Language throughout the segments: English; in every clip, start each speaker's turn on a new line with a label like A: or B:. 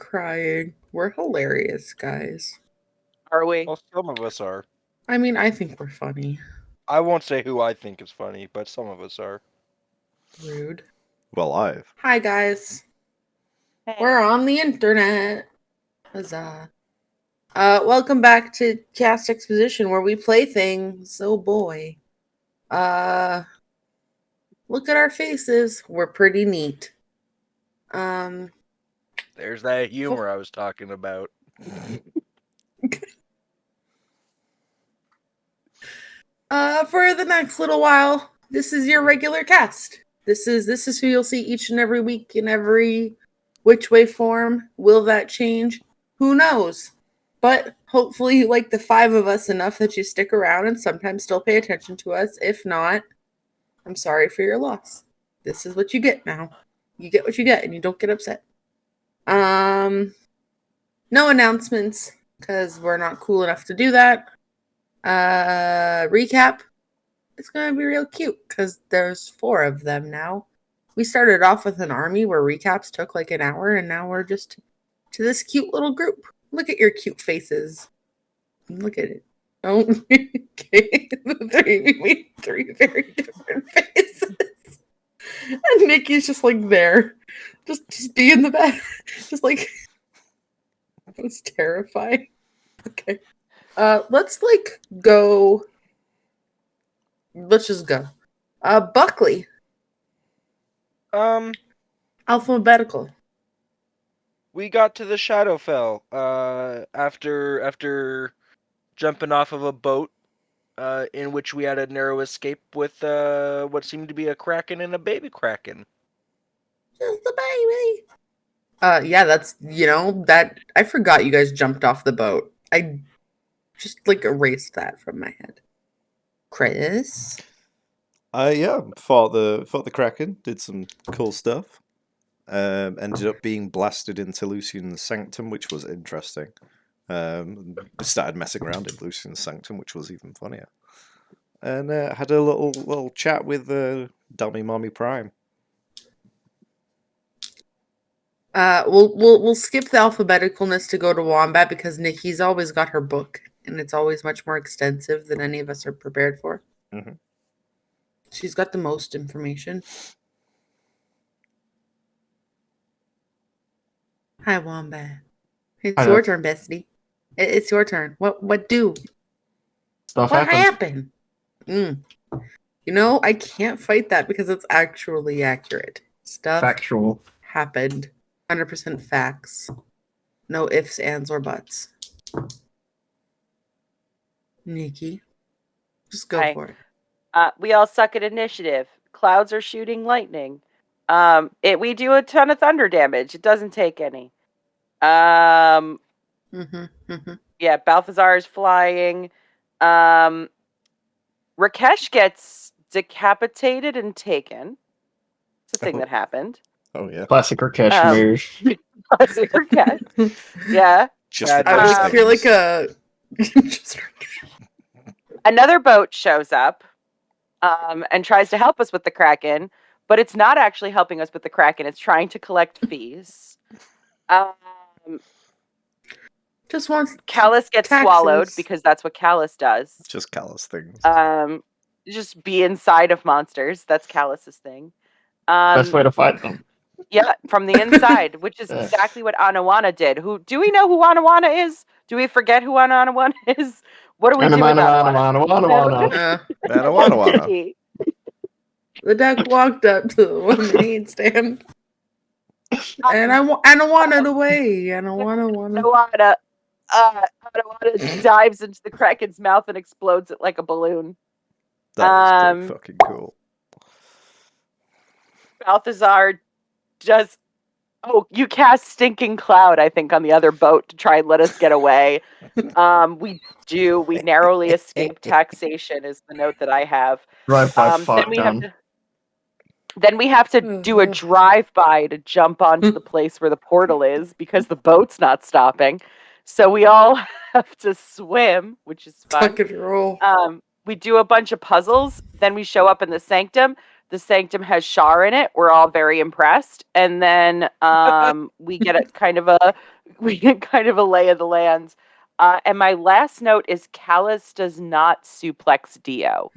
A: crying. We're hilarious, guys.
B: Are we?
C: Well, some of us are.
A: I mean, I think we're funny.
C: I won't say who I think is funny, but some of us are.
A: Rude.
D: Well, I've.
A: Hi, guys.
B: Hey.
A: We're on the internet. Huzzah. Welcome back to Cast Exposition, where we play things. Oh boy. Look at our faces. We're pretty neat.
C: There's that humor I was talking about.
A: For the next little while, this is your regular cast. This is who you'll see each and every week in every which way form. Will that change? Who knows? But hopefully you like the 5 of us enough that you stick around and sometimes still pay attention to us. If not, I'm sorry for your loss. This is what you get now. You get what you get and you don't get upset. No announcements because we're not cool enough to do that. Recap. It's gonna be real cute because there's 4 of them now. We started off with an army where recaps took like an hour, and now we're just to this cute little group. Look at your cute faces. Look at it. Oh, okay. We made 3 very different faces. And Nikki's just like there. Just be in the bed. Just like that was terrifying. Okay. Let's go. Let's just go. Buckley. Alphabetical.
C: We got to the Shadowfell after jumping off of a boat in which we had a narrow escape with what seemed to be a kraken and a baby kraken.
A: Just the baby. Yeah, that's that I forgot you guys jumped off the boat. I just erased that from my head. Chris?
D: Yeah, fought the Kraken, did some cool stuff. Ended up being blasted into Lucian's sanctum, which was interesting. Started messing around in Lucian's sanctum, which was even funnier. And had a little chat with Dummy Mommy Prime.
A: We'll skip the alphabeticalness to go to Wombat because Nikki's always got her book, and it's always much more extensive than any of us are prepared for.
D: Mm-hmm.
A: She's got the most information. Hi, Wombat. It's your turn, bestie. It's your turn. What do?
E: Stuff
A: What
E: happens.
A: happened? I can't fight that because it's actually accurate. Stuff
E: Factual.
A: happened. 100% facts. No ifs, ands, or buts. Nikki, just go
B: Hi.
A: for it.
B: We all suck at initiative. Clouds are shooting lightning. We do a ton of thunder damage. It doesn't take any. Yeah, Balthazar is flying. Rakesh gets decapitated and taken. It's a thing that happened.
D: Oh yeah,
E: Classic Rakesh move.
B: Classic Rakesh. Yeah.
D: just
C: I
D: for
A: I
D: those
A: always feel
D: things.
A: like a. Just
B: Another boat shows up and tries to help us with the Kraken, but it's not actually helping us with the Kraken. It's trying to collect fees.
A: just wants.
B: Callus gets
A: taxes.
B: swallowed because that's what Callus does.
D: Just callous things.
B: Just be inside of monsters. That's Callus's thing.
E: Best way to fight them.
B: Yeah, from the inside, which is exactly what Anawana did. Do we know who Anawana is? Do we forget who Anawana is? What do we do with Anawana?
D: Anawana.
A: The duck walked up to the lemonade stand. And I wanted away. And I wanna.
B: Anawana dives into the Kraken's mouth and explodes it like a balloon.
D: That was pretty fucking cool.
B: Balthazar just... Oh, you cast Stinking Cloud, I think, on the other boat to try and let us get away. We do. We narrowly escape taxation is the note that I have. Then we have to do a drive-by to jump onto the place where the portal is because the boat's not stopping. So we all have to swim, which is fun.
A: Tuck and roll.
B: We do a bunch of puzzles. Then we show up in the sanctum. the sanctum has Shar in it. We're all very impressed. And then we get a kind of a lay of the lands. And my last note is Callus does not suplex Dio.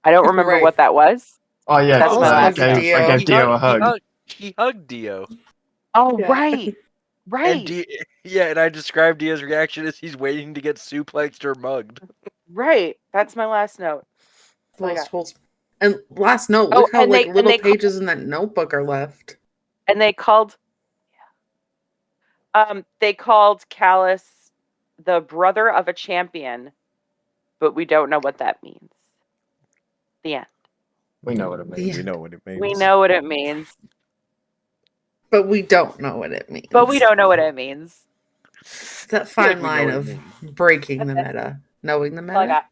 B: I don't remember
A: Right.
B: what that was.
E: Oh yeah,
B: That's my
E: I
B: last
E: gave,
A: Dio.
E: I gave Dio a hug.
C: He hugged Dio.
B: Oh,
A: Yeah.
B: right. Right.
C: And I described Dio's reaction as he's waiting to get suplexed or mugged.
B: Right. That's my last note. Oh my God.
A: And last note,
B: Oh,
A: look how
B: and
A: like
B: they-
A: little
B: and they
A: pages in that notebook are left.
B: And they called Callus the brother of a champion, but we don't know what that means. The end.
E: We know what it means.
D: We know what it means.
B: We know what it means,
A: But we don't know what it means.
B: but we don't know what it means.
A: It's that
C: feel like
A: fine
C: we know
A: line
C: what it
A: of
C: means.
A: breaking the
B: That's
A: meta, knowing the
B: That's all I
A: meta.
B: got.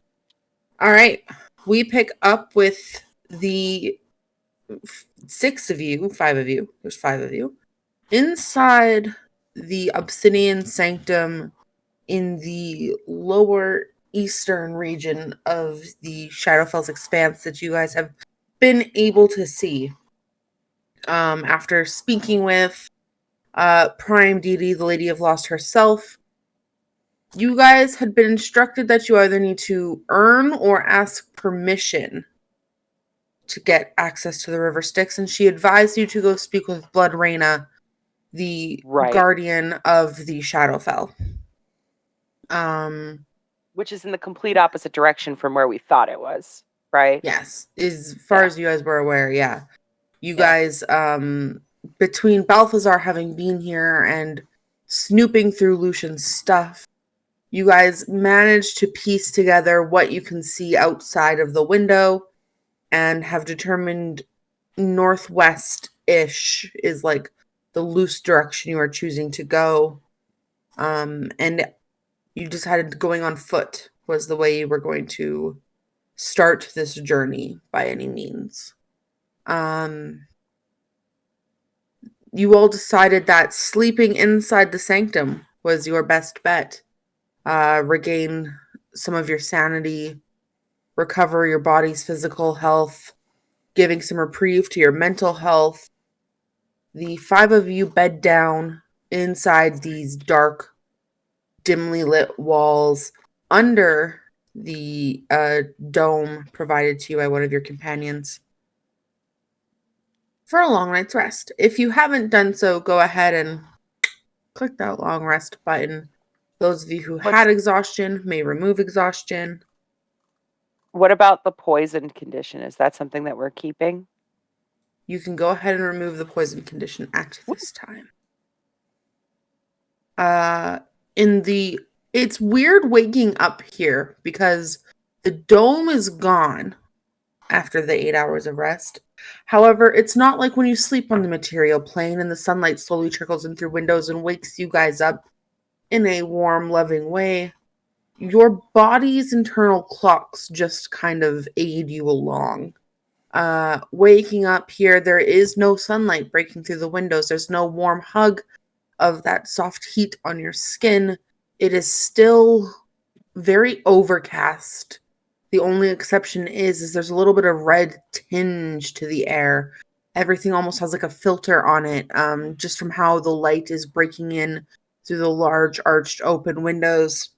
A: All right. We pick up with the 5 of you. There's 5 of you. Inside the Obsidian Sanctum in the lower eastern region of the Shadowfell's expanse that you guys have been able to see. After speaking with Prime Deity, the Lady of Lost herself, you guys had been instructed that you either need to earn or ask permission to get access to the River Styx, and she advised you to go speak with Blood Reigna, the
B: Right.
A: guardian of the Shadowfell.
B: Which is in the complete opposite direction from where we thought it was, right?
A: Yes, as far as you guys were aware, yeah. You
B: Yeah.
A: guys, between Balthazar having been here and snooping through Lucian's stuff, you guys managed to piece together what you can see outside of the window and have determined northwest-ish is like the loose direction you are choosing to go. And you decided going on foot was the way you were going to start this journey by any means. You all decided that sleeping inside the sanctum was your best bet. Regain some of your sanity, recover your body's physical health, giving some reprieve to your mental health. The 5 of you bed down inside these dark, dimly lit walls under the dome provided to you by one of your companions for a long night's rest. If you haven't done so, go ahead and click that long rest button. Those of you who had exhaustion may remove exhaustion.
B: What about the poisoned condition? Is that something that we're keeping?
A: You can go ahead and remove the poison condition at this time. It's weird waking up here because the dome is gone after the 8 hours of rest. However, it's not like when you sleep on the material plane and the sunlight slowly trickles in through windows and wakes you guys up in a warm, loving way. Your body's internal clocks just kind of aid you along. Waking up here, there is no sunlight breaking through the windows. There's no warm hug of that soft heat on your skin. It is still very overcast. The only exception is there's a little bit of red tinge to the air. Everything almost has like a filter on it, just from how the light is breaking in through the large arched open windows.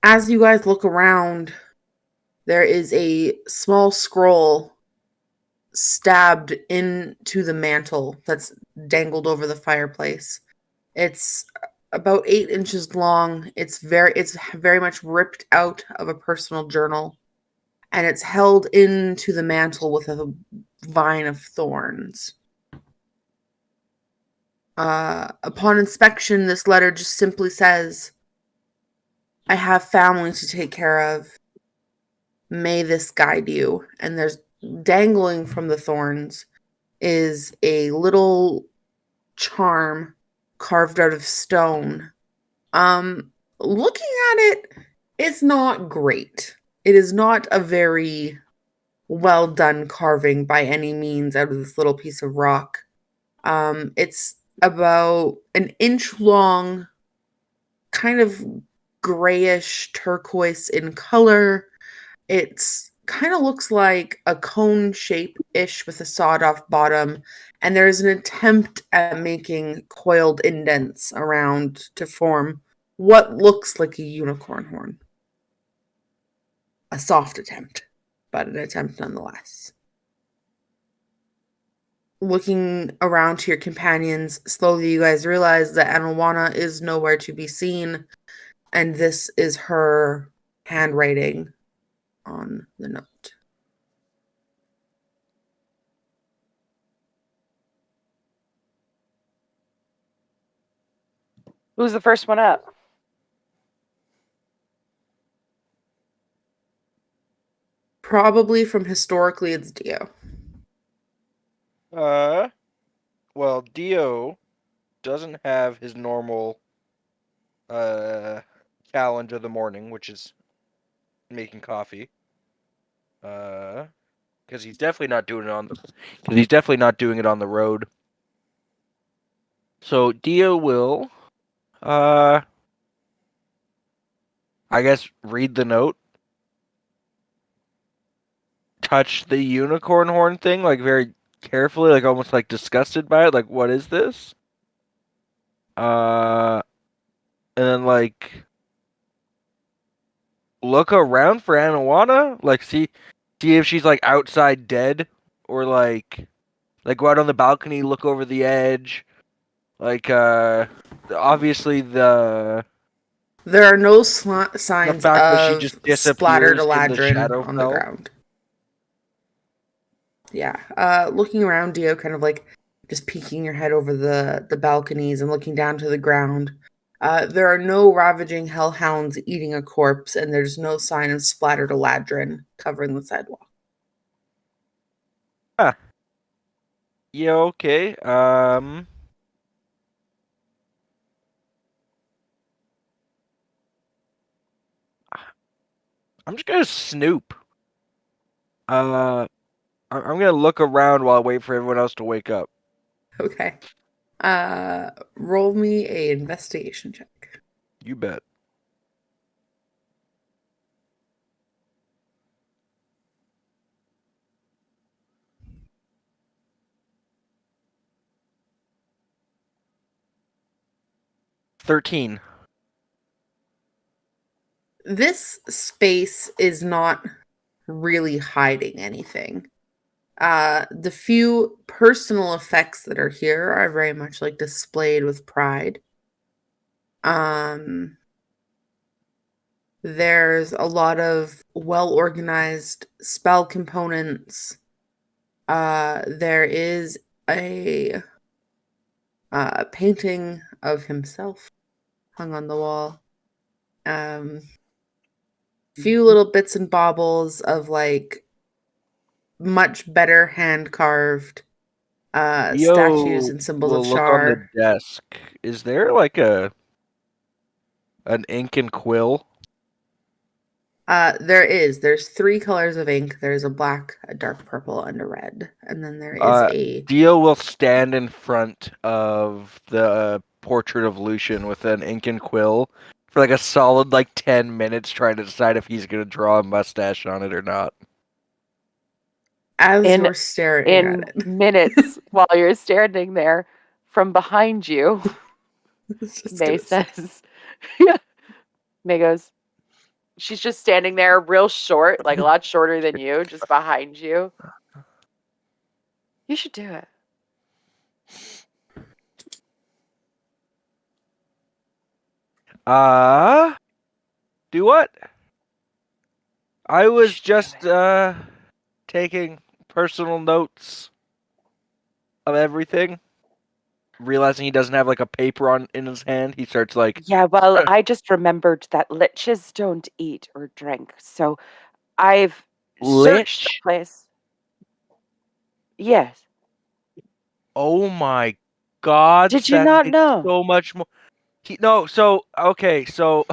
A: As you guys look around, there is a small scroll stabbed into the mantle that's dangled over the fireplace. It's about 8 inches long. It's very much ripped out of a personal journal, and it's held into the mantle with a vine of thorns. Upon inspection, this letter just simply says, "I have family to take care of. May this guide you." And there's dangling from the thorns is a little charm carved out of stone. Looking at it, it's not great. It is not a very well done carving by any means out of this little piece of rock. It's about an inch long, kind of grayish turquoise in color. It's kind of looks like a cone shape-ish with a sawed-off bottom, and there's an attempt at making coiled indents around to form what looks like a unicorn horn. A soft attempt, but an attempt nonetheless. Looking around to your companions, slowly you guys realize that Anawana is nowhere to be seen, and this is her handwriting on the note.
B: Who's the first one up?
A: Probably from historically, it's Dio.
C: Well, Dio doesn't have his normal challenge of the morning, which is making coffee. Because he's definitely not doing it on the road. So Dio will I guess read the note. Touch the unicorn horn thing like very carefully, like almost like disgusted by it, like what is this? And then like look around for Anawana, like see if she's like outside dead, or like go out on the balcony, look over the edge. Like obviously
A: There are no
C: the
A: signs
C: fact that she
A: of
C: just
A: splattered
C: disappears in the
A: eladrin on the
C: Shadowfell.
A: ground. Yeah. Looking around, Dio kind of like just peeking your head over the balconies and looking down to the ground. There are no ravaging hellhounds eating a corpse, and there's no sign of splattered eladrin covering the sidewalk.
C: Yeah, okay. I'm just gonna snoop. I'm gonna look around while I wait for everyone else to wake up.
A: Okay. Roll me a investigation check.
C: You bet. $13.
A: This space is not really hiding anything. The few personal effects that are here are very much like displayed with pride. There's a lot of well-organized spell components. There is a painting of himself hung on the wall. Few little bits and baubles of like much better hand carved statues and symbols of
C: We'll look on the
A: Shar.
C: desk. Is there like an ink and quill?
A: There's 3 colors of ink. There's a black, a dark purple, and a red. And then there is a
C: Dio will stand in front of the portrait of Lucian with an ink and quill for like a solid like 10 minutes trying to decide if he's gonna draw a mustache on it or not.
A: as
B: In-
A: you're staring
B: In
A: at it.
B: minutes, while you're standing there, from behind you,
A: It's just
B: May
A: gonna say-
B: says, yeah. May goes, she's just standing there real short, like a lot shorter than you, just behind you. You should do it.
C: Do what? I was
B: should do
C: just taking personal notes of everything. Realizing he doesn't have like a paper in his hand, he starts like,
B: Yeah, well, I just remembered that liches don't eat or drink, so I've searched the
C: Lich?
B: place. Yes.
C: "Oh my god,
B: Did you
C: that
B: not
C: makes
B: know?
C: so much more." Okay, so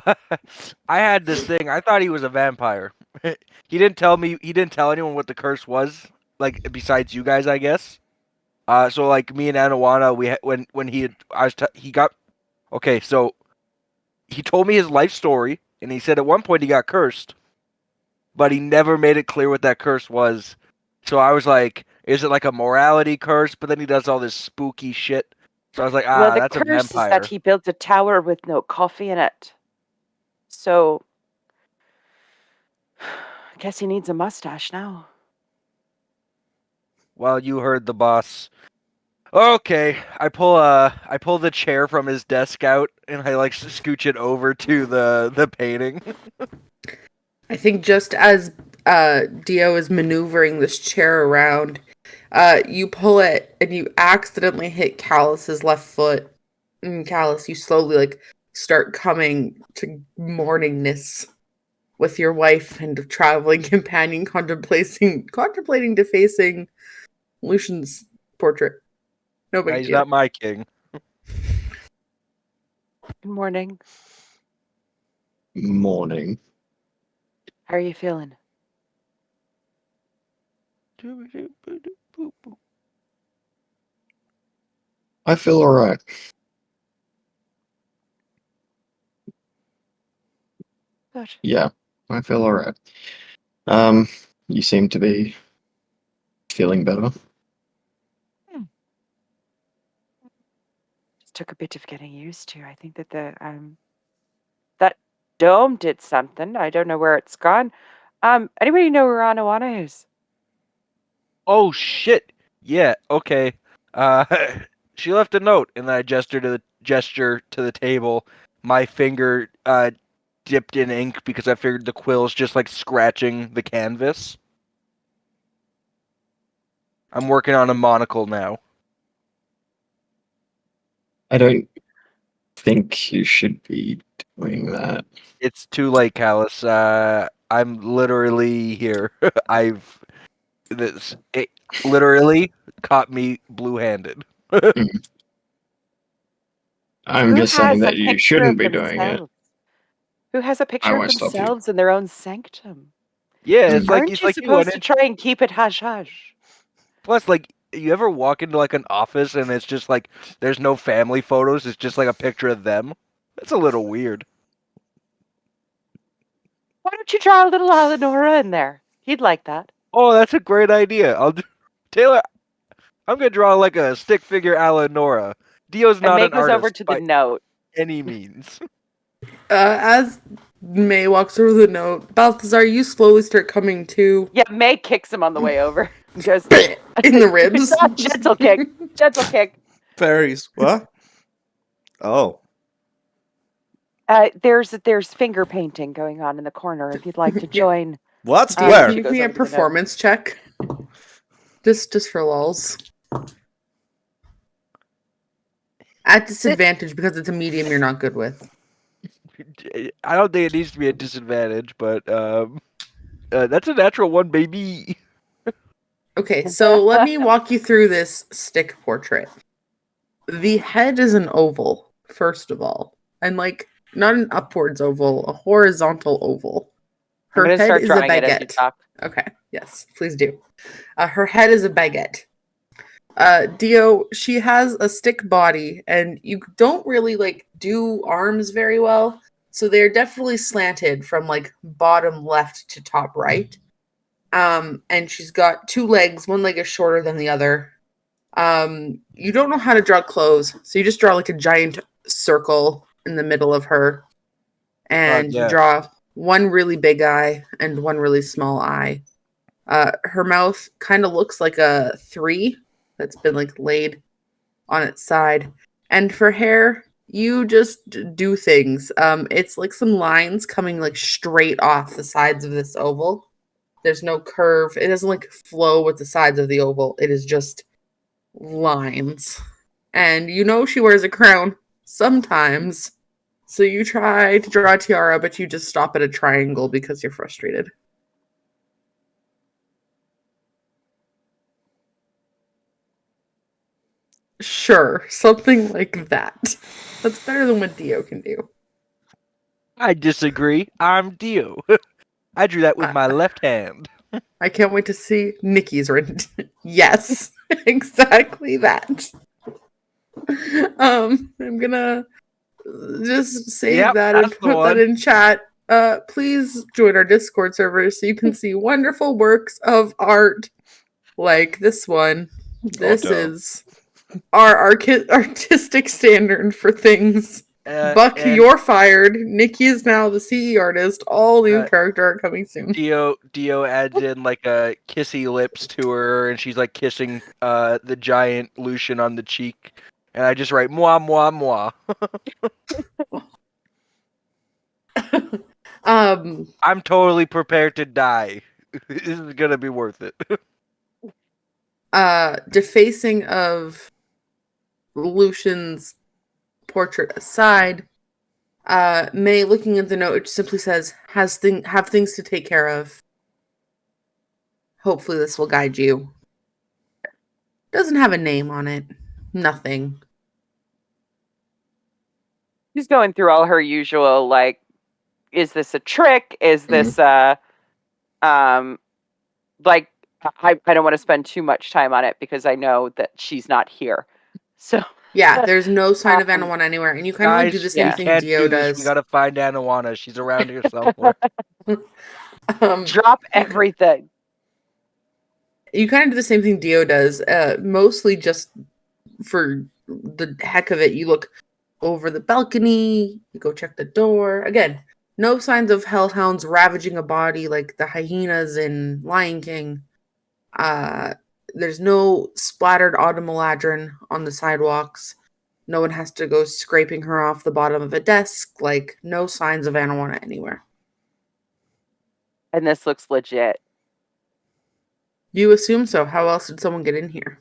C: I had this thing. I thought he was a vampire. He didn't tell me. He didn't tell anyone what the curse was. Like besides you guys, I guess. So like me and Anawana, when he had, he got. Okay, so he told me his life story, and he said at one point he got cursed. but he never made it clear what that curse was. So I was like, is it like a morality curse? But then he does all this spooky shit. So I was like,
B: Well, the
C: that's a
B: curse is
C: vampire.
B: that he built a tower with no coffee in it. So, I guess he needs a mustache now.
C: Well, you heard the boss. Okay, I pull the chair from his desk out and I like scooch it over to the painting.
A: I think just as Dio is maneuvering this chair around, you pull it and you accidentally hit Callus's left foot. And Callus, you slowly like start coming to morningness with your wife and traveling companion contemplating defacing Lucian's portrait. No big
C: He's
A: deal.
C: not my king.
B: Good morning.
E: Morning.
B: How are you feeling?
E: I feel alright.
B: Good.
E: Yeah, I feel alright. You seem to be feeling better.
B: Just took a bit of getting used to. I think that that dome did something. I don't know where it's gone. Anybody know where Anawana is?
C: Oh shit! Yeah, okay. Uh, she left a note, and then I gesture to the table. My finger dipped in ink because I figured the quill's just like scratching the canvas. I'm working on a monocle now.
E: I don't think you should be doing that.
C: It's too late, Callus. I'm literally here. It literally caught me blue-handed.
E: I'm
B: Who
E: just saying
B: has a
E: that you
B: picture
E: shouldn't
B: of
E: be doing it.
B: themselves? Who has a picture of
E: won't stop you.
B: themselves in their own sanctum?
C: Yeah, it's like
B: Aren't
C: he's
B: you
C: like
B: supposed to try and keep it hush hush?
C: Plus, like, you ever walk into like an office and it's just like there's no family photos, it's just like a picture of them? That's a little weird.
B: Why don't you draw a little Eleonora in there? He'd like that.
C: Oh, that's a great idea. Taylor, I'm gonna draw like a stick figure Eleonora. Dio's
B: And
C: not
B: May
C: an
B: goes over
C: artist
B: to the
C: by
B: note.
C: any means.
A: As May walks through the note, Balthazar, you slowly start coming to
B: Yeah, May kicks him on the way over. Goes
A: in the ribs.
B: gentle kick. Gentle kick.
D: Fairies. What? Oh.
B: There's finger painting going on in the corner if you'd like to join.
D: What?
A: Do you
D: Where?
B: she
A: give
B: goes
A: me a
B: over to the note.
A: performance check? Just for lulz. At disadvantage because it's a medium you're not good with.
C: I don't think it needs to be a disadvantage, but that's a natural one, baby.
A: Okay, so let me walk you through this stick portrait. The head is an oval, first of all. And like not an upwards oval, a horizontal oval.
B: I'm
A: Her
B: gonna
A: head
B: start
A: is a
B: drawing it as you
A: baguette.
B: talk.
A: Okay, yes, please do. Her head is a baguette. Dio, she has a stick body, and you don't really like do arms very well, so they're definitely slanted from like bottom left to top right. And she's got two legs. One leg is shorter than the other. You don't know how to draw clothes, so you just draw like a giant circle in the middle of her, and you
C: yes.
A: draw one really big eye and one really small eye. Her mouth kind of looks like a 3 that's been like laid on its side. And for hair, you just do things. It's like some lines coming like straight off the sides of this oval. There's no curve. It doesn't like flow with the sides of the oval. It is just lines. And you know she wears a crown sometimes. So you try to draw a tiara, but you just stop at a triangle because you're frustrated. Sure, something like that. That's better than what Dio can do.
C: I disagree. I'm Dio. I drew that with my left hand.
A: I can't wait to see Nikki's written. Yes, exactly that. I'm gonna just save
C: Yep,
A: that and
C: that's the
A: put that
C: one.
A: in chat. please join our Discord server so you can see wonderful works of art like this one. This
D: dope.
A: is our artistic standard for things. Buck,
C: and
A: you're fired. Nikki is now the CE artist. All new character art coming soon.
C: Dio adds in like a kissy lips to her, and she's like kissing the giant Lucian on the cheek, and I just write moi moi moi. I'm totally prepared to die. This is gonna be worth it.
A: Defacing of Lucian's portrait aside, May, looking at the note, it simply says, have things to take care of. Hopefully this will guide you. Doesn't have a name on it. Nothing.
B: She's going through all her usual, like, is this a trick? Is this like, I don't want to spend too much time on it because I know that she's not here. So
A: yeah, there's no sign of Anawana anywhere, and you kind of like do the same thing Dio does.
C: We gotta find Anawana. She's around here somewhere.
B: Drop everything.
A: You kind of do the same thing Dio does, mostly just for the heck of it. You look over the balcony, you go check the door. Again, no signs of hellhounds ravaging a body like the hyenas in Lion King. There's no splattered automaladrin on the sidewalks. No one has to go scraping her off the bottom of a desk. Like, no signs of Anawana anywhere.
B: And this looks legit.
A: You assume so. How else did someone get in here?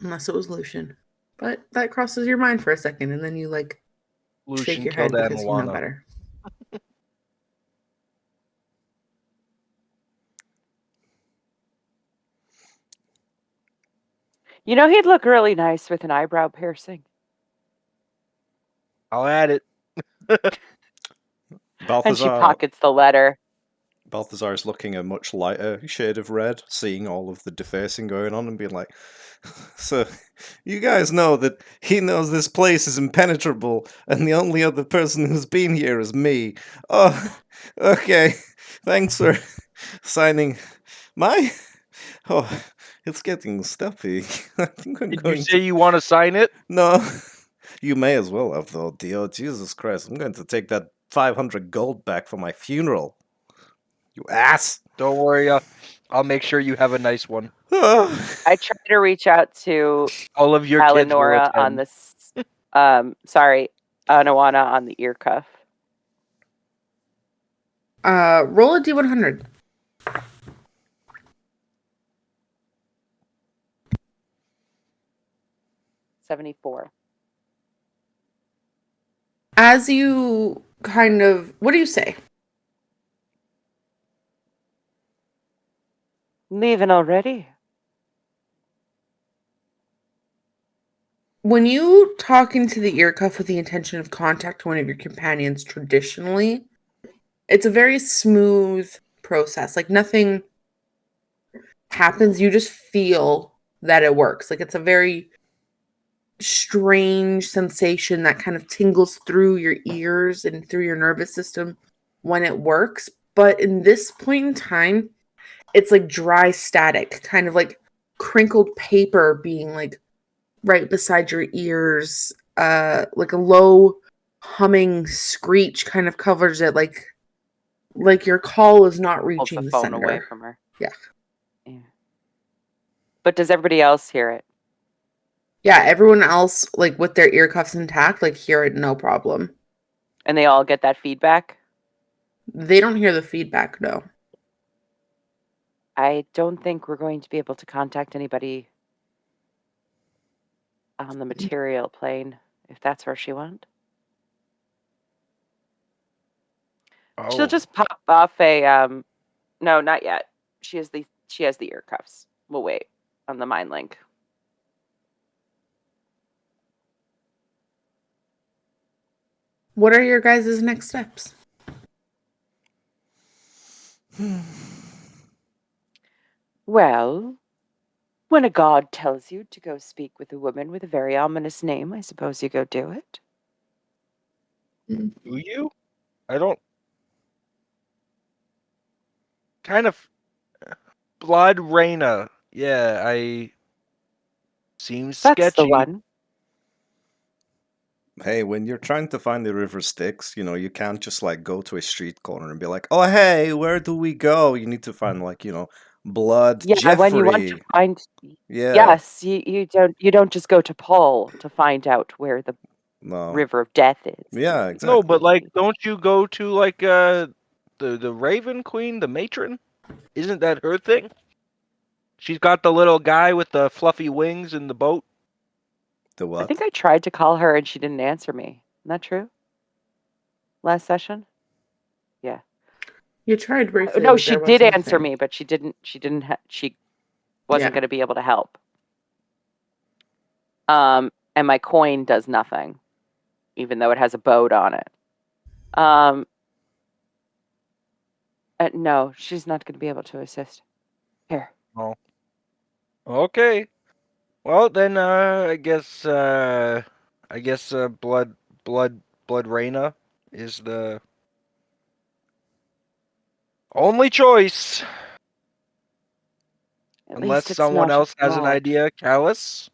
A: Unless it was Lucian. But that crosses your mind for a second, and then you, like,
C: Lucian
A: shake your head
C: killed
A: because you know
C: Anawana.
A: better.
B: You know, he'd look really nice with an eyebrow piercing.
C: I'll add it.
B: And she pockets the letter.
D: Balthazar is looking a much lighter shade of red, seeing all of the defacing going on and being like, so you guys know that he knows this place is impenetrable and the only other person who's been here is me. Oh, okay. Thanks for signing my... Oh, it's getting stuffy. I think I'm
C: Did
D: going
C: you say you want to sign it?
D: No. You may as well have, though, Dio. Jesus Christ, I'm going to take that 500 gold back for my funeral. You ass!
C: Don't worry, I'll make sure you have a nice one.
B: I try to reach out to
C: All of your kids will
B: Eleonora on
C: attend.
B: this. Anawana on the ear cuff.
A: Roll a D100.
B: $74.
A: As you kind of... What do you say?
B: Leaving already?
A: When you talk into the ear cuff with the intention of contacting one of your companions traditionally, it's a very smooth process. Like, nothing happens. You just feel that it works. Like, it's a very strange sensation that kind of tingles through your ears and through your nervous system when it works. But in this point in time, it's like dry static, kind of like crinkled paper being like right beside your ears. Like a low humming screech kind of covers it, like your call is not
B: Holds
A: reaching
B: the
A: the
B: phone
A: sender.
B: away from her.
A: Yeah.
B: But does everybody else hear it?
A: Yeah, everyone else, like with their ear cuffs intact, like hear it no problem.
B: And they all get that feedback?
A: They don't hear the feedback, no.
B: I don't think we're going to be able to contact anybody on the material plane, if that's where she went. She'll just pop off a no, not yet. She has the ear cuffs. We'll wait on the mind link.
A: What are your guys' next steps?
B: Well, when a god tells you to go speak with a woman with a very ominous name, I suppose you go do it.
C: Do you? I don't. Kind of. Blood Reigna. Yeah, I. Seems
B: That's
C: sketchy.
B: the one.
D: Hey, when you're trying to find the river Styx, you can't just like go to a street corner and be like, "Oh, hey, where do we go?" You need to find like, Blood
B: Yeah, when you want to
D: Jeffrey.
B: find,
D: Yeah.
B: yes, you don't just go to Paul to find out where the
D: No.
B: River of Death is.
D: Yeah,
C: No,
D: exactly.
C: but like, don't you go to like the Raven Queen, the matron? Isn't that her thing? She's got the little guy with the fluffy wings in the boat.
D: The
B: I
D: what?
B: think I tried to call her and she didn't answer me. Isn't that true? Last session? Yeah.
A: You tried briefly.
B: No,
A: but
B: she
A: there
B: did
A: was
B: answer
A: nothing.
B: me, but she didn't. She wasn't
A: Yeah.
B: going to be able to help. And my coin does nothing, even though it has a boat on it. No, she's not going to be able to assist. Here.
C: Oh. Okay. Well then, I guess Blood Reigna is the only choice.
B: At
C: Unless
B: least it's
C: someone
B: not a
C: else has an
B: god.
C: idea, Callus.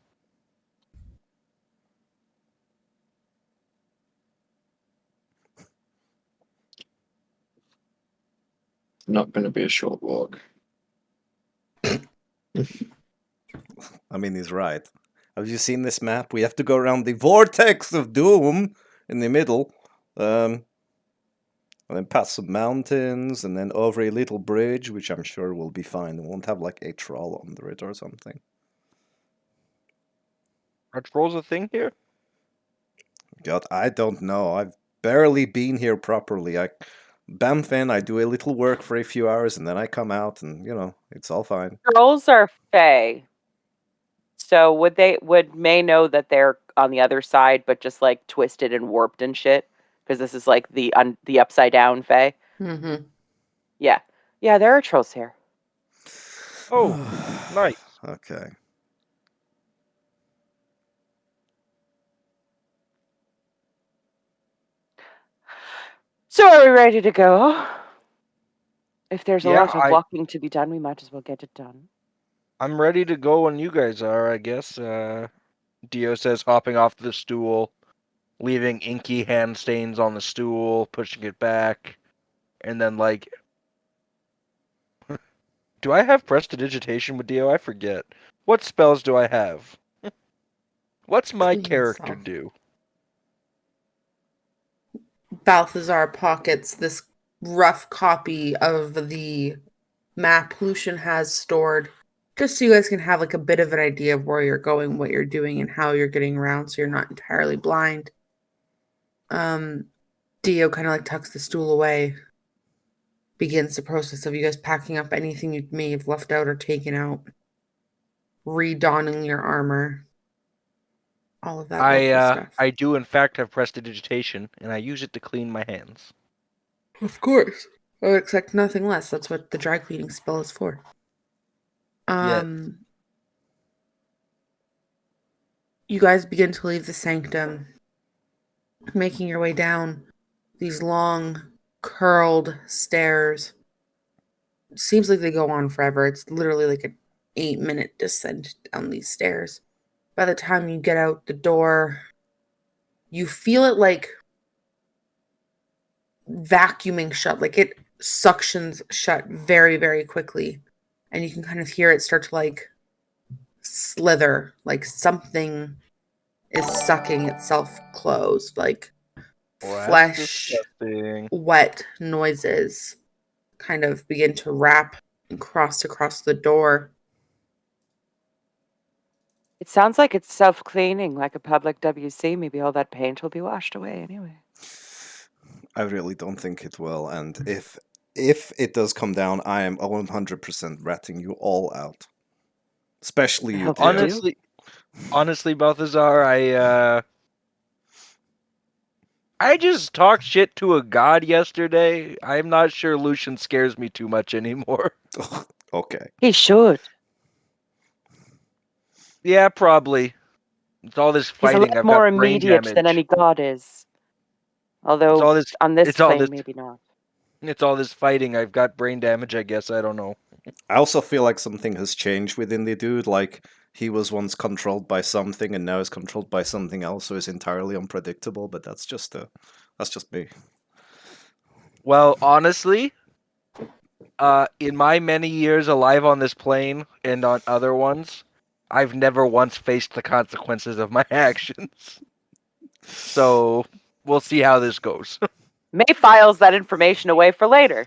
E: Not going to be a short walk.
D: I mean, he's right. Have you seen this map? We have to go around the vortex of doom in the middle. And then past some mountains, and then over a little bridge, which I'm sure will be fine. It won't have like a troll under it or something.
C: Are trolls a thing here?
D: God, I don't know. I've barely been here properly. I bamf in, I do a little work for a few hours, and then I come out, and it's all fine.
B: Trolls are fey. So would May know that they're on the other side, but just like twisted and warped and shit? Because this is like the upside down fey.
A: Mm-hmm.
B: Yeah, there are trolls here.
C: Oh, nice.
D: Okay.
B: So are we ready to go? If there's a
C: Yeah,
B: lot of walking to be done, we might as well get it done.
C: I'm ready to go when you guys are, I guess. Dio says, hopping off the stool, leaving inky hand stains on the stool, pushing it back, and then like, do I have prestidigitation with Dio? I forget. What spells do I have? What's my
A: Clean
C: character
A: self.
C: do?
A: Balthazar pockets this rough copy of the map Lucian has stored, just so you guys can have like a bit of an idea of where you're going, what you're doing, and how you're getting around, so you're not entirely blind. Dio kind of like tucks the stool away, begins the process of you guys packing up anything you may have left out or taken out, redonning your armor, all of that lovely stuff.
C: I do in fact have prestidigitation, and I use it to clean my hands.
A: Of course. I would expect nothing less. That's what the dry cleaning spell is for. You guys begin to leave the sanctum, making your way down these long, curled stairs. It seems like they go on forever. It's literally like an 8-minute descent down these stairs. By the time you get out the door, you feel it like vacuuming shut, like it suctions shut very, very quickly. And you can kind of hear it start to like slither, like something is sucking itself closed, like flesh,
C: Disgusting.
A: wet noises kind of begin to wrap and cross across the door.
B: It sounds like it's self-cleaning, like a public WC. Maybe all that paint will be washed away anyway.
D: I really don't think it will, and if it does come down, I am 100% ratting you all out. Especially
B: I
D: you,
B: hope
D: Dio.
B: you do.
C: Honestly, Balthazar, I just talked shit to a god yesterday. I'm not sure Lucian scares me too much anymore.
D: Okay.
B: He should.
C: Yeah, probably. It's all this
B: He's a
C: fighting.
B: lot
C: I've
B: more
C: got brain
B: immediate than
C: damage.
B: any god is. Although
C: all this.
B: on this
C: it's all
B: plane,
C: this-
B: maybe not.
C: It's all this fighting. I've got brain damage. I guess I don't know.
D: I also feel like something has changed within the dude. Like he was once controlled by something, and now is controlled by something else, so it's entirely unpredictable. But that's just me.
C: Well, honestly, in my many years alive on this plane and on other ones, I've never once faced the consequences of my actions. So we'll see how this goes.
B: May files that information away for later.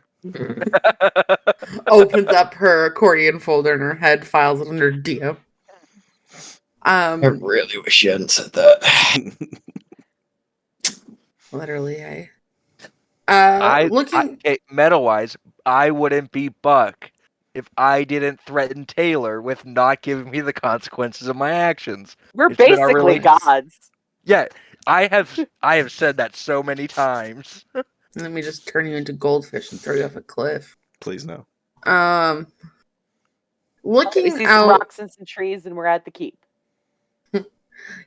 A: Opens up her accordion folder in her head, files it under DM.
E: I really wish you hadn't said that.
A: Literally,
C: meta-wise, I wouldn't be Buck if I didn't threaten Taylor with not giving me the consequences of my actions.
B: We're
C: It's been our
B: basically
C: relationship.
B: gods.
C: Yeah, I have said that so many times.
A: let me just turn you into goldfish and throw you off a cliff.
D: Please no.
B: We
A: Looking
B: see some
A: out,
B: rocks and some trees, and we're at the keep.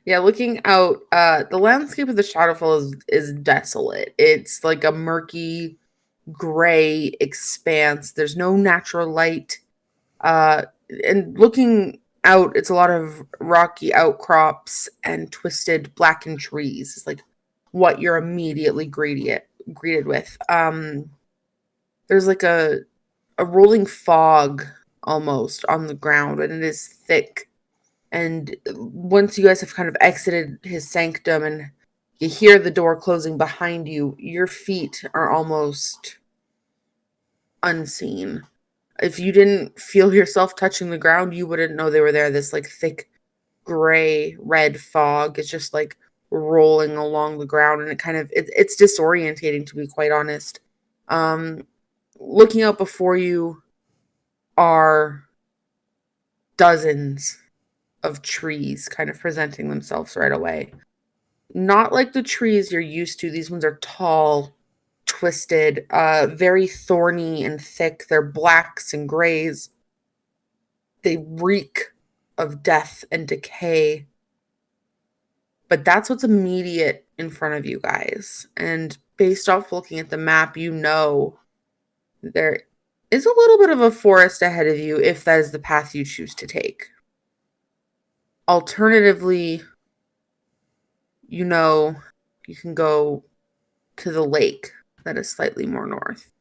A: looking out, the landscape of the Shadowfell is desolate. It's like a murky, gray expanse. There's no natural light. And looking out, it's a lot of rocky outcrops and twisted blackened trees. It's like what you're immediately greeted with. There's like a rolling fog almost on the ground, and it is thick. And once you guys have kind of exited his sanctum and you hear the door closing behind you, your feet are almost unseen. If you didn't feel yourself touching the ground, you wouldn't know they were there. This like thick gray red fog is just like rolling along the ground, and it's disorientating, to be quite honest. Looking out before you are dozens of trees kind of presenting themselves right away. Not like the trees you're used to. These ones are tall, twisted, very thorny and thick. They're blacks and grays. They reek of death and decay. But that's what's immediate in front of you guys. And based off looking at the map, you know there is a little bit of a forest ahead of you if that is the path you choose to take. Alternatively, you know you can go to the lake that is slightly more north.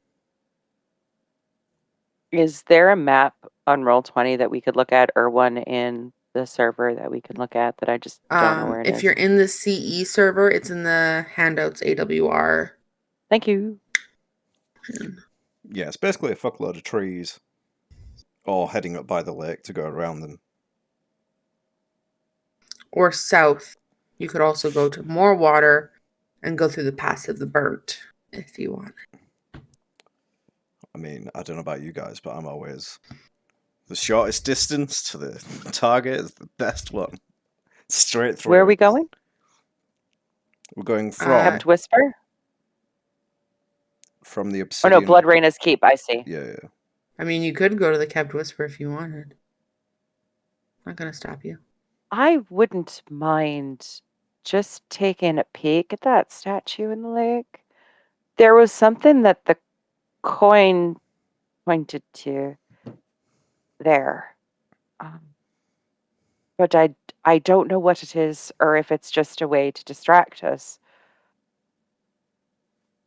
B: Is there a map on Roll20 that we could look at, or one in the server that we can look at that I just don't know where it is?
A: If you're in the CE server, it's in the handouts AWR.
B: Thank you.
D: Yeah, it's basically a fuckload of trees, all heading up by the lake to go around them.
A: Or south. You could also go to more water and go through the Pass of the Burnt if you want.
D: I mean, I don't know about you guys, but I'm always the shortest distance to the target is the best one. Straight through.
B: Where are we going?
D: We're going from
B: Tempt Whisper?
D: the
B: Oh
D: Obsidian.
B: no, Blood Reigna's Keep, I see.
D: Yeah.
A: I mean, you could go to the Kept Whisper if you wanted. Not going to stop you.
B: I wouldn't mind just taking a peek at that statue in the lake. There was something that the coin pointed to there. But I don't know what it is, or if it's just a way to distract us.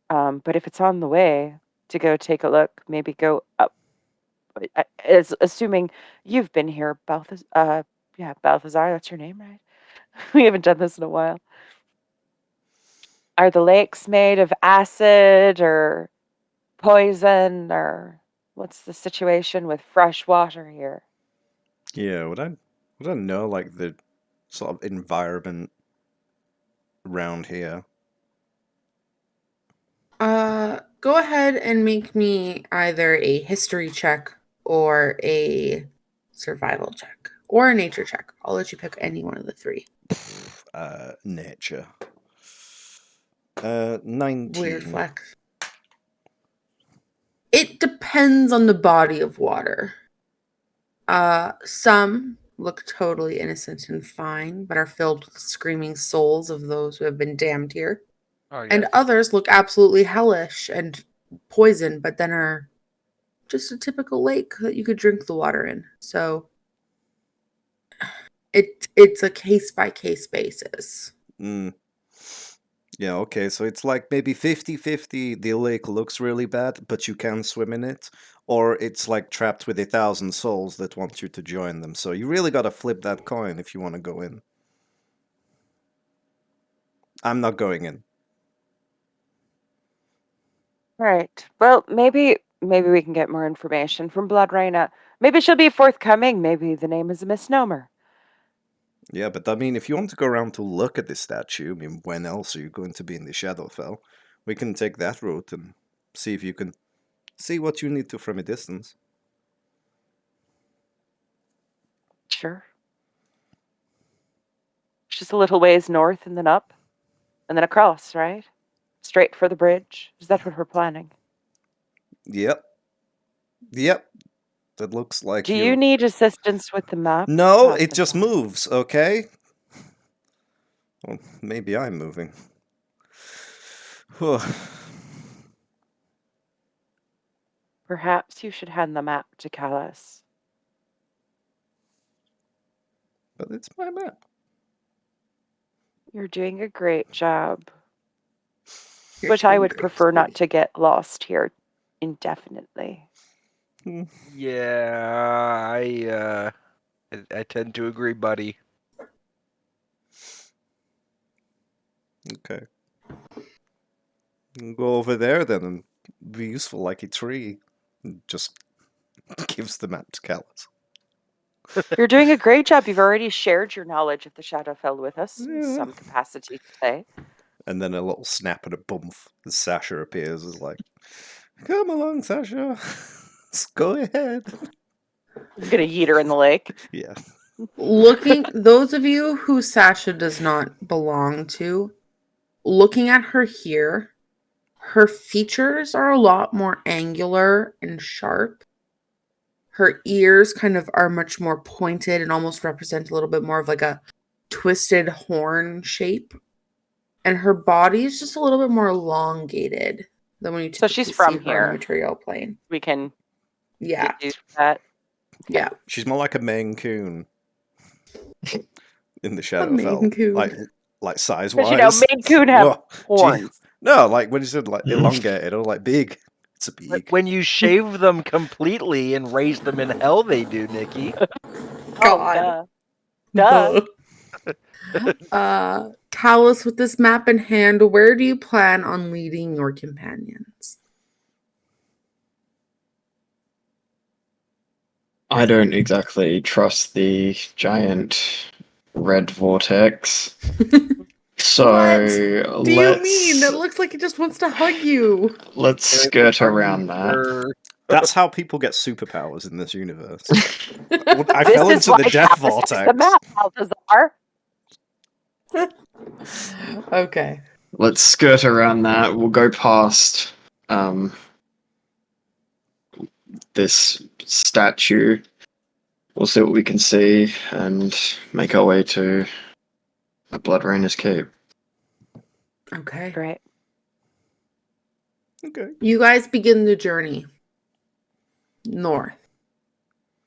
B: But if it's on the way to go take a look, maybe go up. Assuming you've been here, Balthazar, that's your name, right? We haven't done this in a while. Are the lakes made of acid or poison, or what's the situation with fresh water here?
D: Yeah, would I know like the sort of environment around here?
A: Go ahead and make me either a history check or a survival check or a nature check. I'll let you pick any one of the three.
D: Nature. 19.
A: Weird flex. It depends on the body of water. Some look totally innocent and fine, but are filled with screaming souls of those who have been damned here.
C: Oh, yeah,
A: And others look absolutely hellish and poison, but then are just a typical lake that you could drink the water in. So it's a case by case basis.
D: Mm. Yeah, okay, so it's like maybe 50-50, the lake looks really bad, but you can swim in it, or it's like trapped with 1,000 souls that want you to join them. So you really gotta flip that coin if you want to go in. I'm not going in.
B: Right. Well, maybe we can get more information from Blood Reigna. Maybe she'll be forthcoming. Maybe the name is a misnomer.
D: Yeah, but I mean, if you want to go around to look at the statue, I mean, when else are you going to be in the Shadowfell? We can take that route and see if you can see what you need to from a distance.
B: Sure. Just a little ways north and then up and then across, right? Straight for the bridge. Is that what we're planning?
D: Yep. Yep. That looks like
B: Do you need assistance with the map?
D: No,
B: Pass
D: it
B: the
D: just
B: time.
D: moves, okay? Well, maybe I'm moving.
B: Perhaps you should hand the map to Callus.
D: But it's my map.
B: You're doing a great job.
A: You're
B: But I
A: doing
B: would
A: great,
B: prefer not
A: sweetie.
B: to get lost here indefinitely.
C: Yeah, I tend to agree, buddy.
D: Okay. We'll go over there then and be useful like a tree. Just gives the map to Callus.
B: You're doing a great job. You've already shared your knowledge of the Shadowfell with us in
D: Yeah.
B: some capacity today.
D: And then a little snap and a bump as Sasha appears is like, come along, Sasha. Go ahead.
B: I'm gonna yeet her in the lake.
D: Yeah.
A: Those of you who Sasha does not belong to, looking at her here, her features are a lot more angular and sharp. Her ears kind of are much more pointed and almost represent a little bit more of like a twisted horn shape. And her body is just a little bit more elongated than when you
B: So she's
A: typically see
B: from
A: her on the
B: here.
A: material plane.
B: We can
A: Yeah.
B: deduce that.
A: Yeah.
D: She's more like a Maine Coon in the
A: A Maine
D: Shadowfell.
A: Coon.
D: Like size
B: Because
D: wise.
B: Maine Coon have horns.
D: No, like when you said like elongated or like big. It's a big.
C: When you shave them completely and raise them in hell, they do, Nikki.
A: God.
B: Oh, duh.
A: Callus, with this map in hand, where do you plan on leading your companions?
E: I don't exactly trust the giant red vortex. So
A: What do you mean? It looks like it just wants to hug you.
E: let's skirt around that.
D: That's how people get superpowers in this universe. I
B: This
D: fell
B: is
D: into
B: why
D: the death
B: Callus has
D: vortex.
B: the map, Balthazar.
A: Okay.
E: Let's skirt around that. We'll go past this statue. We'll see what we can see and make our way to a Blood Reigna's Cape.
A: Okay.
B: Great.
D: Okay.
A: You guys begin the journey north.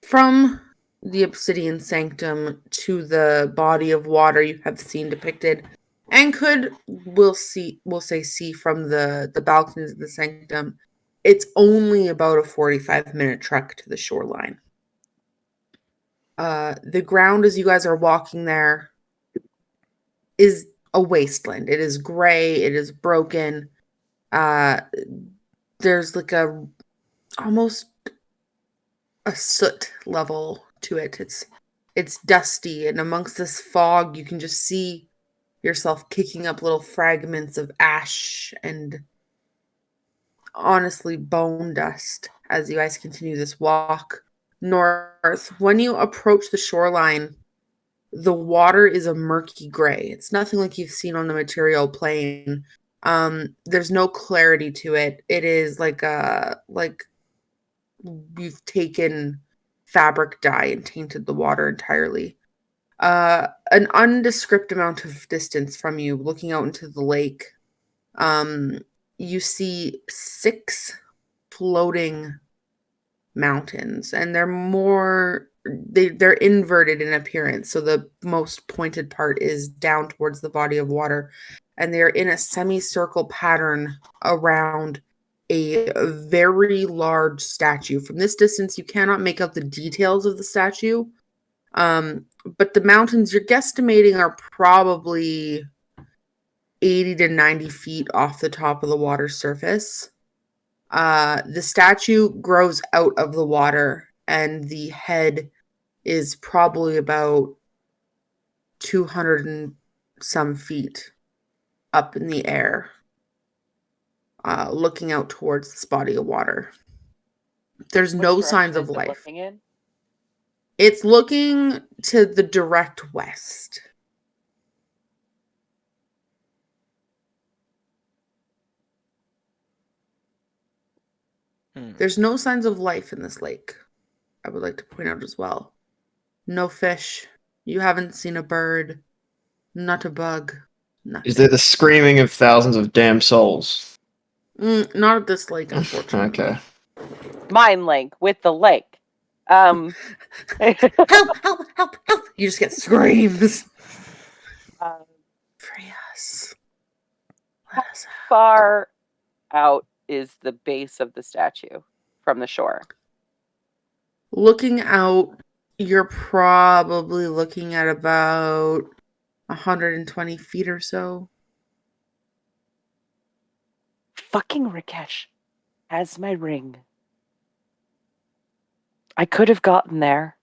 A: From the Obsidian Sanctum to the body of water you have seen depicted, and we'll say see from the balconies of the Sanctum, it's only about a 45-minute trek to the shoreline. The ground as you guys are walking there is a wasteland. It is gray, it is broken. There's like almost a soot level to it. It's dusty, and amongst this fog you can just see yourself kicking up little fragments of ash and honestly bone dust as you guys continue this walk north. When you approach the shoreline, the water is a murky gray. It's nothing like you've seen on the material plane. There's no clarity to it. It is like we've taken fabric dye and tainted the water entirely. An undescript amount of distance from you, looking out into the lake, You see 6 floating mountains, and they're inverted in appearance. So the most pointed part is down towards the body of water, and they're in a semicircle pattern around a very large statue. From this distance, you cannot make out the details of the statue. But the mountains you're guesstimating are probably 80 to 90 feet off the top of the water surface. The statue grows out of the water, and the head is probably about 200 and some feet up in the air, looking out towards this body of water. There's no
B: Which
A: signs
B: direction
A: of
B: is it
A: life.
B: looking in?
A: It's looking to the direct west. There's no signs of life in this lake. I would like to point out as well. No fish. You haven't seen a bird. Not a bug. Nothing.
E: Is there the screaming of thousands of damn souls?
A: Not at this lake, unfortunately.
E: Okay.
B: Mine link with the lake.
A: Help, help, help, help. You just get screams. Free us. Let us out.
B: Far out is the base of the statue from the shore?
A: Looking out, you're probably looking at about 120 feet or so.
B: Fucking Rakesh has my ring. I could have gotten there.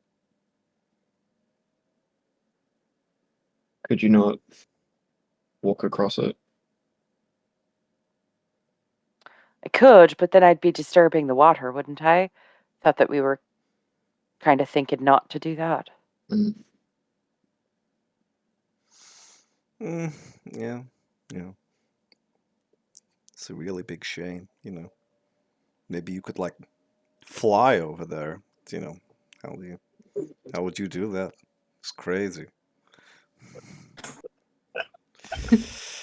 E: Could you not walk across it?
B: I could, but then I'd be disturbing the water, wouldn't I? Thought that we were kind of thinking not to do that.
D: Yeah. It's a really big shame, Maybe you could like fly over there, How would you do that? It's crazy.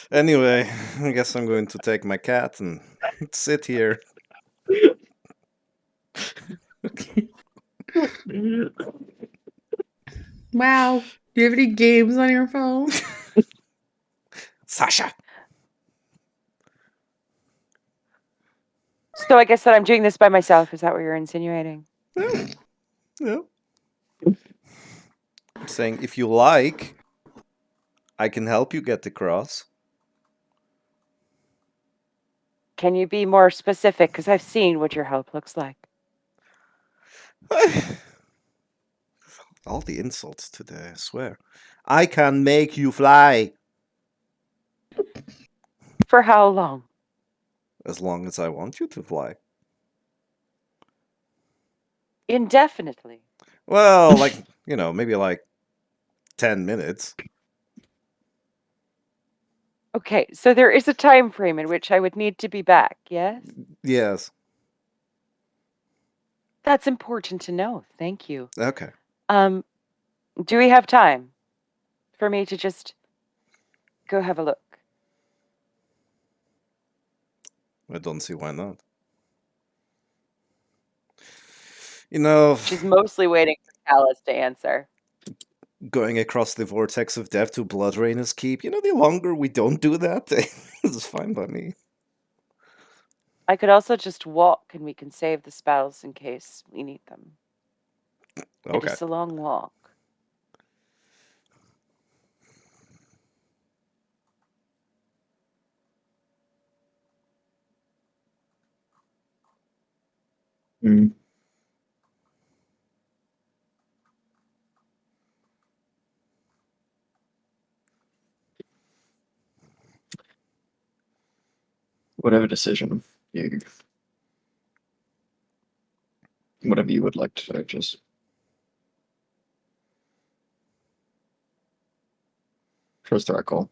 D: Anyway, I guess I'm going to take my cat and sit here.
A: Wow. Do you have any games on your phone?
D: Sasha!
B: So I guess that I'm doing this by myself. Is that what you're insinuating?
D: Yeah. I'm saying if you like, I can help you get across.
B: Can you be more specific? Because I've seen what your help looks like.
D: All the insults today, I swear. I can make you fly.
B: For how long?
D: As long as I want you to fly.
B: Indefinitely.
D: Well, like, maybe like 10 minutes.
B: Okay, so there is a time frame in which I would need to be back, yes?
D: Yes.
B: That's important to know. Thank you.
D: Okay.
B: Do we have time for me to just go have a look?
D: I don't see why not.
B: She's mostly waiting for Callus to answer.
D: Going across the vortex of death to Blood Reigna's keep, the longer we don't do that, it's fine by me.
B: I could also just walk and we can save the spells in case we need them.
D: Okay.
B: It's a long walk.
E: Whatever decision whatever you would like to do, just trust the right call.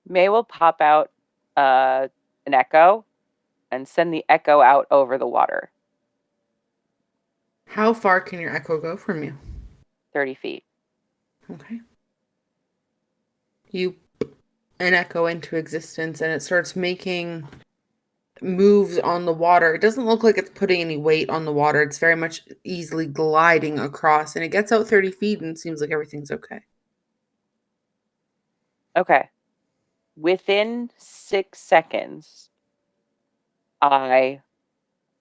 B: May will pop out an echo and send the echo out over the water.
A: How far can your echo go from you?
B: 30 feet.
A: Okay. You an echo into existence, and it starts making moves on the water. It doesn't look like it's putting any weight on the water. It's very much easily gliding across, and it gets out 30 feet and seems like everything's okay.
B: Okay. Within 6 seconds, I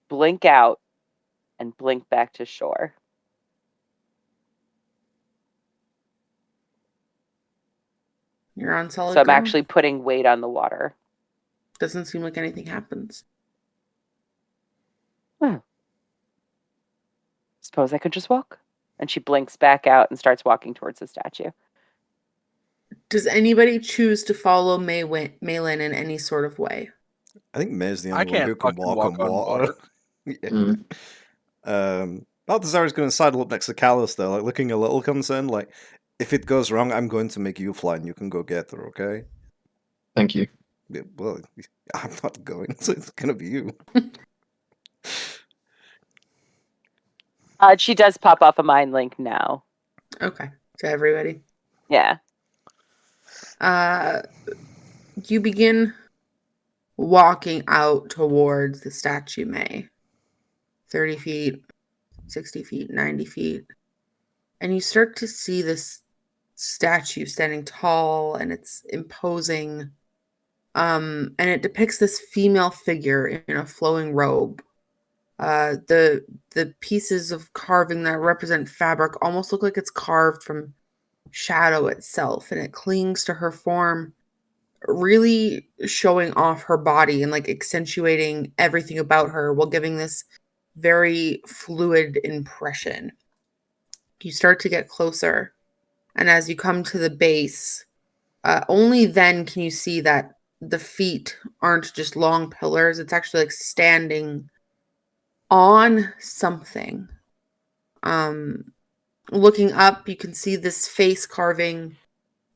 B: blink out and blink back to shore.
A: You're on solid
B: So I'm
A: ground.
B: actually putting weight on the water.
A: Doesn't seem like anything happens.
B: Suppose I could just walk. And she blinks back out and starts walking towards the statue.
A: Does anybody choose to follow Maylin in any sort of way?
D: I think May's the
C: I
D: only one who
C: can't
D: can
C: fucking
D: walk on water. Yeah.
E: Mm.
D: Balthazar's going to sidle up next to Callus, though, like looking a little concerned. Like, if it goes wrong, I'm going to make you fly, and you can go get her. Okay?
E: Thank you.
D: Yeah, well, I'm not going, so it's going to be you.
B: She does pop off a mind link now.
A: Okay, to everybody.
B: Yeah.
A: You begin walking out towards the statue, May. 30 feet, 60 feet, 90 feet. And you start to see this statue standing tall, and it's imposing. And it depicts this female figure in a flowing robe. The pieces of carving that represent fabric almost look like it's carved from shadow itself, and it clings to her form, really showing off her body and like accentuating everything about her while giving this very fluid impression. You start to get closer, and as you come to the base, only then can you see that the feet aren't just long pillars. It's actually like standing on something. Looking up, you can see this face carving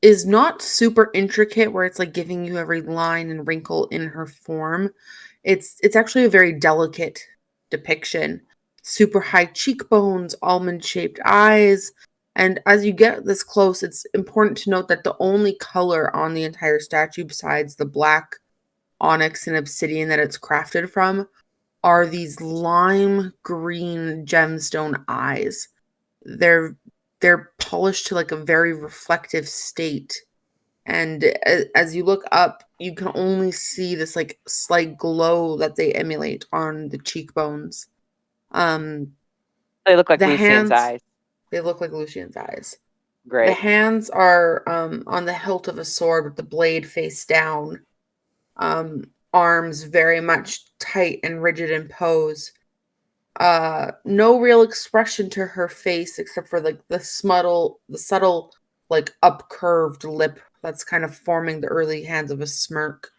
A: is not super intricate where it's like giving you every line and wrinkle in her form. It's actually a very delicate depiction. Super high cheekbones, almond-shaped eyes. And as you get this close, it's important to note that the only color on the entire statue besides the black onyx and obsidian that it's crafted from are these lime green gemstone eyes. They're polished to like a very reflective state, and as you look up, you can only see this like slight glow that they emulate on the cheekbones.
B: They look like
A: The
B: Lucian's
A: hands,
B: eyes.
A: they look like Lucian's eyes. The
B: Great.
A: hands are on the hilt of a sword with the blade face down. Arms very much tight and rigid in pose. No real expression to her face except for like the subtle like upcurved lip that's kind of forming the early hands of a smirk.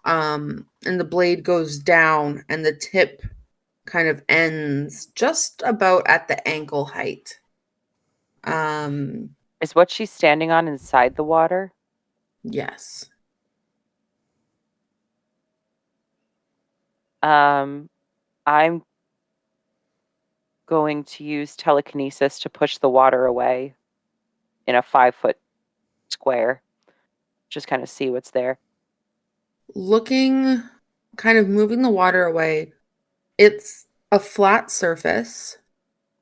A: And the blade goes down, and the tip kind of ends just about at the ankle height.
B: Is what she's standing on inside the water?
A: Yes.
B: I'm going to use telekinesis to push the water away in a 5-foot square. Just kind of see what's there.
A: Looking, kind of moving the water away. It's a flat surface.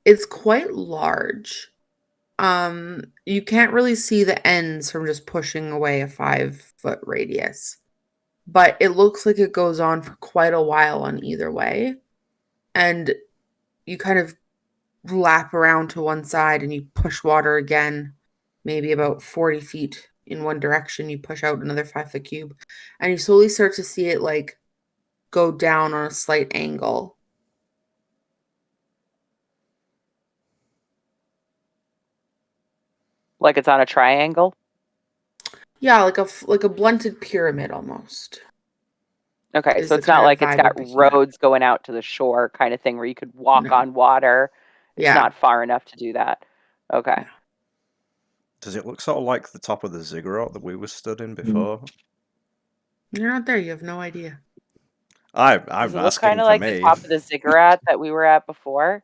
A: It's quite large. You can't really see the ends from just pushing away a 5-foot radius, but it looks like it goes on for quite a while on either way. And you kind of lap around to one side and you push water again, maybe about 40 feet in one direction. You push out another 5-foot cube, and you slowly start to see it like go down on a slight angle.
B: Like it's on a triangle?
A: Yeah, like a blunted pyramid almost.
B: Okay,
A: Is
B: so
A: the
B: it's not
A: kind of
B: like it's
A: vibe
B: got
A: I'm picking up.
B: roads going out to the shore kind of thing where you could walk
A: No.
B: on water. It's
A: Yeah.
B: not far enough to do that. Okay.
A: No.
D: Does it look sort of like the top of the ziggurat that we were stood in before?
A: You're not there. You have no idea.
D: I'm
B: Does it look
D: asking
B: kind of
D: for
B: like the
D: me.
B: top of the ziggurat that we were at before?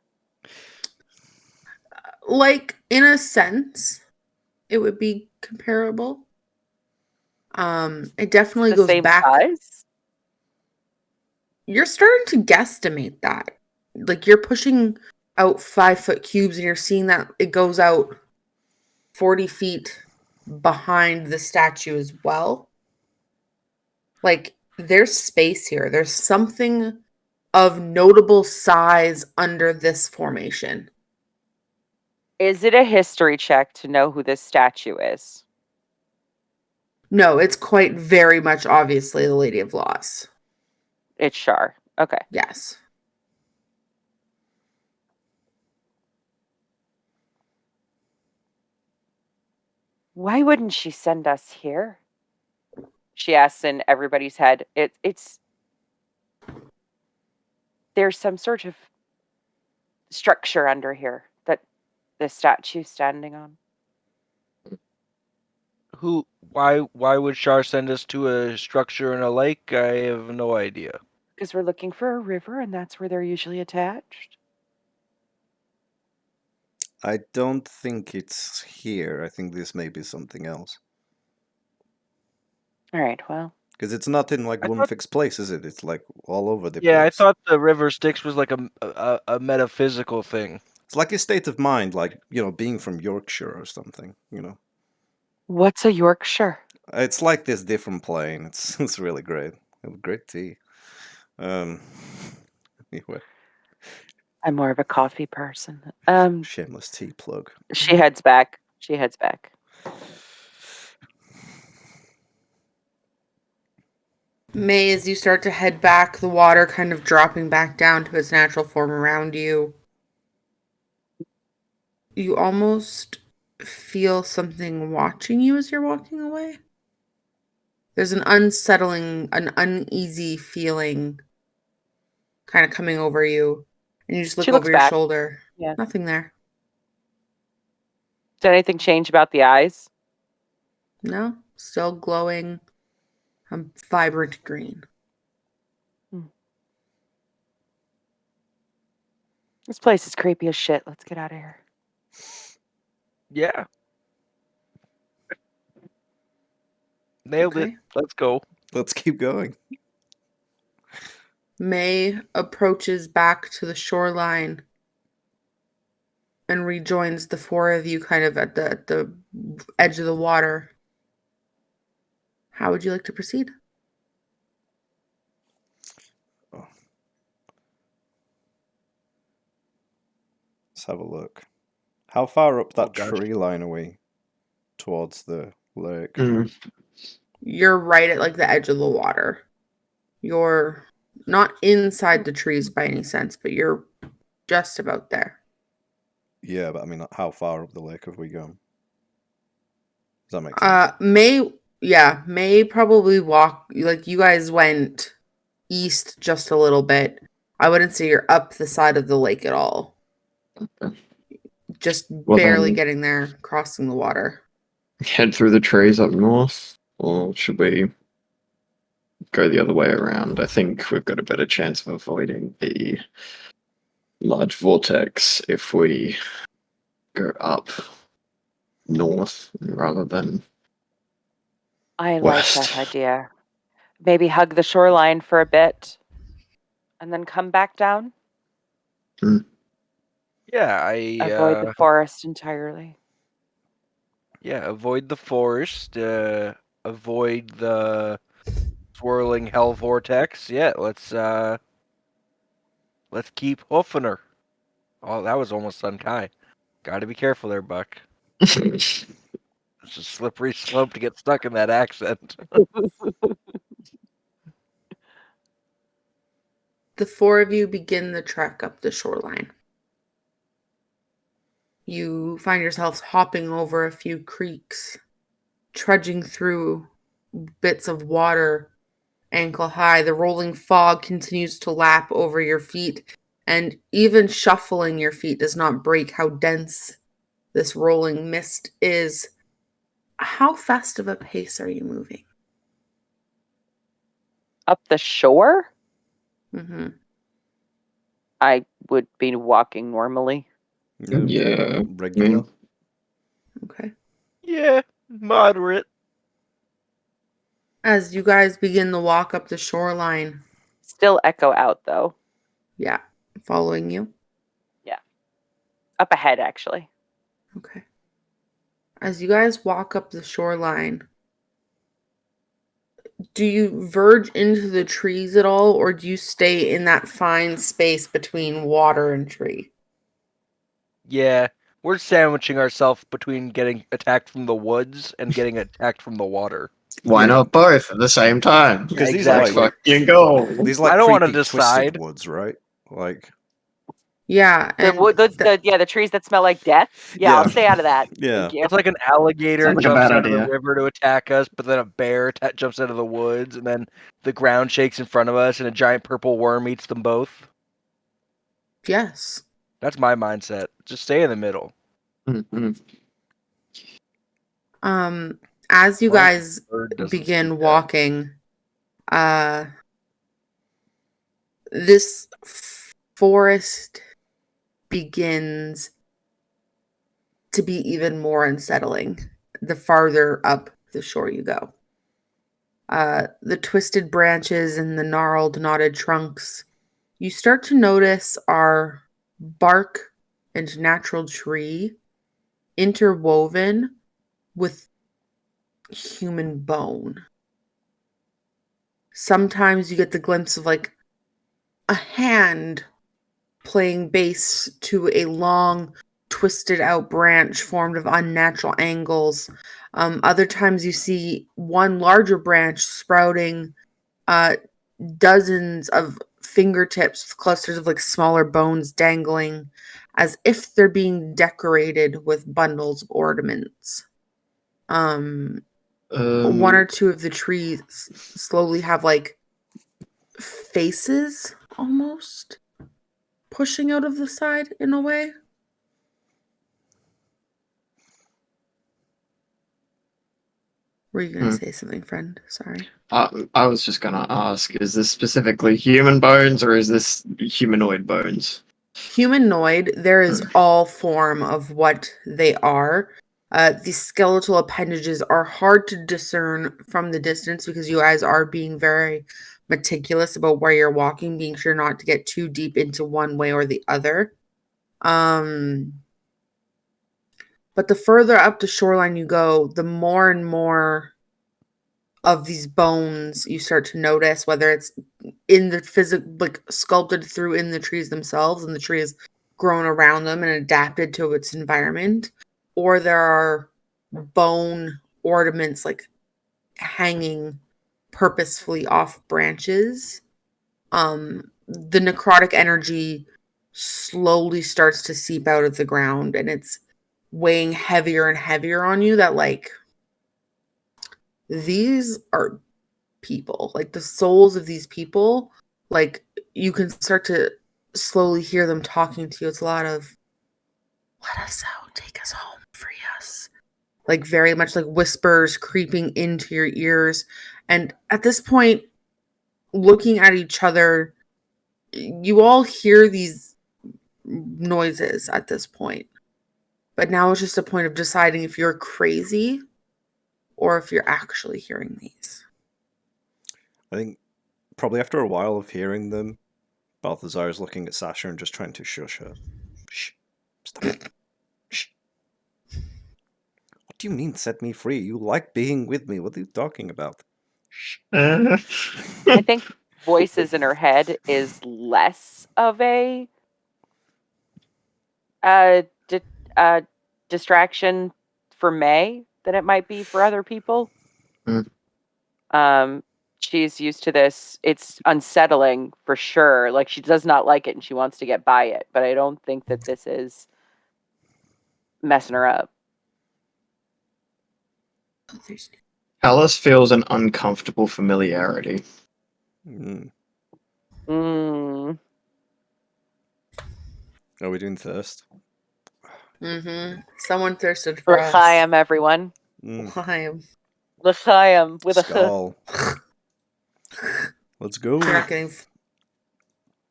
A: Like, in a sense, it would be comparable. It definitely
B: The
A: goes
B: same
A: back.
B: size?
A: You're starting to guesstimate that. Like you're pushing out 5-foot cubes and you're seeing that it goes out 40 feet behind the statue as well. Like there's space here. There's something of notable size under this formation.
B: Is it a history check to know who this statue is?
A: No, it's quite very much obviously the Lady of Loss.
B: It's Shar. Okay.
A: Yes.
B: Why wouldn't she send us here? She asks in everybody's head. It's there's some sort of structure under here that the statue's standing on.
C: Why would Shar send us to a structure in a lake? I have no idea.
B: Because we're looking for a river and that's where they're usually attached.
D: I don't think it's here. I think this may be something else.
B: All right, well.
D: Because it's not in like
C: I
D: one
C: thought-
D: fixed place, is it? It's like all over the
C: Yeah, I
D: place.
C: thought the river Styx was like a metaphysical thing.
D: It's like a state of mind, like, being from Yorkshire or something.
B: What's a Yorkshire?
D: It's like this different plane. It's really great. Great tea. Anyway,
B: I'm more of a coffee person.
D: shameless tea plug.
B: She heads back.
A: May, as you start to head back, the water kind of dropping back down to its natural form around you. You almost feel something watching you as you're walking away. There's an unsettling, an uneasy feeling kind of coming over you. And you just look
B: She looks
A: over your
B: back.
A: shoulder.
B: Yeah.
A: Nothing there.
B: Did anything change about the eyes?
A: No, still glowing a vibrant green.
B: This place is creepy as shit. Let's get out of here.
C: Yeah. Nailed it.
A: Okay.
C: Let's go.
D: Let's keep going.
A: May approaches back to the shoreline and rejoins the four of you kind of at the edge of the water. How would you like to proceed?
D: Let's have a look. How far up that
C: gosh.
D: tree line are we towards the lake?
A: You're right at like the edge of the water. You're not inside the trees by any sense, but you're just about there.
D: Yeah, but I mean, how far up the lake have we gone? Does that make sense?
A: May probably walk, like you guys went east just a little bit. I wouldn't say you're up the side of the lake at all. Just barely
E: then-
A: getting there, crossing the water.
E: Head through the trees up north, or should we go the other way around? I think we've got a better chance of avoiding the large vortex if we go up north rather than
B: I
E: west.
B: like that idea. Maybe hug the shoreline for a bit and then come back down.
C: Yeah,
B: Avoid the forest entirely.
C: Yeah, avoid the forest. Avoid the swirling hell vortex. Yeah, let's keep hoofing her. Oh, that was almost unkind. Got to be careful there, Buck. It's a slippery slope to get stuck in that accent.
A: The four of you begin the trek up the shoreline. You find yourselves hopping over a few creeks, trudging through bits of water ankle high. The rolling fog continues to lap over your feet, and even shuffling your feet does not break how dense this rolling mist is. How fast of a pace are you moving?
B: Up the shore?
A: Mm-hmm.
B: I would be walking normally.
E: Yeah,
D: Regular.
A: Okay.
C: Yeah, moderate.
A: As you guys begin the walk up the shoreline,
B: Still echo out though.
A: yeah, following you.
B: Up ahead, actually.
A: Okay. As you guys walk up the shoreline, do you verge into the trees at all, or do you stay in that fine space between water and tree?
C: Yeah, we're sandwiching ourselves between getting attacked from the woods and getting attacked from the water.
E: Why
D: Yeah.
E: not both at the same time?
D: Because these
E: Let's
D: are like
E: fucking go.
D: these like
C: I don't wanna
D: creepy twisted
C: decide.
D: woods, right? Like
A: Yeah,
B: The
A: and
B: wood, the trees that smell like death. Yeah,
D: Yeah.
B: I'll stay out of that.
D: Yeah.
B: Thank you.
C: It's like an alligator
E: Sounds like a
C: jumps
E: bad
C: out of the
E: idea.
C: river to attack us, but then a bear jumps out of the woods, and then the ground shakes in front of us, and a giant purple worm eats them both.
A: yes.
C: That's my mindset. Just stay in the middle.
E: Mhm.
A: As you
C: As long as
A: guys
C: the bird doesn't
A: begin
C: speak up.
A: walking, this forest begins to be even more unsettling the farther up the shore you go. The twisted branches and the gnarled, knotted trunks you start to notice are bark and natural tree interwoven with human bone. Sometimes you get the glimpse of like a hand playing bass to a long, twisted out branch formed of unnatural angles. Other times you see one larger branch sprouting dozens of fingertips, clusters of like smaller bones dangling as if they're being decorated with bundles of ornaments. One or two of the trees slowly have like faces almost pushing out of the side in a way. Were you going to say something, friend? Sorry.
E: I was just gonna ask: is this specifically human bones, or is this humanoid bones?
A: Humanoid, there is all form of what they are. These skeletal appendages are hard to discern from the distance because you guys are being very meticulous about where you're walking, being sure not to get too deep into one way or the other. But the further up the shoreline you go, the more and more of these bones you start to notice, whether it's in the like sculpted through in the trees themselves and the tree has grown around them and adapted to its environment, or there are bone ornaments like hanging purposefully off branches. The necrotic energy slowly starts to seep out of the ground and it's weighing heavier and heavier on you, that like these are people, like the souls of these people, like you can start to slowly hear them talking to you. It's a lot of let us out, take us home, free us, like very much like whispers creeping into your ears. And at this point, looking at each other, you all hear these noises at this point, but now it's just a point of deciding if you're crazy or if you're actually hearing these.
D: I think probably after a while of hearing them, Balthazar is looking at Sasha and just trying to shush her. Shh. Stop it. Shh. What do you mean set me free? You like being with me. What are you talking about? Shh.
B: I think voices in her head is less of a distraction for May than it might be for other people. She's used to this. It's unsettling for sure. Like she does not like it and she wants to get by it, but I don't think that this is messing her up.
E: Alice feels an uncomfortable familiarity.
D: Mm.
B: Mm.
D: Are we doing thirst?
A: Someone thirsted for us.
B: L'chaim, everyone.
A: L'chaim.
B: L'chaim with a
D: Skull. Let's go.
A: You're not getting.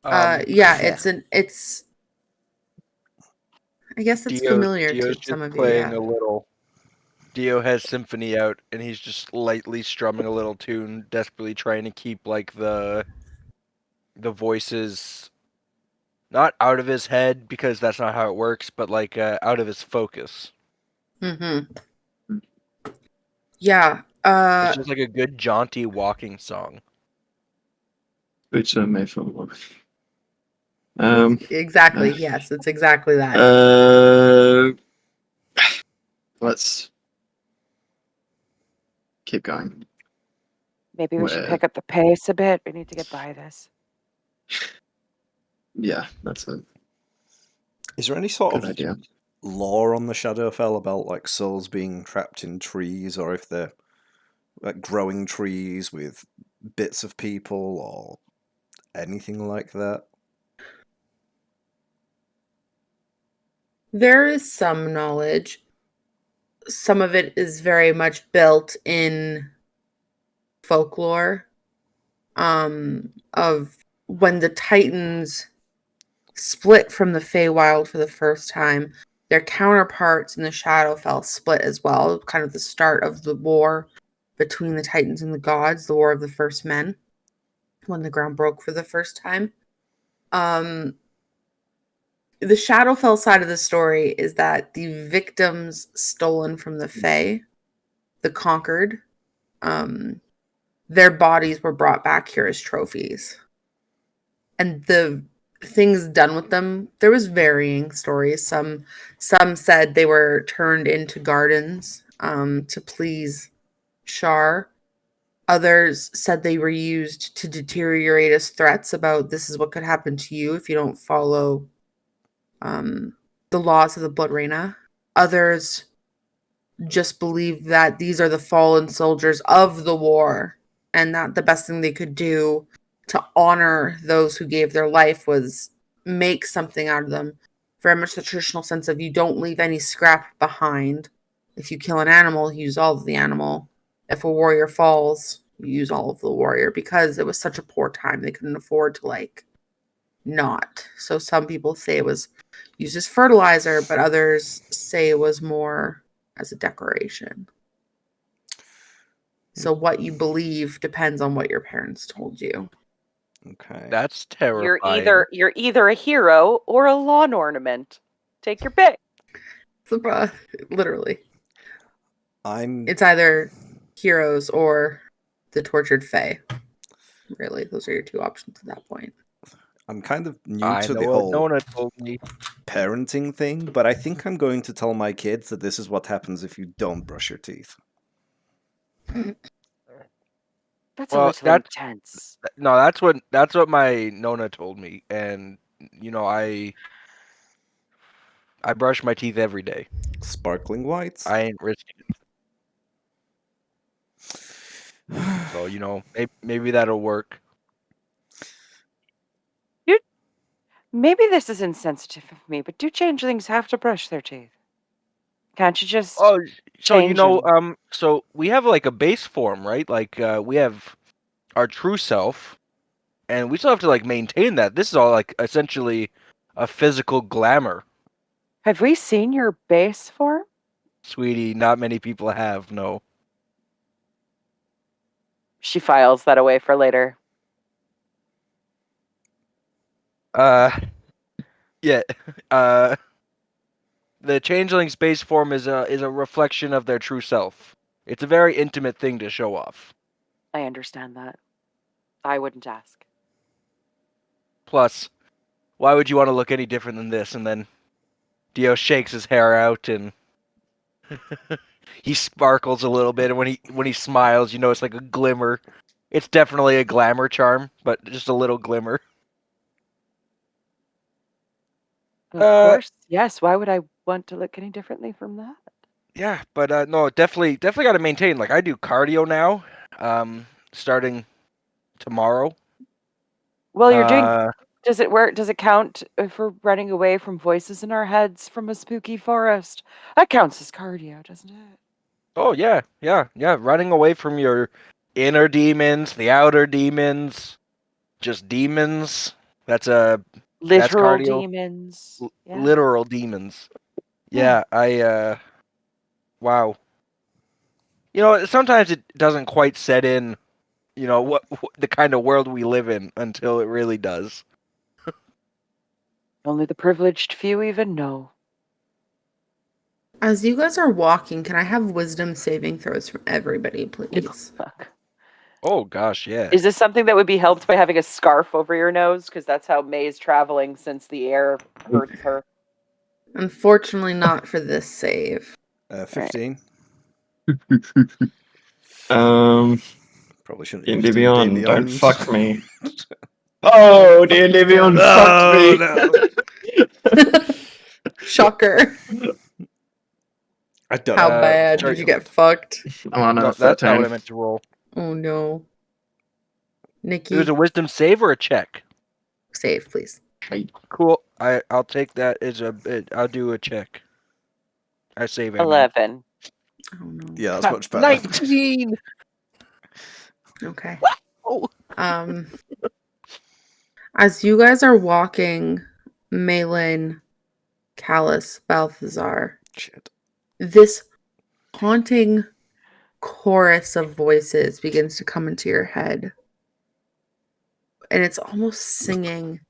C: Yeah.
A: It's. I guess it's familiar to some of you.
C: playing
A: Yeah.
C: a little. Dio has Symphony out, and he's just lightly strumming a little tune, desperately trying to keep like the voices not out of his head, because that's not how it works, but like out of his focus.
A: Mm-hmm. Yeah.
C: It's just like a good jaunty walking song.
E: Boots are made for work.
A: Exactly. Yes, it's exactly that.
E: Let's keep going.
B: Maybe we should
E: Where-
B: pick up the pace a bit. We need to get by this.
E: Yeah, that's a
D: Is there any sort
E: good
D: of
E: idea.
D: lore on the Shadowfell about like souls being trapped in trees, or if they're like growing trees with bits of people, or anything like that?
A: There is some knowledge. Some of it is very much built in folklore of when the Titans split from the Feywild for the first time. Their counterparts in the Shadowfell split as well, kind of the start of the war between the Titans and the gods, the War of the First Men, when the ground broke for the first time. The Shadowfell side of the story is that the victims stolen from the Fae, the conquered, their bodies were brought back here as trophies. And the things done with them, there was varying stories. Some said they were turned into gardens to please Shar. Others said they were used to deteriorate as threats about this is what could happen to you if you don't follow the laws of the Blood Reigna. Others just believed that these are the fallen soldiers of the war, and that the best thing they could do to honor those who gave their life was make something out of them. Very much the traditional sense of you don't leave any scrap behind. If you kill an animal, you use all of the animal. If a warrior falls, you use all of the warrior, because it was such a poor time they couldn't afford to not. So some people say it was used as fertilizer, but others say it was more as a decoration. So what you believe depends on what your parents told you.
D: Okay.
C: That's terrifying.
B: You're either a hero or a lawn ornament. Take your pick.
A: So, literally.
D: I'm
A: It's either heroes or the tortured Fae. Really, those are your two options at that point.
D: I'm kind of new
C: I
D: to
C: know
D: the
C: what
D: whole
C: Nona told me.
D: parenting thing, but I think I'm going to tell my kids that this is what happens if you don't brush your teeth.
B: That's
C: Well,
B: a little intense.
C: No, that's what my Nona told me, and I brush my teeth every day.
D: Sparkling whites.
C: I ain't risking it. So maybe that'll work.
B: Maybe this is insensitive of me, but do changelings have to brush their teeth? Can't you just
C: Oh, so
B: change them?
C: so we have like a base form, right? Like we have our true self, and we still have to like maintain that. This is all like essentially a physical glamour,
B: Have we seen your base form?
C: sweetie. Not many people have. No.
B: She files that away for later.
C: Yeah. The changeling's base form is a reflection of their true self. It's a very intimate thing to show off.
B: I understand that. I wouldn't ask.
C: Plus, why would you want to look any different than this? And then Dio shakes his hair out and he sparkles a little bit, and when he smiles, it's like a glimmer. It's definitely a glamour charm, but just a little glimmer.
B: Of course, yes. Why would I want to look any differently from that?
C: Yeah, but no, definitely got to maintain. Like I do cardio now, starting tomorrow.
B: Well, you're doing. Does it work? Does it count if we're running away from voices in our heads from a spooky forest? That counts as cardio, doesn't it?
C: Oh yeah. Running away from your inner demons, the outer demons, just demons. That's
B: Literal
C: cardio.
B: demons. Yeah.
C: Literal demons. Yeah, wow. You know, sometimes it doesn't quite set in, you know, what the kind of world we live in until it really does.
B: Only the privileged few even know.
A: As you guys are walking, can I have wisdom saving throws from everybody, please?
B: Fuck.
C: Oh gosh, yeah.
B: Is this something that would be helped by having a scarf over your nose? Because that's how May's traveling since the air hurts her.
A: Unfortunately, not for this save.
D: 15. Probably shouldn't use
E: D&D Beyond,
D: D&D
E: don't
D: on.
E: fuck me. Oh, D&D Beyond fucked me.
D: No.
A: Shocker.
D: I don't
A: How
D: know.
A: bad
C: sorry.
A: did you get fucked?
E: I'm on a
C: No, that's not what I
E: 13.
C: meant to roll.
A: Oh no. Nikki,
C: It was a wisdom save or a check.
A: save, please.
C: Cool. I'll take that as I'll do a check. I save.
B: 11.
A: Oh no.
D: Yeah, that's much better.
C: 19.
A: Okay.
C: Oh.
A: As you guys are walking, Malin, Callus, Balthazar,
D: Shit.
A: this haunting chorus of voices begins to come into your head. And it's almost singing.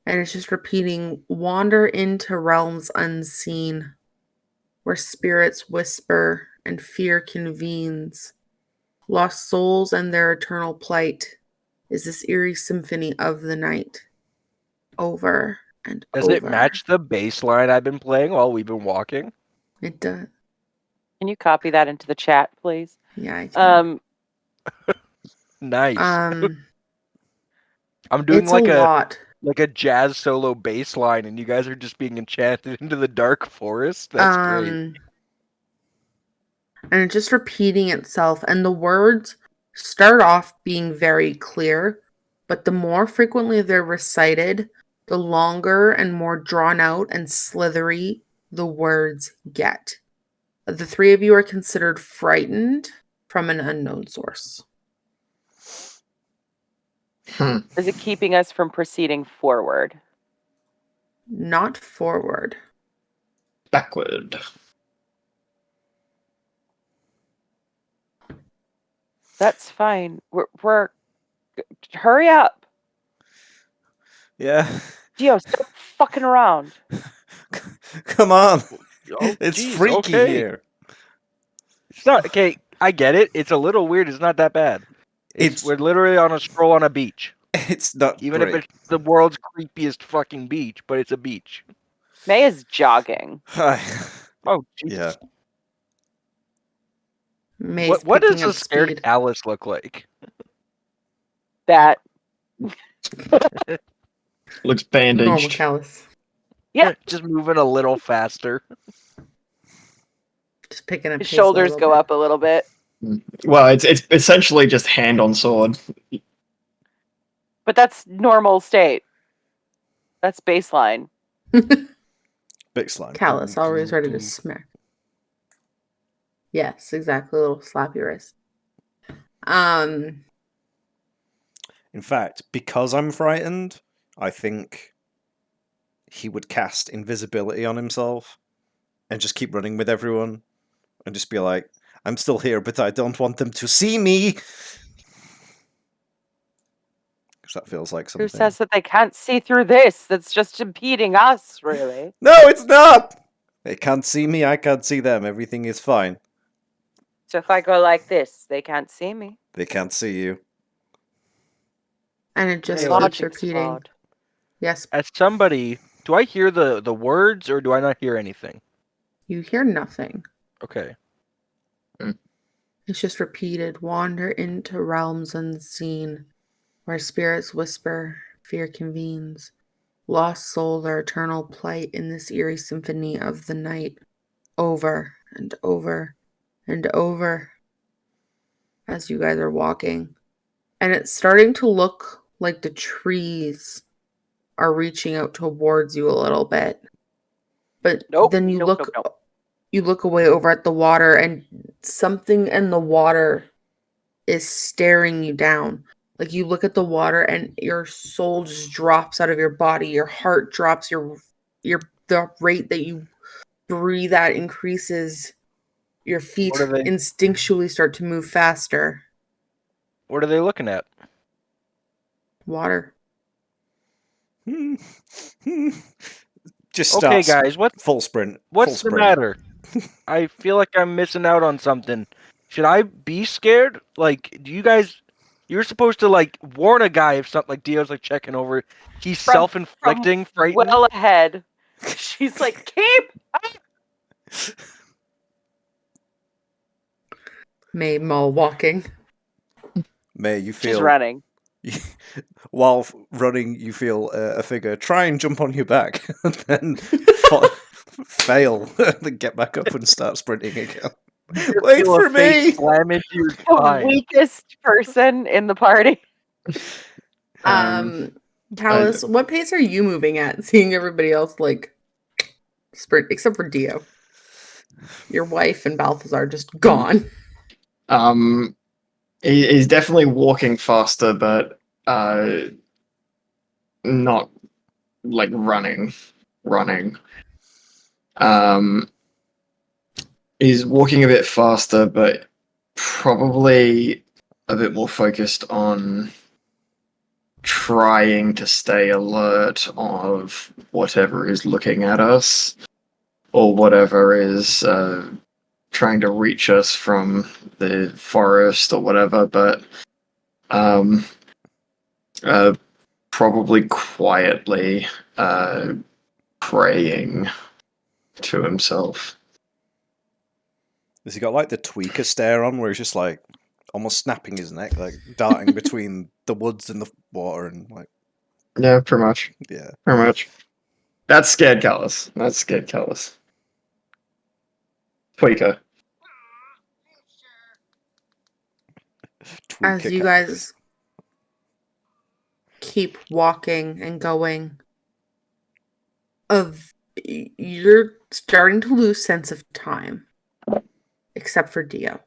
A: And it's just repeating, wander into realms unseen, where spirits whisper and fear convenes. Lost souls and their eternal plight is this eerie symphony of the night. Over and
C: Does
A: over.
C: it match the bass line I've been playing while we've been walking?
A: It does.
B: Can you copy that into the chat, please?
A: Yeah, I can.
C: Nice. I'm doing
A: It's a lot.
C: like a jazz solo bass line, and you guys are just being enchanted into the dark forest. That's great.
A: And it's just repeating itself. And the words start off being very clear, but the more frequently they're recited, the longer and more drawn out and slithery the words get. The three of you are considered frightened from an unknown source.
B: Is it keeping us from proceeding forward?
A: Not forward.
E: Backward.
B: That's fine. We're hurry up.
D: Yeah.
B: Dio, stop fucking around.
D: Come on.
C: Oh,
D: It's
C: geez,
D: freaky
C: okay.
D: here.
C: It's not okay. I get it. It's a little weird. It's not that bad. We're literally on a stroll on a beach.
D: It's not
C: Even
D: great.
C: if it's the world's creepiest fucking beach, but it's a beach.
B: May is jogging.
C: Oh, jeez.
D: Yeah.
A: May's
C: What does
A: picking
C: a
A: up
C: scared
A: speed.
C: Alice look like?
B: That.
E: Looks
A: Normal
E: bandaged.
A: callus.
B: Yeah.
C: Just moving a little faster.
A: Just picking up
B: His
A: pace a
B: shoulders
A: little
B: go
A: bit.
B: up a little bit.
E: Well, it's essentially just hand on sword.
B: But that's normal state. That's baseline.
D: Big slime.
A: Callus, always ready to smack. Yes, exactly. A little slap your wrist.
D: In fact, because I'm frightened, I think he would cast invisibility on himself and just keep running with everyone and just be like, I'm still here, but I don't want them to see me. Because that feels like something.
B: Who says that they can't see through this? That's just impeding us, really.
D: No, it's not! They can't see me, I can't see them. Everything is fine.
B: So if I go like this, they can't see me.
D: They can't see you.
A: And it just
B: Their
A: keeps
B: logic's
A: repeating.
B: flawed.
A: Yes,
C: As somebody, do I hear the words or do I not hear anything?
A: you hear nothing.
C: Okay.
A: It's just repeated. Wander into realms unseen, where spirits whisper, fear convenes. Lost souls are eternal plight in this eerie symphony of the night. Over and over and over as you guys are walking. And it's starting to look like the trees are reaching out towards you a little bit. But
B: Nope,
A: then you
B: nope, nope.
A: you look away over at the water, and something in the water is staring you down. Like, you look at the water and your soul just drops out of your body. Your heart drops. The rate that you breathe at increases. Your feet
C: What are they-
A: instinctually start to move faster.
C: What are they looking at?
A: Water.
D: Just
C: Okay,
D: starts
C: guys,
D: full sprint.
C: what's
D: full
C: the
D: sprint.
C: matter? I feel like I'm missing out on something. Should I be scared? Like, do you guys? You're supposed to like warn a guy if something like Dio's like checking over. He's
B: From
C: self-inflicting, frightened.
B: well ahead. She's like, keep.
A: May Mull walking.
D: May you
B: She's
D: feel
B: running.
D: while running, you feel a figure try and jump on your back, and then fail, then get back up and start sprinting again.
C: You
D: Wait
C: feel a
D: for
C: face
D: me!
C: slam into your
B: The
C: spine.
B: weakest person in the party.
A: Callus, what pace are you moving at? Seeing everybody else like sprint, except for Dio. Your wife and Balthazar just gone.
E: He's definitely walking faster, but not like running. He's walking a bit faster, but probably a bit more focused on trying to stay alert of whatever is looking at us, or whatever is trying to reach us from the forest or whatever, but probably quietly praying to himself.
D: Has he got like the tweaker stare on, where he's just like almost snapping his neck, like darting between the woods and the water, and like
E: Yeah, pretty much.
D: yeah.
E: Pretty much. That's scared Callus. Tweaker.
A: As
D: Tweaker
A: you
D: Callus.
A: guys keep walking and going, you're starting to lose sense of time, except for Dio.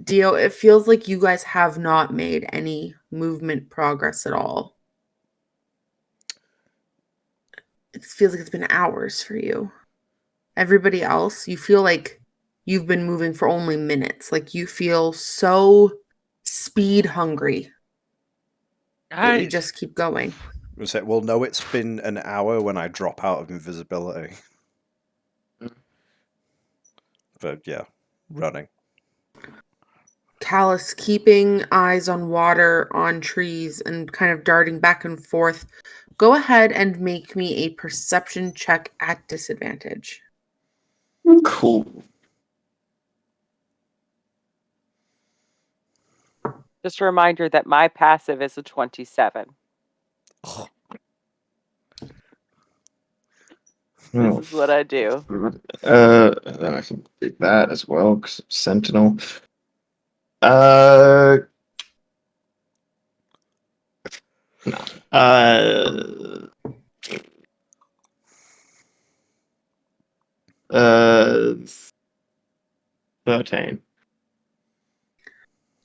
A: Dio, it feels like you guys have not made any movement progress at all. It feels like it's been hours for you. Everybody else, you feel like you've been moving for only minutes. Like you feel so speed hungry that you
C: Guys,
A: just keep going.
D: I say, well, no, it's been an hour when I drop out of invisibility. But yeah, running.
A: Callus keeping eyes on water, on trees, and kind of darting back and forth. Go ahead and make me a perception check at disadvantage.
E: Cool.
B: Just a reminder that my passive is a 27. This is what I do.
E: Then I can do that as well because Sentinel. No. 13.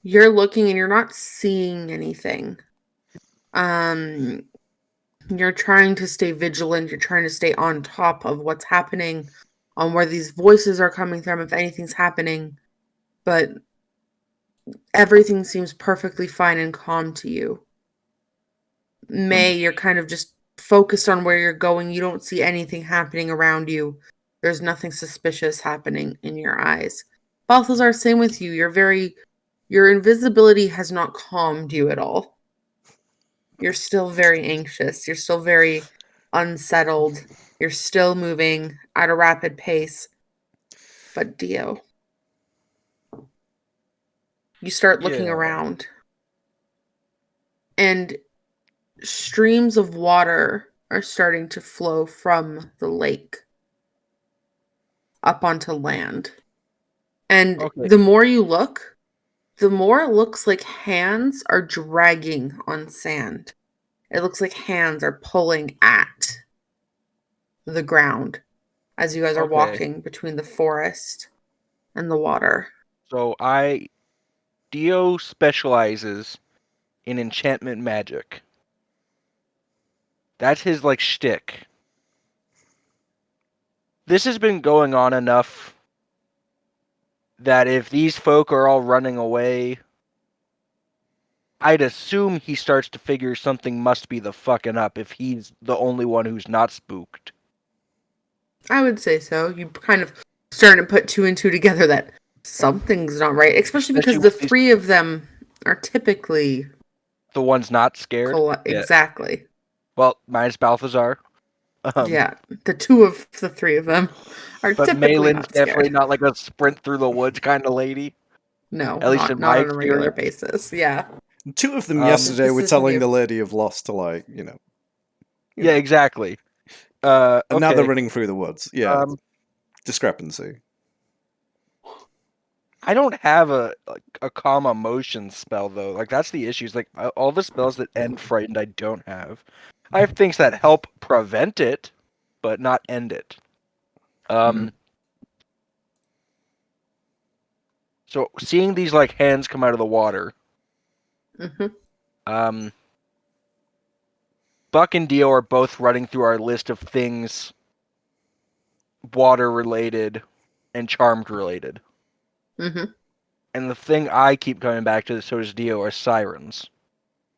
A: You're looking and you're not seeing anything. You're trying to stay vigilant. You're trying to stay on top of what's happening, on where these voices are coming from, if anything's happening. But everything seems perfectly fine and calm to you. May, you're kind of just focused on where you're going. You don't see anything happening around you. There's nothing suspicious happening in your eyes. Balthazar, same with you. Your invisibility has not calmed you at all. You're still very anxious. You're still very unsettled. You're still moving at a rapid pace. But Dio, you start looking
C: Yeah.
A: around, and streams of water are starting to flow from the lake up onto land. And
C: Okay.
A: the more you look, the more it looks like hands are dragging on sand. It looks like hands are pulling at the ground as you guys are
C: Okay.
A: walking between the forest and the water.
C: So Dio specializes in enchantment magic. That's his like shtick. This has been going on enough that if these folk are all running away, I'd assume he starts to figure something must be the fucking up if he's the only one who's not spooked.
A: I would say so. You kind of starting to put two and two together that something's not right, especially because
C: Especially
A: the
C: with these-
A: three of them are typically
C: The one's not scared. Yeah.
A: exactly.
C: Well, minus Balthazar.
A: Yeah, the two of the three of them are
C: But
A: typically
C: Malin's
A: not scared.
C: definitely not like a sprint through the woods kind of lady.
A: No,
C: At least in
A: not
C: my
A: on a regular
C: experience.
A: basis. Yeah.
D: Two of them
C: Um,
D: yesterday
A: This
D: were
A: isn't
D: telling
A: you.
D: the Lady of Lost to, like,
C: Yeah, exactly.
D: and now they're
C: Okay.
D: running through the woods. Yeah, discrepancy.
C: I don't have a calm emotion spell though. Like that's the issue. Is like all the spells that end frightened, I don't have. I have things that help prevent it, but not end it. So seeing these like hands come out of the water,
A: Mm-hmm.
C: Buck and Dio are both running through our list of things water related and charmed related.
A: Mm-hmm.
C: And the thing I keep coming back to, so does Dio, are sirens.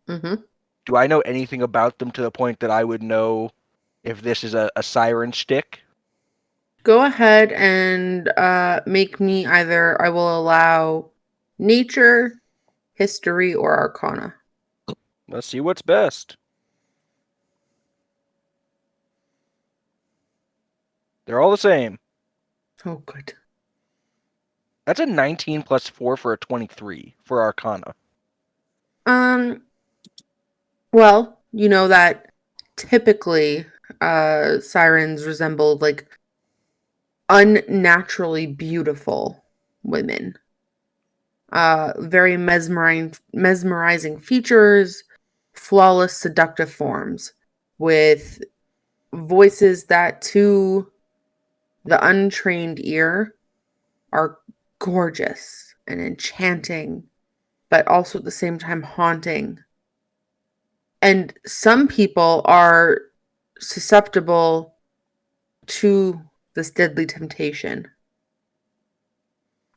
A: Mm-hmm.
C: Do I know anything about them to the point that I would know if this is a siren shtick?
A: Go ahead and make me either. I will allow nature, history, or arcana.
C: Let's see what's best. They're all the same.
A: Oh, good.
C: That's a 19 plus 4 for a 23 for Arcana.
A: Well, you know that typically sirens resemble like unnaturally beautiful women. Very mesmerizing features, flawless seductive forms with voices that to the untrained ear are gorgeous and enchanting, but also at the same time haunting. And some people are susceptible to this deadly temptation.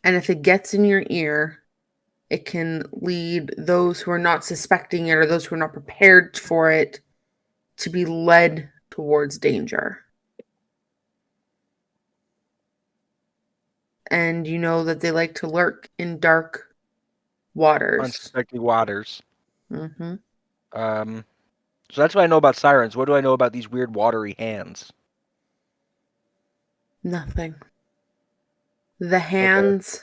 A: And if it gets in your ear, it can lead those who are not suspecting it or those who are not prepared for it to be led towards danger. And you know that they like to lurk in dark waters.
C: Unsuspecting waters.
A: Mm-hmm.
C: So that's what I know about sirens. What do I know about these weird watery hands?
A: Nothing. The hands,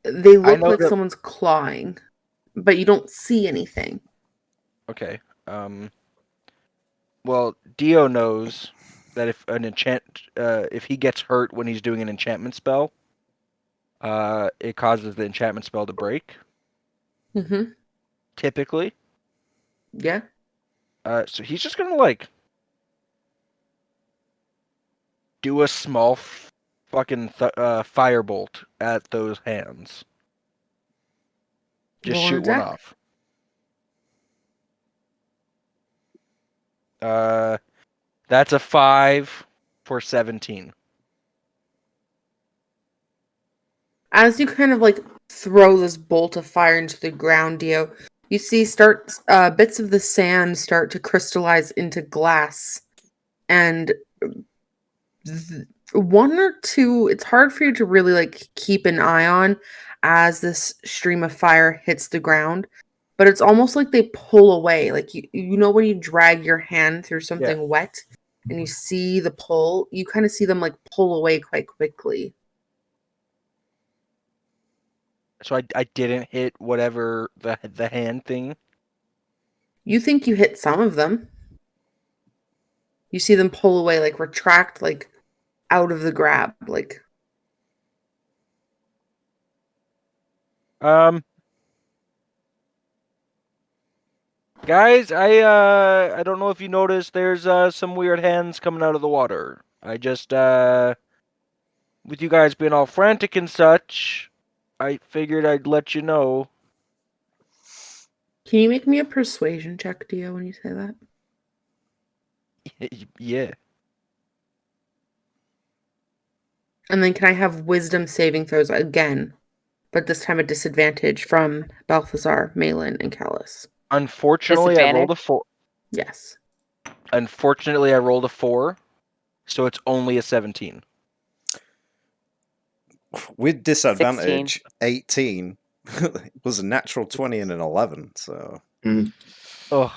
A: they look
C: know
A: like
C: that-
A: someone's clawing, but you don't see anything.
C: Okay. Well, Dio knows that if if he gets hurt when he's doing an enchantment spell, it causes the enchantment spell to break.
A: Mm-hmm.
C: Typically.
A: Yeah.
C: So he's just gonna like do a small fucking firebolt at those hands. Just
A: Roll an
C: shoot one
A: attack.
C: off. That's a 5 for 17.
A: As you kind of like throw this bolt of fire into the ground, Dio, you see bits of the sand start to crystallize into glass, and one or two. It's hard for you to really like keep an eye on as this stream of fire hits the ground, but it's almost like they pull away. Like you know when you drag your hand through something wet and you see the pull, you kind of see them like pull away quite quickly.
C: So I didn't hit whatever the hand thing.
A: You think you hit some of them. You see them pull away, like retract, like out of the grab, like.
C: Guys, I don't know if you noticed. There's some weird hands coming out of the water. I just with you guys being all frantic and such, I figured I'd let you know.
A: Can you make me a persuasion check, Dio, when you say that?
C: Yeah.
A: And then can I have wisdom saving throws again? But this time a disadvantage from Balthazar, Malin, and Callus.
C: Unfortunately, I rolled a 4.
A: Yes.
C: Unfortunately, I rolled a 4, so it's only a 17.
D: With disadvantage, 18 was a natural 20 and an 11. So
C: Ugh.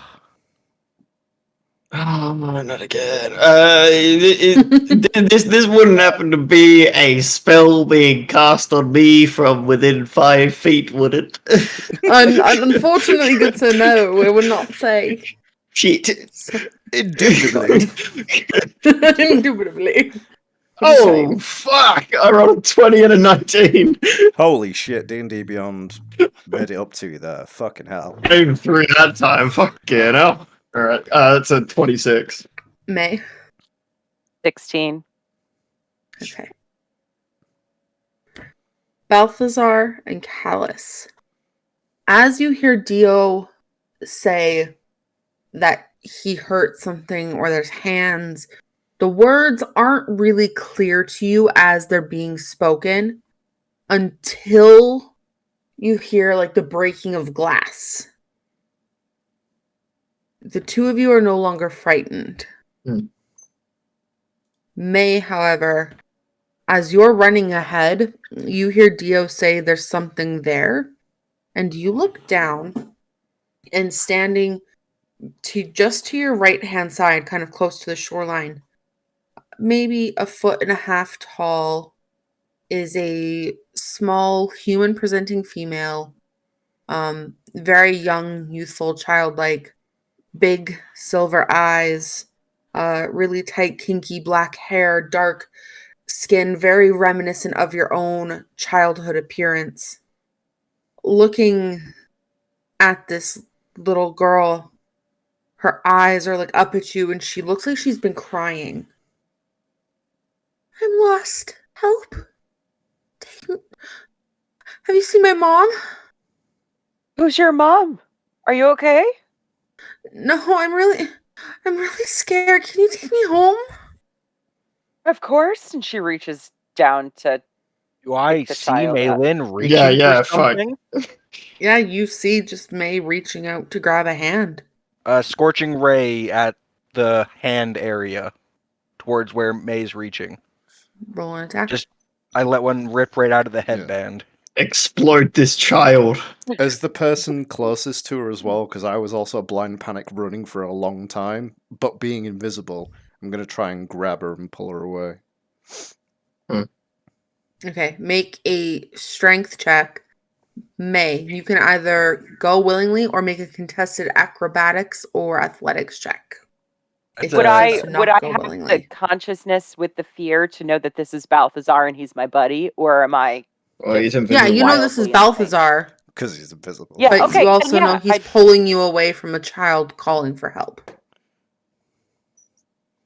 E: Oh, not again. This wouldn't happen to be a spell being cast on me from within 5 feet, would it?
A: Unfortunately, good to know. I would not say.
E: Shit.
D: indubitably.
A: Indubitably.
E: Oh, fuck! I rolled a 20 and a 19.
D: Holy shit, D&D Beyond made it up to you there. Fucking hell.
E: Aim 3 that time. Fucking hell. Alright, that's a 26.
A: May.
B: 16.
A: Okay. Balthazar and Callus. As you hear Dio say that he hurt something or there's hands, the words aren't really clear to you as they're being spoken until you hear like the breaking of glass. The two of you are no longer frightened. May, however, as you're running ahead, you hear Dio say there's something there, and you look down, and standing to your right-hand side, kind of close to the shoreline, maybe 1.5 feet tall, is a small human-presenting female, very young, youthful, childlike, big silver eyes, really tight, kinky black hair, dark skin, very reminiscent of your own childhood appearance. Looking at this little girl, her eyes are like up at you, and she looks like she's been crying. I'm lost. Help. Have you seen my mom?
B: Who's your mom? Are you okay?
A: No, I'm really scared. Can you take me home?
B: Of course. And she reaches down to
C: Do I
B: the
C: see
B: child up.
C: Malin reaching for
E: fuck.
C: something?
A: Yeah, you see just May reaching out to grab a hand.
C: Scorching ray at the hand area towards where May's reaching.
A: Roll an attack.
C: I let one rip right out of the headband.
E: Explode this child.
D: As the person closest to her as well, because I was also blind panic running for a long time, but being invisible, I'm going to try and grab her and pull her away.
A: Okay, make a strength check. May, you can either go willingly or make a contested acrobatics or athletics check.
C: That's
B: Would
C: a-
B: I
A: to not
B: would I
A: go
B: have the
A: willingly.
B: consciousness with the fear to know that this is Balthazar and he's my buddy, or am I?
E: Oh, he's
B: Just-
E: invisible.
A: Yeah, you know this is
B: Wildly insane.
A: Balthazar,
D: Because he's invisible.
B: Yeah,
A: but
B: okay,
A: you
B: then
A: also know
B: yeah,
A: he's
B: I-
A: pulling you away from a child calling for help.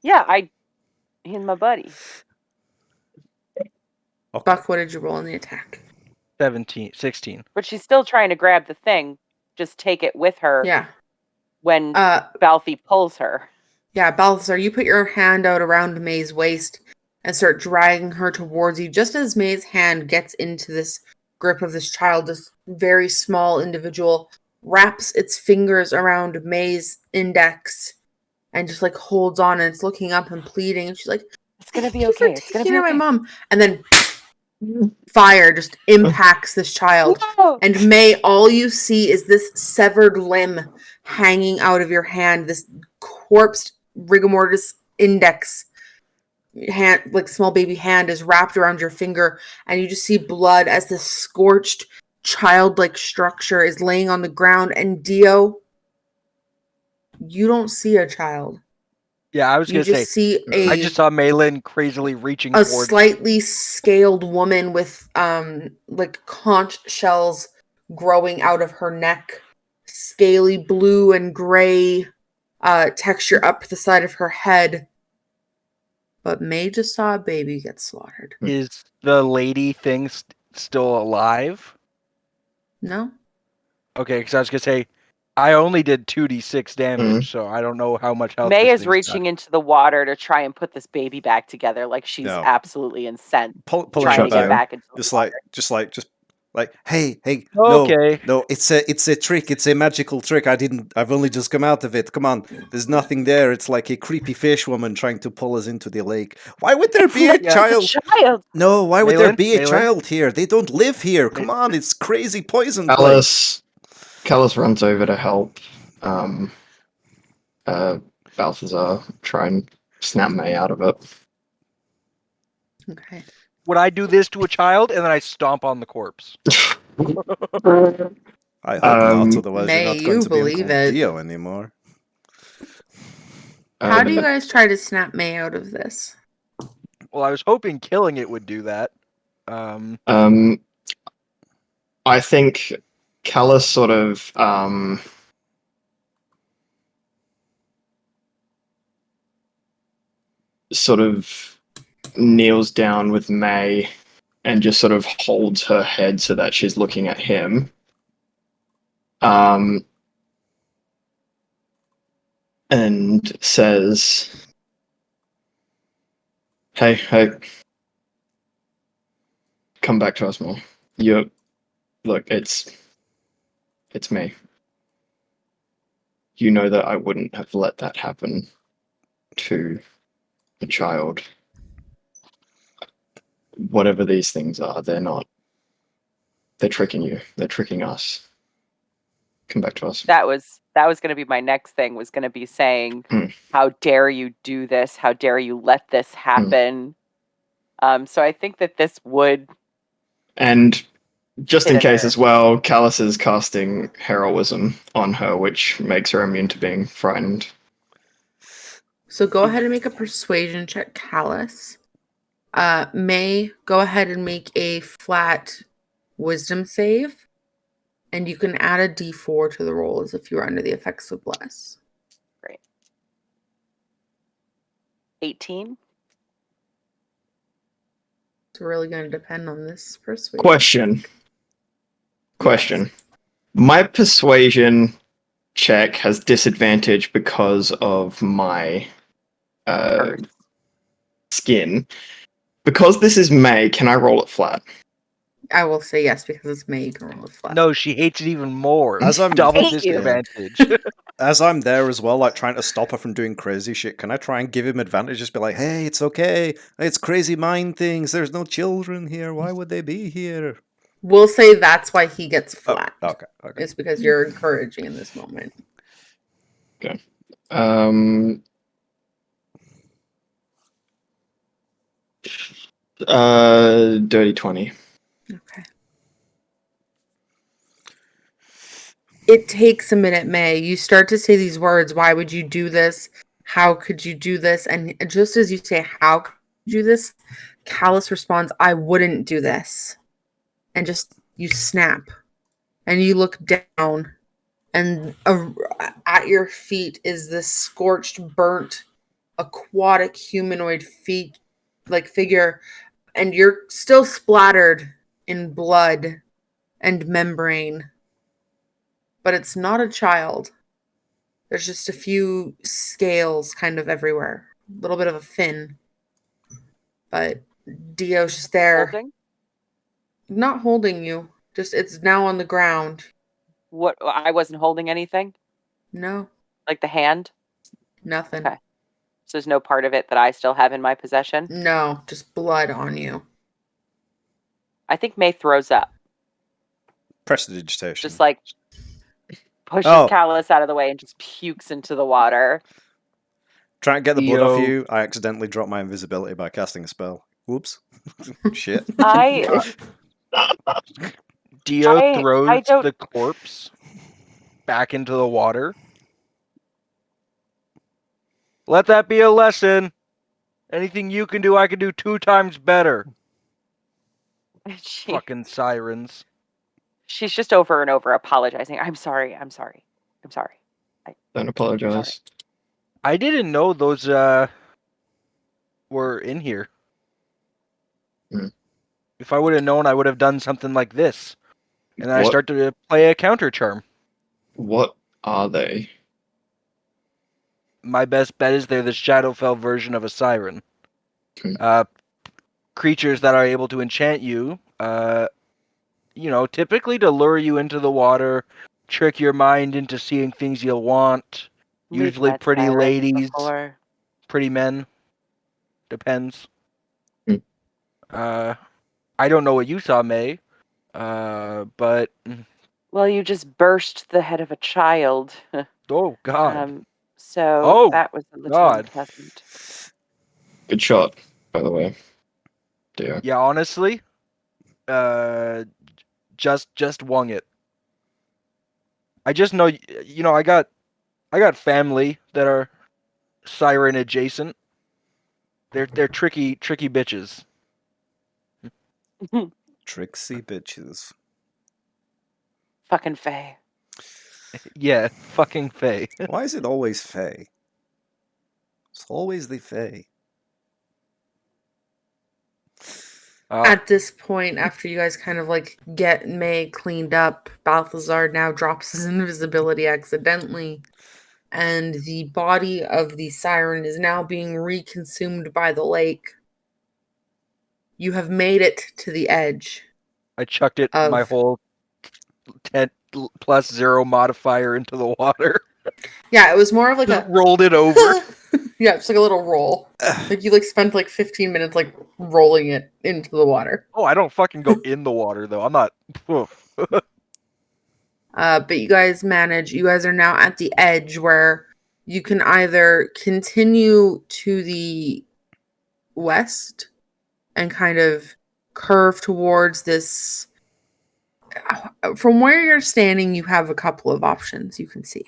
B: He's my buddy.
D: Okay.
A: Buck, what did you roll in the attack?
C: 16.
B: But she's still trying to grab the thing. Just take it with her
A: Yeah.
B: when
A: Uh,
B: Balthy pulls her.
A: yeah, Balthazar, you put your hand out around May's waist and start dragging her towards you. Just as May's hand gets into this grip of this child, this very small individual wraps its fingers around May's index and just like holds on, and it's looking up and pleading. And she's like,
B: It's gonna be
A: "Thank you for
B: okay. It's gonna
A: taking
B: be
A: out
B: okay.
A: my mom." And then fire just impacts this child.
B: No!
A: And May, all you see is this severed limb hanging out of your hand, this corpse rigor mortis index hand, like small baby hand, is wrapped around your finger, and you just see blood as this scorched childlike structure is laying on the ground. And Dio, you don't see a child.
C: Yeah, I was
A: You
C: going to say,
A: just see
C: I just saw Malin crazily reaching
A: a
C: towards...
A: slightly scaled woman with like conch shells growing out of her neck, scaly blue and gray texture up the side of her head. But May just saw a baby get slaughtered.
C: Is the lady thing still alive?
A: No?
C: Okay, because I was going to say, I only did 2d6 damage, so I don't know how much health.
B: May
C: this
B: is
C: thing's
B: reaching into the water to try and put this baby back together, like she's
D: No.
B: absolutely incensed,
D: Pulling
B: trying
D: her
B: to get
D: down.
B: back into the
D: Just
B: water.
D: hey,
C: Okay.
D: no, it's a trick, it's a magical trick. I've only just come out of it. Come on, there's nothing there. It's like a creepy fish woman trying to pull us into the lake. Why would there be a
B: It's
D: child?
B: a child.
D: No, why would there
C: Malin?
D: be a
C: Malin?
D: child here? They don't live here. Come on, it's crazy poison place.
E: Callus runs over to help Balthazar try and snap May out of it.
A: Okay.
C: Would I do this to a child and then I stomp on the corpse?
D: I hope not,
E: Um,
D: otherwise
A: May,
D: you're not going
A: you
D: to be
A: believe
D: Uncle
A: it.
D: Dio anymore.
A: How do you guys try to snap May out of this?
C: Well, I was hoping killing it would do that.
E: I think Callus sort of kneels down with May and just sort of holds her head so that she's looking at him. And says, hey, come back to us more. Look, it's me. You know that I wouldn't have let that happen to a child. Whatever these things are, they're not. They're tricking you. They're tricking us. Come back to us.
B: That was going to be my next thing. Was going to be saying, "How dare you do this? How dare you let this happen?" So I think that this would.
E: And just
B: hit
E: in
B: a
E: case
B: nerve.
E: as well, Callus is casting heroism on her, which makes her immune to being frightened.
A: So go ahead and make a persuasion check, Callus. May, go ahead and make a flat wisdom save. And you can add a d4 to the roll as if you were under the effects of bless.
B: Great. 18.
A: It's really going to depend on this persuasion.
E: Question.
A: Yes.
E: My persuasion check has disadvantage because of my skin. Because this is May, can I roll it flat?
A: I will say yes because it's May. You can roll it flat.
C: No, she hates it even more.
D: As I'm
C: Double
B: Hate you.
C: disadvantage.
D: As I'm there as well, like trying to stop her from doing crazy shit, can I try and give him advantage? Just be like, hey, it's okay. It's crazy mind things. There's no children here. Why would they be here?
A: We'll say that's why he gets flat.
D: Okay.
A: It's because you're encouraging in this moment.
E: Okay. Dirty 20.
A: Okay. It takes a minute, May. You start to say these words. Why would you do this? How could you do this? And just as you say, how could you do this? Callus responds, I wouldn't do this. And just, you snap. And you look down. And at your feet is this scorched, burnt, aquatic humanoid figure. And you're still splattered in blood and membrane. But it's not a child. There's just a few scales kind of everywhere. A little bit of a fin. But Dio's just there.
B: Holding?
A: Not holding you. Just it's now on the ground.
B: What? I wasn't holding anything?
A: No.
B: Like the hand?
A: Nothing.
B: Okay. So there's no part of it that I still have in my possession?
A: No. Just blood on you.
B: I think May throws up.
D: Prestidigitation.
B: Just like pushes Callus out of the way and just pukes into the water.
D: Try and get the blood off
C: Yo.
D: you. I accidentally dropped my invisibility by casting a spell. Whoops. Shit.
C: Dio throws the corpse back into the water. Let that be a lesson. Anything you can do, I can do 2 times better. Fucking sirens.
B: She's just over and over apologizing. I'm sorry.
E: Don't apologize.
C: I didn't know those were in here. If I would have known, I would have done something like this. And then I start to play a counter charm.
E: What are they?
C: My best bet is they're the Shadowfell version of a siren.
E: Okay.
C: Creatures that are able to enchant you, typically to lure you into the water, trick your mind into seeing things you'll want.
B: We've
C: Usually
B: met
C: pretty
B: sirens
C: ladies,
B: before.
C: pretty men. Depends.
E: Hmm.
C: I don't know what you saw, May. But
B: Well, you just burst the head of a child.
C: oh god.
B: So
C: Oh,
B: that was a little
C: God.
B: unpleasant.
E: Good shot, by the way. Dear.
C: Yeah, honestly, just wung it. I just know, I got family that are siren adjacent. They're tricky bitches.
D: Tricksy bitches.
B: Fucking Faye.
C: Yeah, fucking Faye.
D: Why is it always Faye? It's always the Faye.
A: At this point, after you guys kind of like get May cleaned up, Balthazar now drops his invisibility accidentally, and the body of the siren is now being reconsumed by the lake. You have made it to the edge
C: I chucked it
A: of.
C: my whole 10 plus 0 modifier into the water.
A: Yeah, it was more of like
C: Just
A: a.
C: rolled it over.
A: Yeah, it's like a little roll. Like you like spent like 15 minutes like rolling it into the water.
C: Oh, I don't fucking go in the water though. I'm not.
A: But you guys manage. You guys are now at the edge where you can either continue to the west and kind of curve towards this. From where you're standing, you have a couple of options you can see.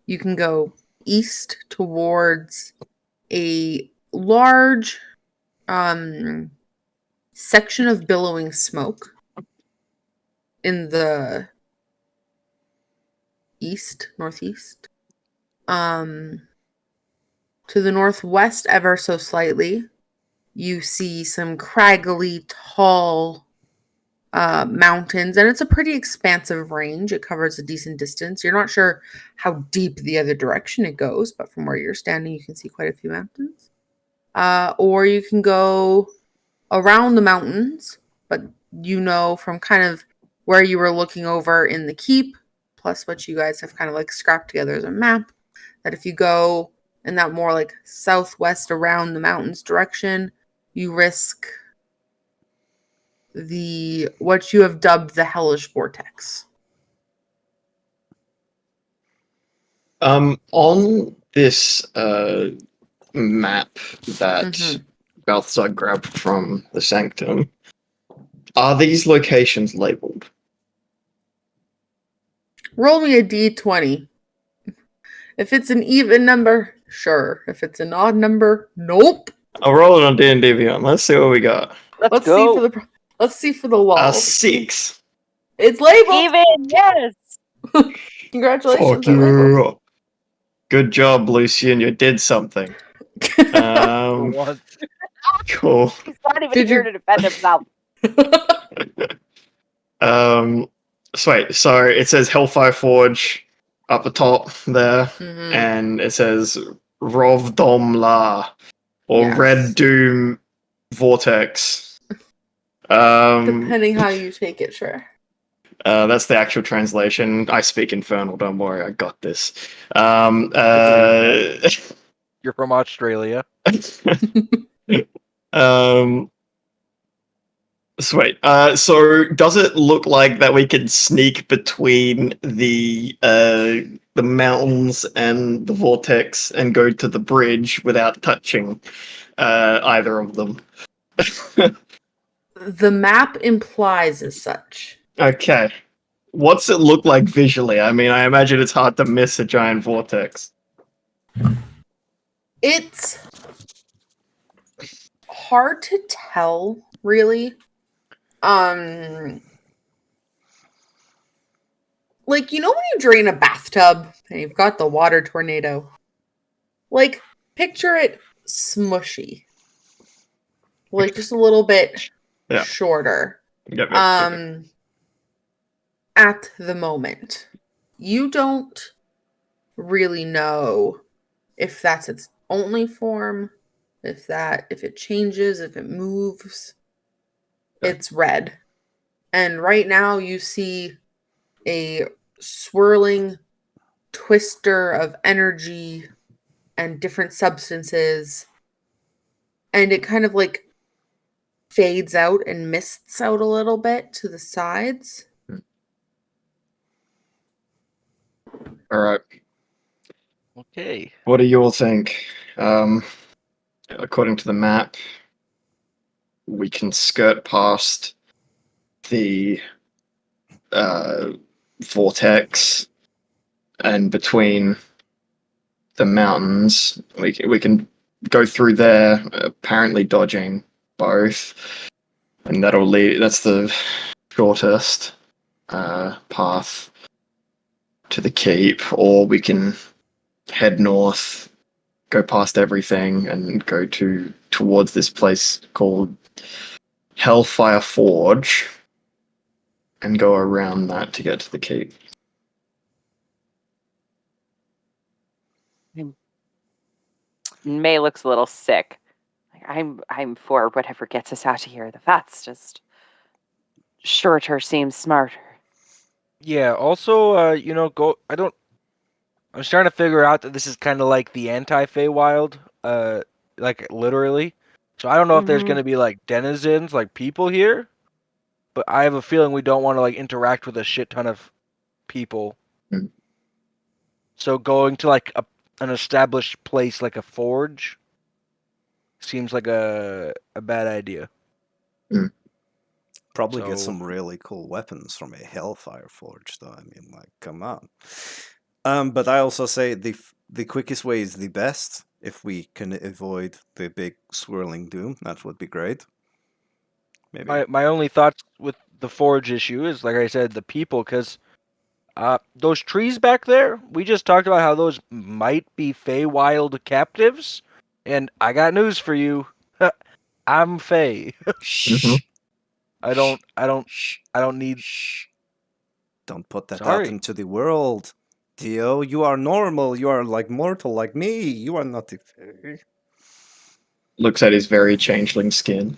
A: You can go east towards a large section of billowing smoke in the northeast. To the northwest, ever so slightly, you see some craggly, tall mountains, and it's a pretty expansive range. It covers a decent distance. You're not sure how deep the other direction it goes, but from where you're standing, you can see quite a few mountains. Or you can go around the mountains, but from kind of where you were looking over in the keep, plus what you guys have kind of like scrapped together as a map, that if you go in that more like southwest around the mountains direction, you risk what you have dubbed the hellish vortex.
E: On this map that
A: Mhm.
E: Balthazar grabbed from the Sanctum, are these locations labeled?
A: Roll me a d20. If it's an even number, sure. If it's an odd number, nope.
E: I'll roll it on D&D Beyond. Let's see what we got.
B: Let's
A: see
B: go.
A: for the law.
E: 6.
A: It's labeled.
B: Even, yes.
A: Congratulations.
E: Fuck you. Good job, Lucian. You did something.
C: For once.
E: Cool.
B: He's not even here to defend himself.
E: Wait, so it says Hellfire Forge up the top there,
A: Mhm.
E: and it says Rov Dom La or
A: Yes.
E: Red Doom Vortex.
A: Depending how you take it, sure.
E: That's the actual translation. I speak Infernal, don't worry, I got this.
C: You're from Australia.
E: Sweet. So does it look like that we can sneak between the mountains and the vortex and go to the bridge without touching either of them?
A: The map implies as such.
E: Okay. What's it look like visually? I mean, I imagine it's hard to miss a giant vortex.
A: It's hard to tell, really. Like, when you drain a bathtub and you've got the water tornado, like, picture it smushy. Like, just a little bit shorter.
E: Yep.
A: At the moment. you don't really know if that's its only form, if it changes, if it moves.
E: Okay.
A: It's red. And right now you see a swirling twister of energy and different substances, and it kind of like fades out and mists out a little bit to the sides.
E: All right.
C: Okay.
E: What do you all think? According to the map, we can skirt past the vortex, and between the mountains, we can go through there, apparently dodging both, and that'll lead. That's the shortest path to the keep, or we can head north, go past everything, and go towards this place called Hellfire Forge, and go around that to get to the keep.
B: May looks a little sick. I'm for whatever gets us out of here the fastest. Shorter seems smarter.
C: Yeah. Also, go. I'm just trying to figure out that this is kind of like the anti-Feywild, like literally. So I don't know if there's
B: Mhm.
C: gonna be like denizens, like people here, but I have a feeling we don't want to like interact with a shit ton of people.
E: Mm.
C: So going to like an established place like a forge seems like a bad idea.
D: Probably get
C: So-
D: some really cool weapons from a Hellfire Forge, though. I mean, like, come on. But I also say the quickest way is the best. If we can avoid the big swirling doom, that would be great. Maybe.
C: My only thoughts with the forge issue is, like I said, the people, because those trees back there, we just talked about how those might be Feywild captives, and I got news for you. I'm Fey.
D: Shh.
C: I don't
D: Shh.
C: need.
D: Shh. Don't put that out
C: Sorry.
D: into the world. Dio, you are normal. You are like mortal like me. You are not the fairy.
E: Looks at his very changeling skin.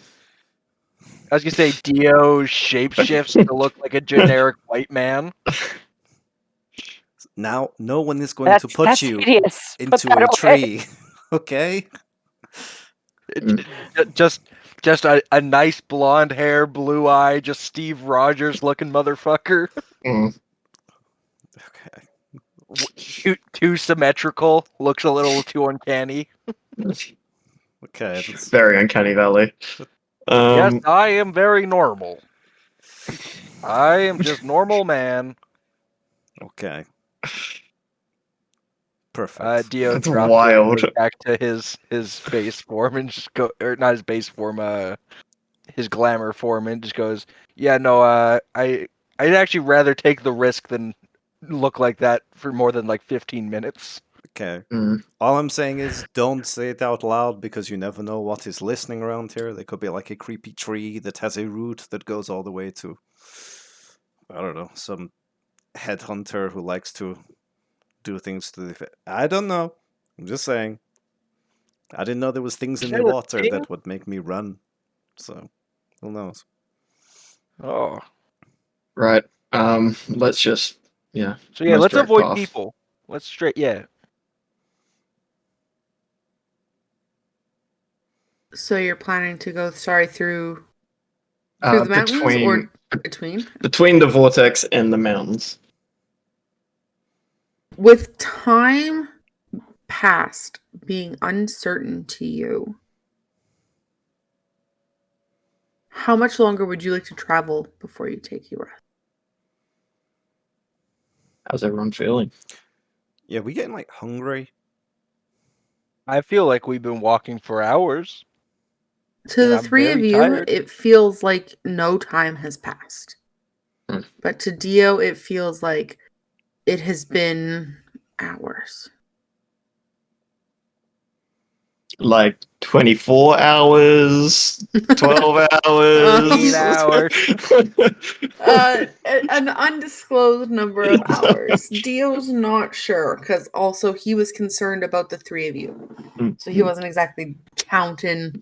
C: I was gonna say Dio shapeshifts to look like a generic white man.
D: Now, no one is going to put
B: That's
D: you
B: hideous. Put
D: into
B: that
D: a
B: away.
D: tree. Okay?
C: Just a nice blonde hair, blue eye, just Steve Rogers looking motherfucker.
E: Mm.
D: Okay.
C: Too symmetrical. Looks a little too uncanny.
D: Okay. That's...
E: Very uncanny valley.
C: Yes, I am very normal. I am just normal man.
D: Okay. Perfect.
C: Dio
E: That's
C: drops
E: wild.
C: back to his base form and just go, or not his base form, his glamour form, and just goes, yeah, no, I'd actually rather take the risk than look like that for more than like 15 minutes.
D: Okay.
E: Mm.
D: All I'm saying is don't say it out loud because you never know what is listening around here. There could be like a creepy tree that has a root that goes all the way to, I don't know, some headhunter who likes to do things to the... I don't know. I'm just saying. I didn't know there was things in the water
C: Thing?
D: that would make me run. So, who knows?
C: Oh,
E: Right. Let's just
C: so yeah,
E: most
C: let's
E: direct
C: avoid
E: path.
C: people. Let's straight, yeah.
A: So you're planning to go, through the mountains or between?
E: between the vortex and the mountains.
A: With time past being uncertain to you, how much longer would you like to travel before you take your rest?
E: How's everyone feeling?
D: Yeah, we getting like hungry.
C: I feel like we've been walking for hours.
A: To
C: And
A: the
C: I'm
A: three of
C: very
A: you,
C: tired.
A: it feels like no time has passed.
E: Hmm.
A: But to Dio, it feels like it has been hours.
E: like 24 hours, 12 hours.
C: 8 hours.
A: An undisclosed number of hours. Dio's not sure because also he was concerned about the three of you, so he wasn't exactly counting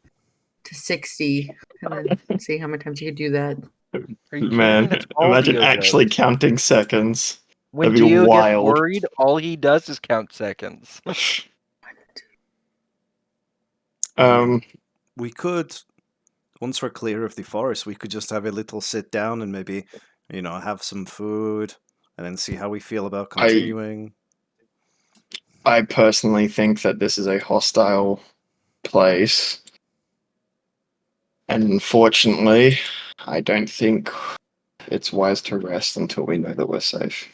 A: to 60 and then see how many times he could do that.
C: Are you kidding me?
E: Man,
C: That's all
E: imagine
C: Dio
E: actually
C: does.
E: counting seconds.
C: When
E: That'd be
C: Dio gets
E: wild.
C: worried, all he does is count seconds.
D: We could, once we're clear of the forest, we could just have a little sit down and maybe, have some food and then see how we feel about continuing.
E: I personally think that this is a hostile place. And unfortunately, I don't think it's wise to rest until we know that we're safe.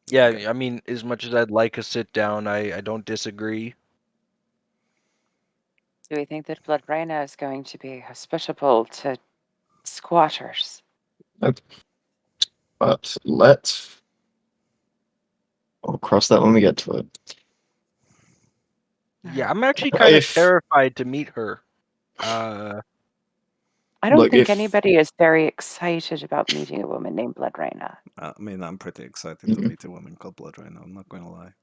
C: Yeah, I mean, as much as I'd like a sit down, I don't disagree.
B: Do we think that Blood Reigna is going to be hospitable to squatters?
E: But I'll cross that when we get to it.
C: Yeah, I'm actually kind of
E: If-
C: terrified to meet her.
B: I don't
E: Look,
B: think
E: if-
B: anybody is very excited about meeting a woman named Blood Reigna.
D: I mean, I'm pretty excited to meet a woman called Blood Reigna, I'm not going to lie.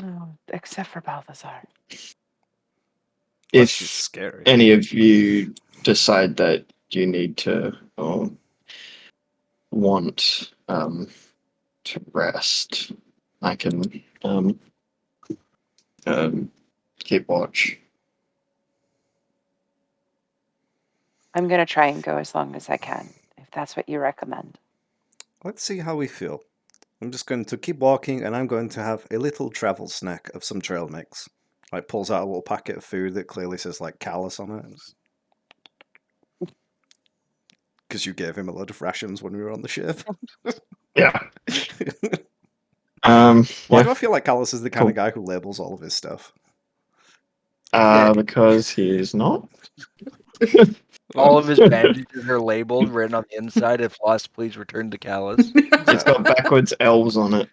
B: Oh, except for Balthazar.
D: Plus, she's
E: If
D: scary.
E: any of you decide that you need to or want to rest, I can keep watch.
B: I'm going to try and go as long as I can, if that's what you recommend.
D: Let's see how we feel. I'm just going to keep walking, and I'm going to have a little travel snack of some trail mix. Like, pulls out a little packet of food that clearly says, like, callus on it. Because you gave him a lot of rations when we were on the ship.
E: Yeah.
D: Why do I feel like Callus is the kind of guy who labels all of his stuff?
E: Because he's not.
C: All of his bandages are labeled, written on the inside. If lost, please return to Callus.
E: It's got backwards L's on it.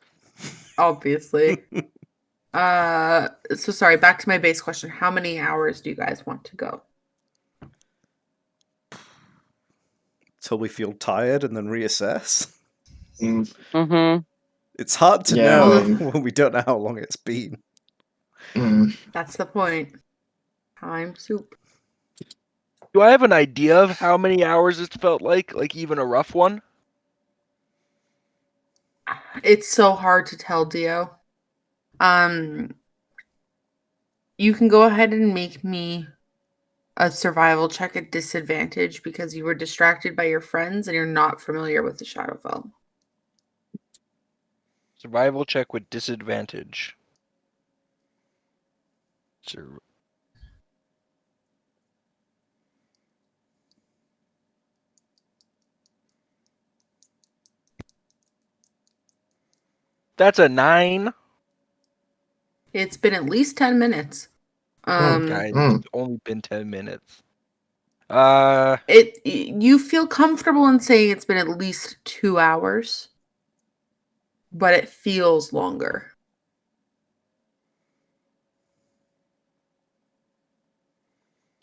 A: Obviously. So sorry, back to my base question. How many hours do you guys want to go?
D: Till we feel tired and then reassess.
B: Mm-hmm.
D: It's hard to
E: Yeah,
D: know
E: I mean-
D: when we don't know how long it's been.
A: That's the point. Time soup.
C: Do I have an idea of how many hours it's felt like? Like even a rough one?
A: It's so hard to tell, Dio. You can go ahead and make me a survival check at disadvantage because you were distracted by your friends and you're not familiar with the Shadowfell.
C: Survival check with disadvantage. That's a 9.
A: It's been at least 10 minutes.
C: Guys, it's only been 10 minutes.
A: You feel comfortable in saying it's been at least 2 hours, but it feels longer.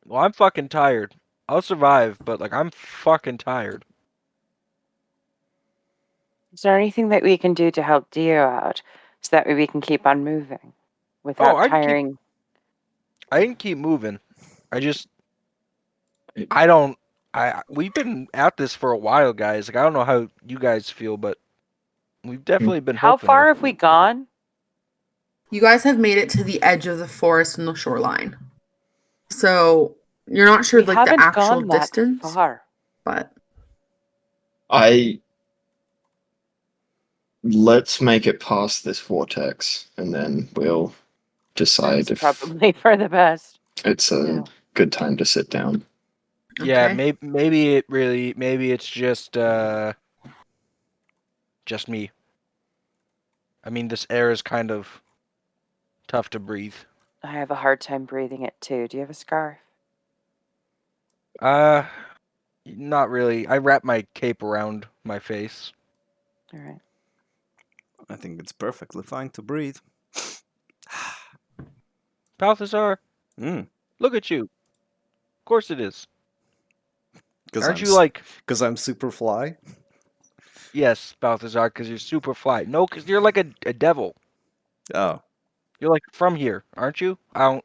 C: Well, I'm fucking tired. I'll survive, but like I'm fucking tired.
B: Is there anything that we can do to help Dio out so that way we can keep on moving without tiring?
C: I can keep moving. We've been at this for a while, guys. Like I don't know how you guys feel, but we've definitely been
B: How
C: helping
B: far
C: her.
B: have we gone?
A: You guys have made it to the edge of the forest and the shoreline. So you're not sure
B: We
A: like
B: haven't
A: the actual
B: gone that
A: distance,
B: far.
A: but
E: Let's make it past this vortex, and then we'll decide
B: That's
E: if
B: probably for the best.
E: it's a good time to sit down.
C: Yeah,
A: okay.
C: maybe it's just me. I mean, this air is kind of tough to breathe.
B: I have a hard time breathing it too. Do you have a scarf?
C: Not really. I wrap my cape around my face.
B: All right.
D: I think it's perfectly fine to breathe.
C: Balthazar,
D: Mm.
C: look at you. Of course it is.
D: Because
C: Aren't you like...
D: I'm super fly?
C: Yes, Balthazar, because you're super fly. No, because you're like a devil.
D: Oh,
C: You're like from here, aren't you? I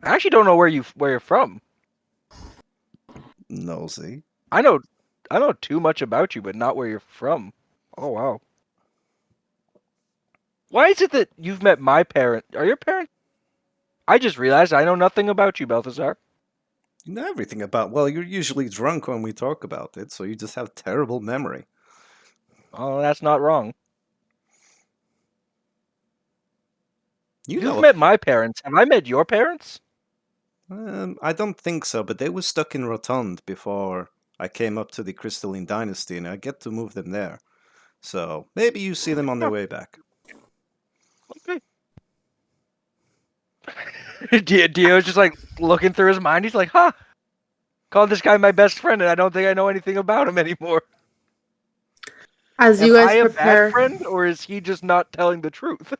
C: actually don't know where you're from.
D: nosy.
C: I know too much about you, but not where you're from. Oh wow. Why is it that you've met my parent? Are your parents? I just realized I know nothing about you, Balthazar.
D: You know everything about. Well, you're usually drunk when we talk about it, so you just have terrible memory.
C: Oh, that's not wrong.
D: You
C: You've
D: know.
C: met my parents. Have I met your parents?
D: I don't think so, but they were stuck in Rotund before I came up to the Crystalline Dynasty, and I get to move them there. So maybe you see them on their
C: Huh.
D: way back.
C: Okay. Dio's just like looking through his mind. He's like, huh. Called this guy my best friend, and I don't think I know anything about him anymore.
A: As
C: Am
A: you
C: I
A: guys
C: a bad
A: prepare,
C: friend, or is he just not telling the truth?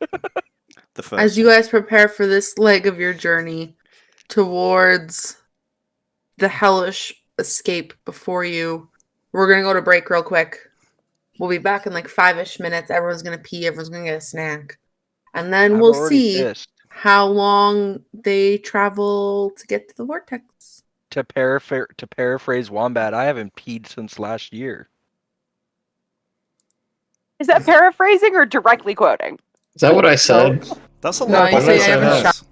D: The
A: as
D: first.
A: you guys prepare for this leg of your journey towards the hellish escape before you, we're gonna go to break real quick. We'll be back in like 5-ish minutes. Everyone's gonna pee. Everyone's gonna get a snack, and then
C: I'm
A: we'll
C: already
A: see
C: pissed.
A: how long they travel to get to the vortex.
C: To paraphrase Wombat, I haven't peed since last year.
B: Is that paraphrasing or directly quoting?
E: Is that what I said?
D: That's a
A: No,
D: lot
A: you
D: better
A: say
D: than
A: I haven't
D: it
A: shot.
D: is.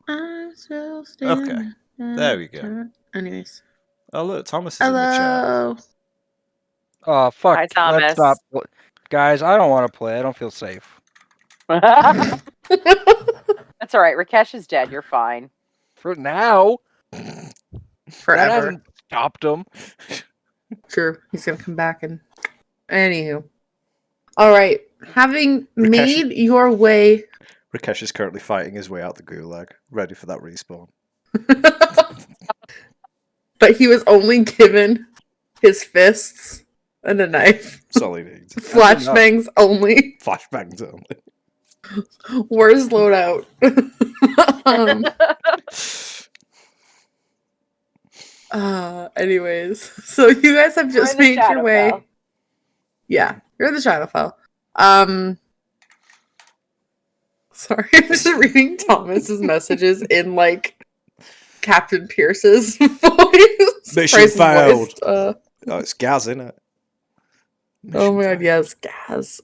A: I'm still standing.
D: There we go.
A: Anyways.
D: Oh, look, Thomas is in the chat.
A: Hello.
C: Oh fuck!
B: Hi,
C: Let's
B: Thomas.
C: stop, guys. I don't want to play. I don't feel safe.
B: That's all right. Rakesh is dead. You're fine.
C: For now, that
A: Forever.
C: hasn't stopped him.
A: True. He's gonna come back and anywho. Alright. Having made your way
D: Rakesh is currently fighting his way out the gulag, ready for that respawn.
A: but he was only given his fists and a knife.
D: That's all he needs.
A: Flashbangs only.
D: Flashbangs only.
A: Worst loadout. Anyways, so you guys have just made your way.
B: Shadowfell.
A: Yeah, you're in the Shadowfell. Sorry, I'm just reading Thomas's messages in like Captain Pierce's voice.
D: Mission
A: Price's
D: failed.
A: voice.
D: Oh, it's Gaz, isn't it?
A: Oh my god, yes, Gaz.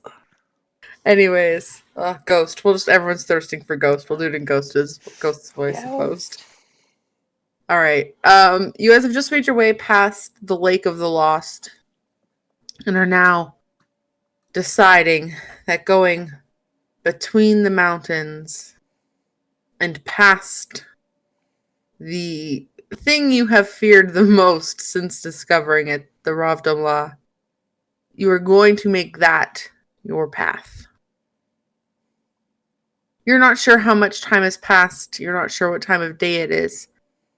A: Anyways, Ghost. Everyone's thirsting for Ghost. We'll do it in Ghost's voice post. All right. You guys have just made your way past the Lake of the Lost and are now deciding that going between the mountains and past the thing you have feared the most since discovering it, the Ravdamla, you are going to make that your path. You're not sure how much time has passed. You're not sure what time of day it is.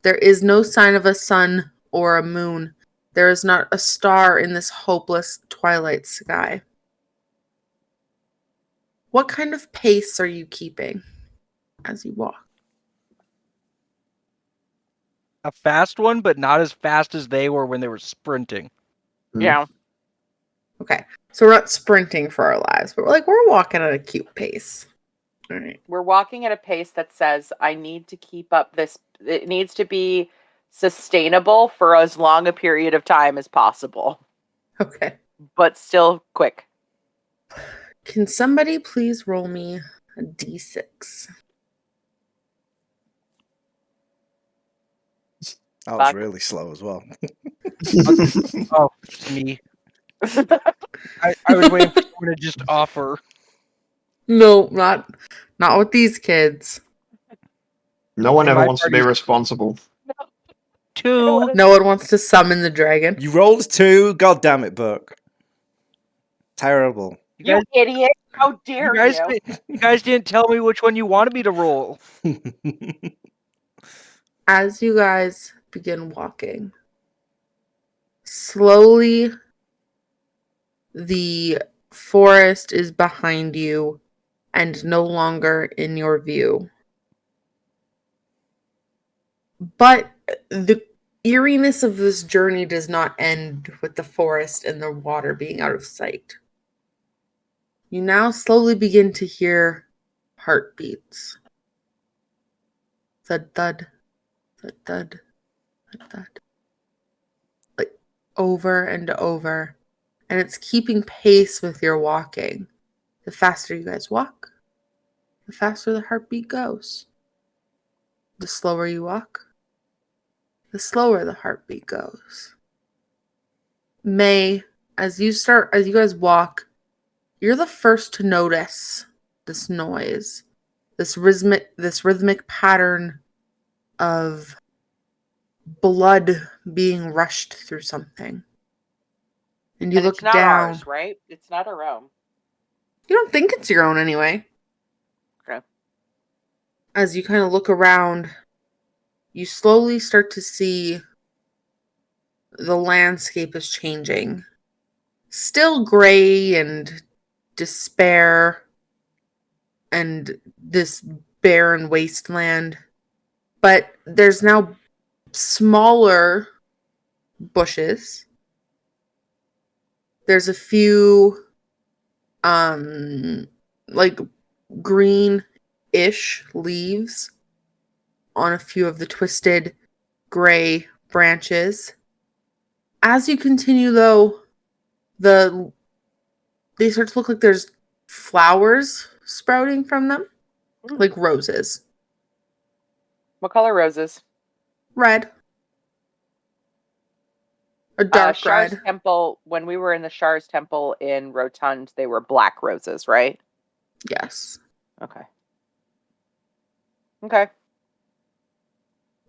A: There is no sign of a sun or a moon. There is not a star in this hopeless twilight sky. What kind of pace are you keeping as you walk?
C: A fast one, but not as fast as they were when they were sprinting.
B: Yeah.
A: Okay, so we're not sprinting for our lives, but we're walking at a cute pace. All right.
B: We're walking at a pace that says, I need to keep up this. It needs to be sustainable for as long a period of time as possible,
A: Okay.
B: but still quick.
A: Can somebody please roll me a d6?
D: That was
B: Fuck.
D: really slow as well.
C: Oh, it's me. I was waiting for someone to just offer.
A: No, not with these kids.
E: No one
C: In
E: ever
C: my
E: wants to be
C: party's-
E: responsible.
C: 2.
A: No one wants to summon the dragon.
D: You rolled 2. God damn it, Buck. Terrible.
B: You idiot. How dare you?
C: You guys didn't tell me which one you wanted me to roll.
A: As you guys begin walking, slowly the forest is behind you and no longer in your view. But the eeriness of this journey does not end with the forest and the water being out of sight. You now slowly begin to hear heartbeats. Thud, thud, thud, thud, thud, thud. Like over and over. And it's keeping pace with your walking. The faster you guys walk, the faster the heartbeat goes. The slower you walk, the slower the heartbeat goes. May, as you guys walk, you're the first to notice this noise, this rhythmic pattern of blood being rushed through something. And you
B: And
A: look
B: it's not
A: down.
B: ours, right? It's not our own.
A: You don't think it's your own anyway.
B: Okay.
A: As you kind of look around, you slowly start to see the landscape is changing. Still gray and despair and this barren wasteland. But there's now smaller bushes. There's a few like green-ish leaves on a few of the twisted gray branches. As you continue though, they start to look like there's flowers sprouting from them, like roses.
B: What color roses?
A: Red. A dark
B: Shar's
A: red.
B: Temple, when we were in the Shar's Temple in Rotund, they were black roses, right?
A: Yes.
B: Okay. Okay.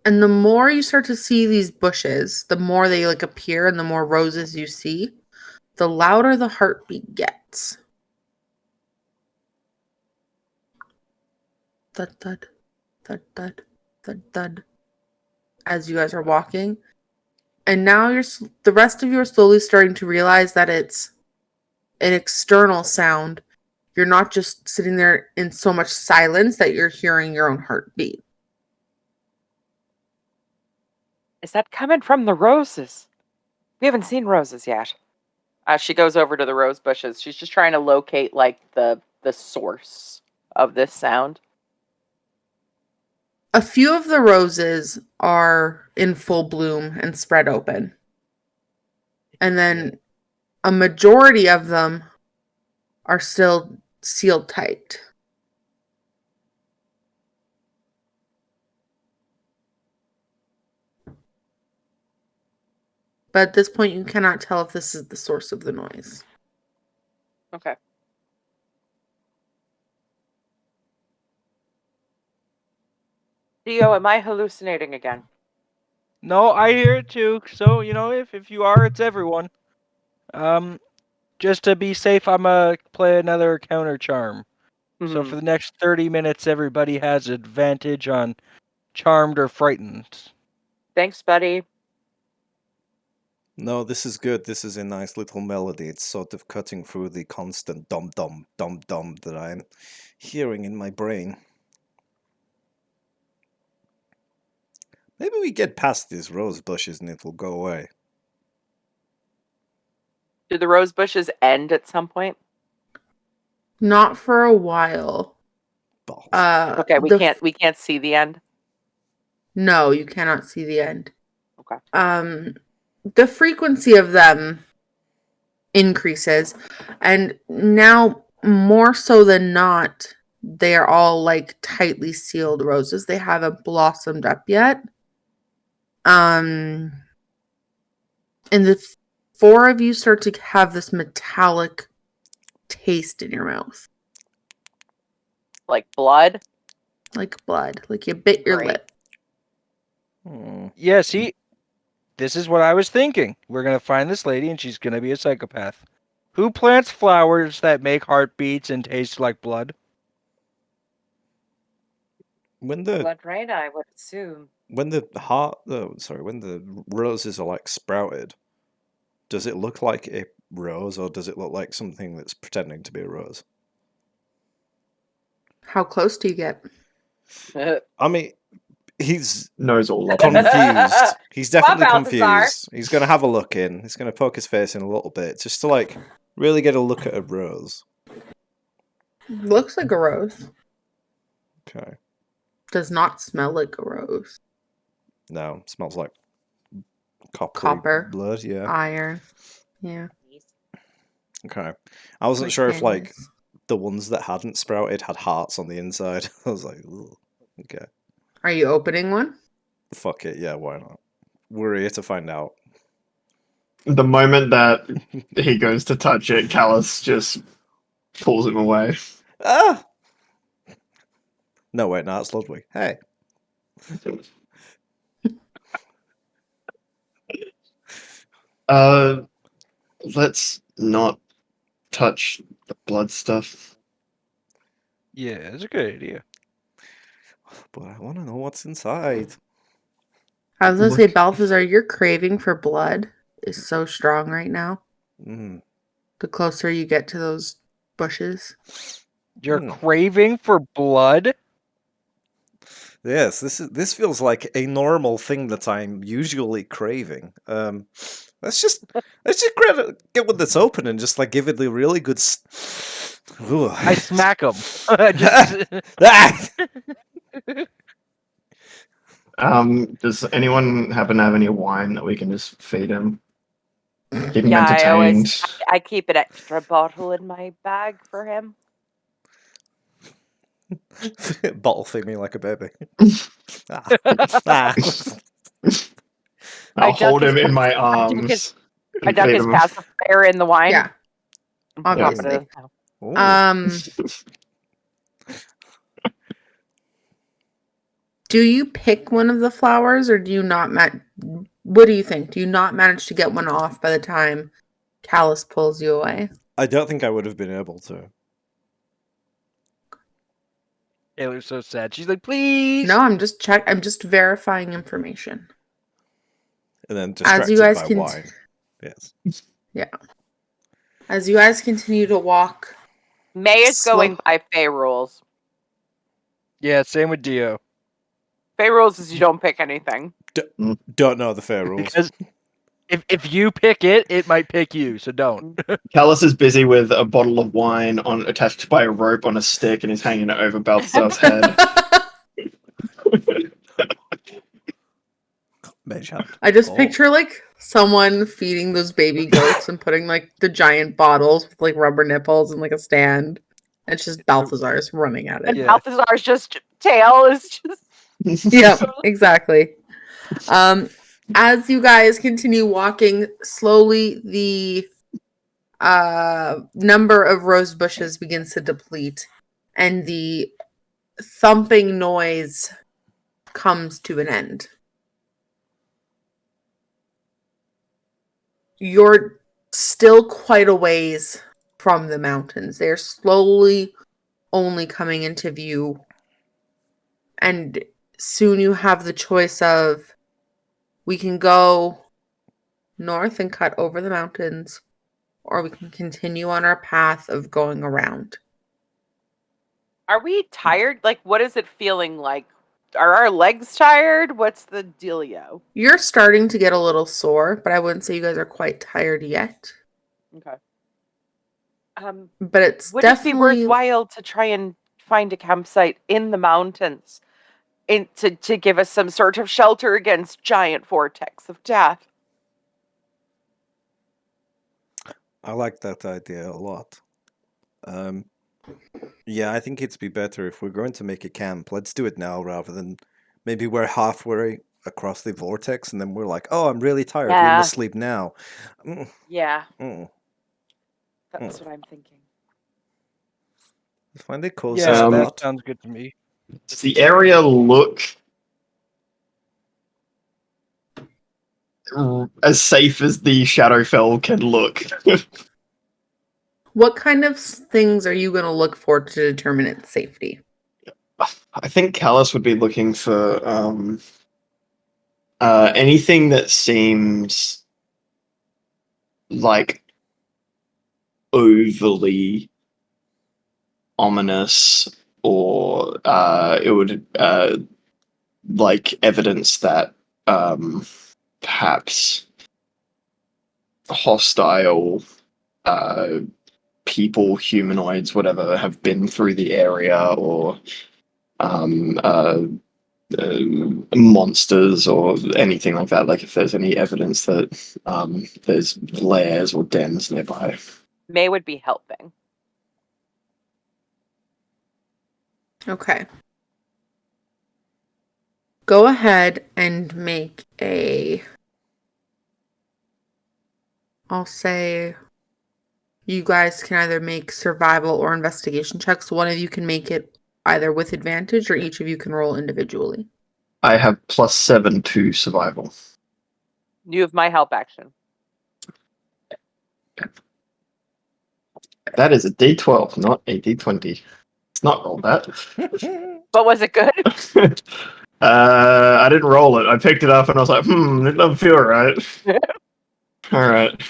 A: And the more you start to see these bushes, the more they like appear and the more roses you see, the louder the heartbeat gets. Thud, thud, thud, thud, thud, thud. As you guys are walking. And now the rest of you are slowly starting to realize that it's an external sound. You're not just sitting there in so much silence that you're hearing your own heartbeat.
B: Is that coming from the roses? We haven't seen roses yet. She goes over to the rose bushes. She's just trying to locate like the source of this sound.
A: A few of the roses are in full bloom and spread open. And then a majority of them are still sealed tight. But at this point, you cannot tell if this is the source of the noise.
B: Okay. Theo, am I hallucinating again?
C: No, I hear it too. So, if you are, it's everyone. Just to be safe, I'm gonna play another counter charm. So for the next 30 minutes, everybody has advantage on charmed or frightened.
B: Thanks, buddy.
D: No, this is good. This is a nice little melody. It's sort of cutting through the constant dum dum dum dum that I'm hearing in my brain. Maybe we get past these rose bushes and it will go away.
B: Do the rose bushes end at some point?
A: Not for a while.
D: Balls.
B: Okay, we can't see the end.
A: No, you cannot see the end.
B: Okay.
A: The frequency of them increases, and now more so than not, they are all like tightly sealed roses. They haven't blossomed up yet. And the four of you start to have this metallic taste in your mouth.
B: Like blood?
A: Like blood. Like you bit your
B: Great.
A: lip.
C: Yeah, see, this is what I was thinking. We're gonna find this lady, and she's gonna be a psychopath. Who plants flowers that make heartbeats and taste like blood?
D: When the
B: Blood Reigna, I would assume.
D: when the when the roses are like sprouted, does it look like a rose or does it look like something that's pretending to be a rose?
A: How close do you get?
D: I mean, he's
E: Knows all of
D: confused. He's definitely
B: Balthazar.
D: confused. He's gonna have a look in. He's gonna poke his face in a little bit just to like really get a look at a rose.
A: Looks like a rose.
D: Okay.
A: Does not smell like a rose.
D: No, smells like
A: Copper.
D: blood. Yeah.
A: Iron. Yeah.
D: Okay. I wasn't
A: Like
D: sure if like
A: pennies.
D: the ones that hadn't sprouted had hearts on the inside. I was like, ugh. Okay,
A: Are you opening one?
D: fuck it. Yeah, why not? We're here to find out.
E: The moment that he goes to touch it, Callus just pulls him away.
D: Ah. No, wait, no, it's Ludwig. Hey.
E: Let's not touch the blood stuff.
C: Yeah, it's a good idea.
D: But I want to know what's inside.
A: I was gonna say,
E: Look.
A: Balthazar, your craving for blood is so strong right now.
D: Mm.
A: The closer you get to those bushes.
C: You're
D: Hmm.
C: craving for blood?
D: Yes, this feels like a normal thing that I'm usually craving. Let's just get one that's open and just like give it the really good. Ooh.
C: I smack him.
E: Does anyone happen to have any wine that we can just feed him? Keep him
B: Yeah,
E: entertained.
B: I keep an extra bottle in my bag for him.
D: Bottle feed me like a baby. Ah. Ah.
E: I'll
B: I duck
E: hold
B: his
E: him in my
B: I duck his-
E: arms.
B: I
E: and
B: duck
E: feed
B: his
E: him.
B: pacifier in the wine.
A: Yeah,
B: I'm popping
A: obviously.
B: it in.
D: Ooh.
A: Do you pick one of the flowers, or do you not? What do you think? Do you not manage to get one off by the time Callus pulls you away?
D: I don't think I would have been able to.
C: It was so sad. She's like, please.
A: No, I'm just verifying information.
D: And then
A: As you
D: distracted
A: guys
D: by
A: can,
D: wine. Yes.
A: yeah. As you guys continue to walk,
B: May is
A: Slow-
B: going by Fey rules.
C: Yeah, same with Dio.
B: Fey rules is you don't pick anything.
D: Don't know the fair rules.
C: Because if you pick it, it might pick you. So don't.
E: Callus is busy with a bottle of wine attached by a rope on a stick, and he's hanging it over Balthazar's head.
D: Mage hand.
A: I just
D: Oh.
A: picture like someone feeding those baby goats and putting like the giant bottles with like rubber nipples and like a stand. And it's just Balthazar's running at
B: And
A: it.
C: Yeah.
B: Balthazar's tail is just
A: Yep, exactly. As you guys continue walking slowly, the number of rose bushes begins to deplete, and the thumping noise comes to an end. You're still quite a ways from the mountains. They're slowly only coming into view, and soon you have the choice of we can go north and cut over the mountains, or we can continue on our path of going around.
B: Are we tired? Like, what is it feeling like? Are our legs tired? What's the dealio?
A: You're starting to get a little sore, but I wouldn't say you guys are quite tired yet.
B: Okay.
A: But it's
B: Would it be
A: definitely
B: worthwhile to try and find a campsite in the mountains to give us some sort of shelter against giant vortex of death?
D: I like that idea a lot. Yeah, I think it'd be better if we're going to make a camp. Let's do it now rather than maybe we're halfway across the vortex and then we're like, oh, I'm really tired. We
B: Yeah.
D: must sleep now. Mm,
B: Yeah,
D: mm.
B: that's what I'm thinking.
D: Find a cozy
C: Yeah, that
D: spot.
C: sounds good to me.
E: Does the area look as safe as the Shadowfell can look?
A: what kind of things are you going to look for to determine its safety?
E: I think Callus would be looking for anything that seems like overly ominous, or it would like evidence that perhaps hostile people, humanoids, whatever, have been through the area, or monsters or anything like that. Like if there's any evidence that there's lairs or dens nearby.
B: May would be helping.
A: Okay. Go ahead and make I'll say you guys can either make survival or investigation checks. One of you can make it either with advantage, or each of you can roll individually.
E: I have +7 to survival.
B: You have my help action.
E: That is a D12, not a D20. It's not rolled that.
B: But was it good?
E: I didn't roll it. I picked it up and I was like, it doesn't feel right. All right.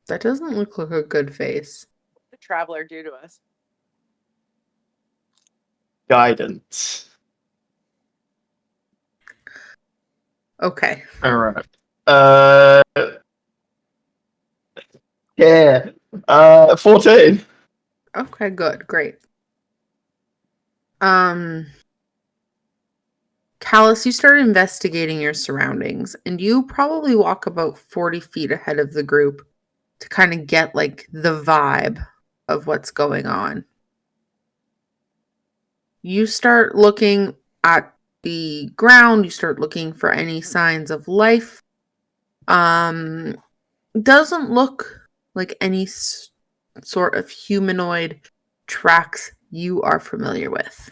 A: That doesn't look like a good face.
B: The traveler do to us.
E: Guidance.
A: Okay.
E: All right. Yeah. 14.
A: Okay, good. Great. Callus, you start investigating your surroundings, and you probably walk about 40 feet ahead of the group to kind of get like the vibe of what's going on. You start looking at the ground, you start looking for any signs of life. Doesn't look like any sort of humanoid tracks you are familiar with.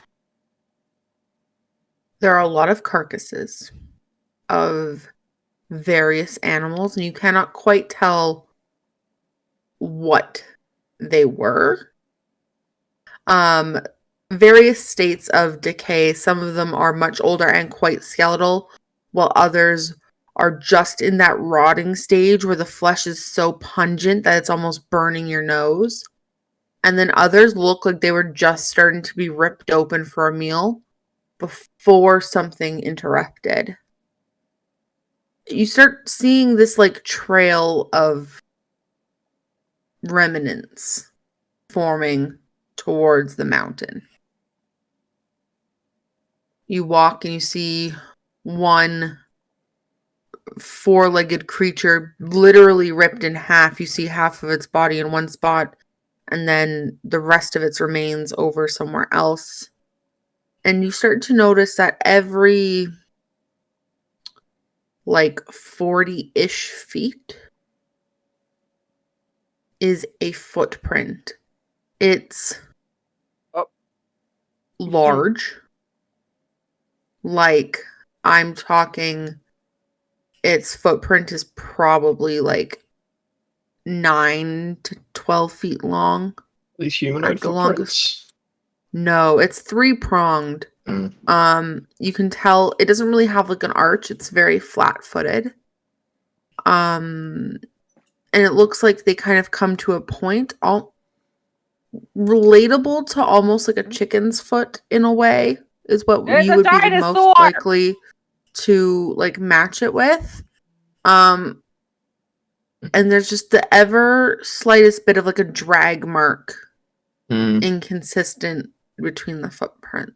A: There are a lot of carcasses of various animals, and you cannot quite tell what they were. Various states of decay. Some of them are much older and quite skeletal, while others are just in that rotting stage where the flesh is so pungent that it's almost burning your nose. And then others look like they were just starting to be ripped open for a meal before something interrupted. You start seeing this like trail of remnants forming towards the mountain. You walk and you see one four-legged creature literally ripped in half. You see half of its body in one spot and then the rest of its remains over somewhere else. And you start to notice that every like 40-ish feet is a footprint. It's large. Like, I'm talking, its footprint is probably like 9 to 12 feet long.
E: These humanoid
A: The
E: footprints.
A: No, it's 3-pronged. You can tell it doesn't really have like an arch. It's very flat-footed. And it looks like they kind of come to a point, all relatable to almost like a chicken's foot in a way, is what
B: It's
A: you
B: a
A: would be the
B: dinosaur!
A: most likely to like match it with. And there's just the ever slightest bit of like a drag mark inconsistent between the footprints.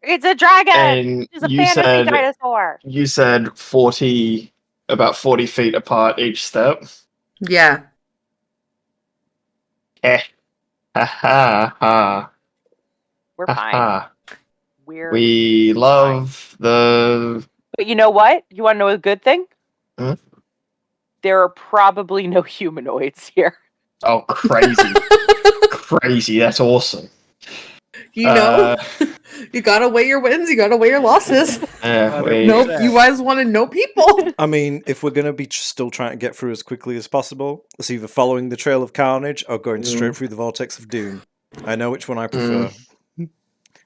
B: It's a dragon!
E: And
B: It's a
E: you
B: fantasy
E: said
B: dinosaur!
E: you said about 40 feet apart each step.
A: Yeah.
E: Ha ha ha.
B: We're
E: Ha
B: fine.
E: ha.
B: We're
E: We love the.
B: But you know what? You want to know a good thing?
E: Hmm?
B: There are probably no humanoids here.
E: Oh, crazy. Crazy. That's awesome.
A: You know, you gotta weigh your wins, you gotta weigh your losses. Nope, you guys wanted no people.
D: I mean, if we're going to be still trying to get through as quickly as possible, it's either following the Trail of Carnage or going straight through the Vortex of Doom. I know which one I prefer.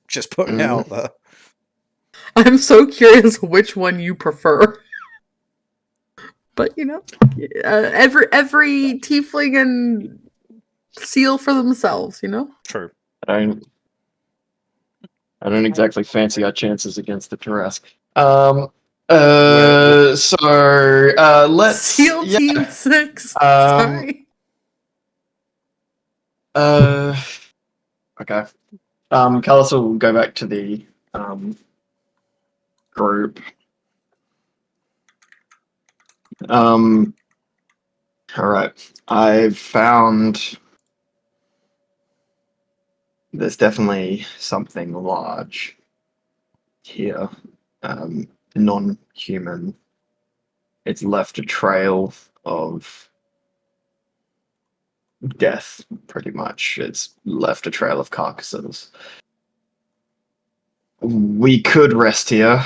D: Just putting it out there.
A: I'm so curious which one you prefer. But, you know, every tiefling and seal for themselves, you know?
D: True.
E: I don't exactly fancy our chances against the Tarrasque. Let's
A: Seal Team 6. Sorry.
E: Okay. Callus will go back to the group. All right. I've found there's definitely something large here. Non-human. It's left a trail of death, pretty much. It's left a trail of carcasses. We could rest here.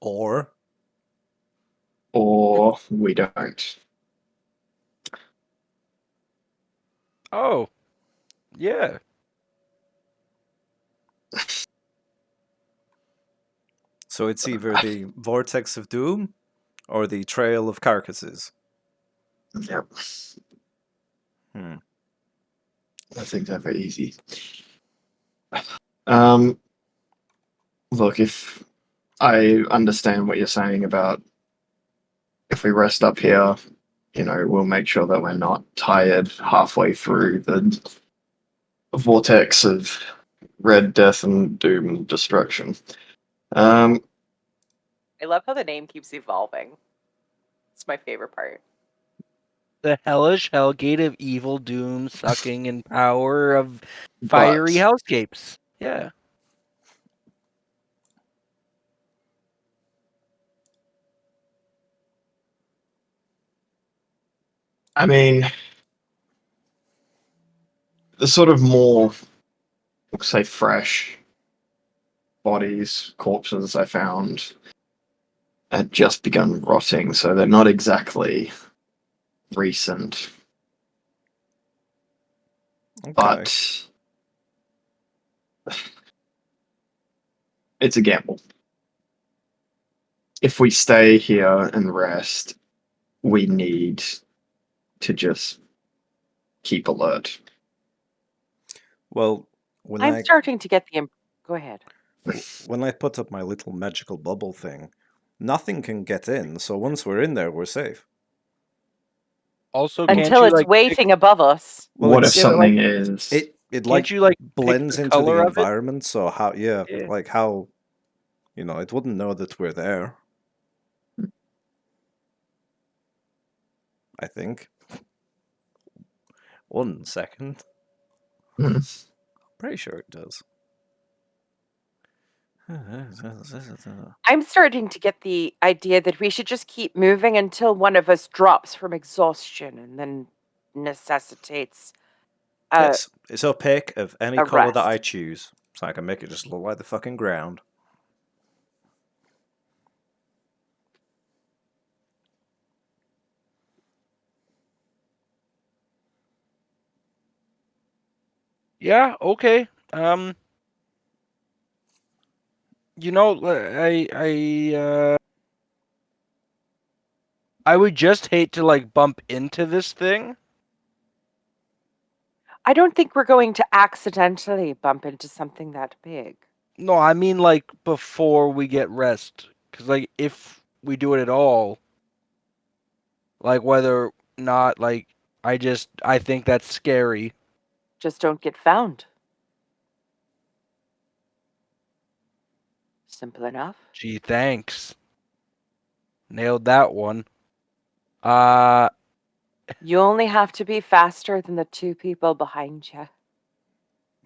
D: Or
E: we don't.
C: Oh, yeah.
D: So it's either the Vortex of Doom or the Trail of Carcasses.
E: Yep. I think they're very easy. Look, if I understand what you're saying about if we rest up here, we'll make sure that we're not tired halfway through the vortex of red death and doom and destruction.
B: I love how the name keeps evolving. It's my favorite part.
C: The hellish hellgate of evil, doom, sucking, and power of fiery
E: But-
C: hellscapes. Yeah.
E: I mean, the sort of more, we'll say, fresh bodies, corpses I found had just begun rotting, so they're not exactly recent.
D: Okay.
E: But it's a gamble. If we stay here and rest, we need to just keep alert.
D: Well,
B: I'm starting to get the. Go ahead.
D: when I put up my little magical bubble thing, nothing can get in. So once we're in there, we're safe.
C: Also, can't
B: Until
C: you
B: it's
C: like
B: waiting above us.
D: Well,
E: What if
C: yeah, but,
E: something
C: like,
E: is?
D: It
C: can't
D: like
C: you like pick
D: blends
C: the
D: into the
C: color of it?
D: environment. So how? Yeah,
C: Yeah.
D: like how, it wouldn't know that we're there. I think. 1 second.
E: Hmm.
D: Pretty sure it does.
B: I'm starting to get the idea that we should just keep moving until one of us drops from exhaustion and then necessitates
D: Yes, it's opaque of any
B: a
D: color that I
B: rest.
D: choose, so I can make it just look like the fucking ground.
C: Yeah, okay. I would just hate to like bump into this thing.
B: I don't think we're going to accidentally bump into something that big.
C: No, I mean like before we get rest. Cuz like if we do it at all, like whether or not like I think that's scary.
B: Just don't get found. Simple enough.
C: Gee, thanks. Nailed that one. Uh
B: You only have to be faster than the two people behind you.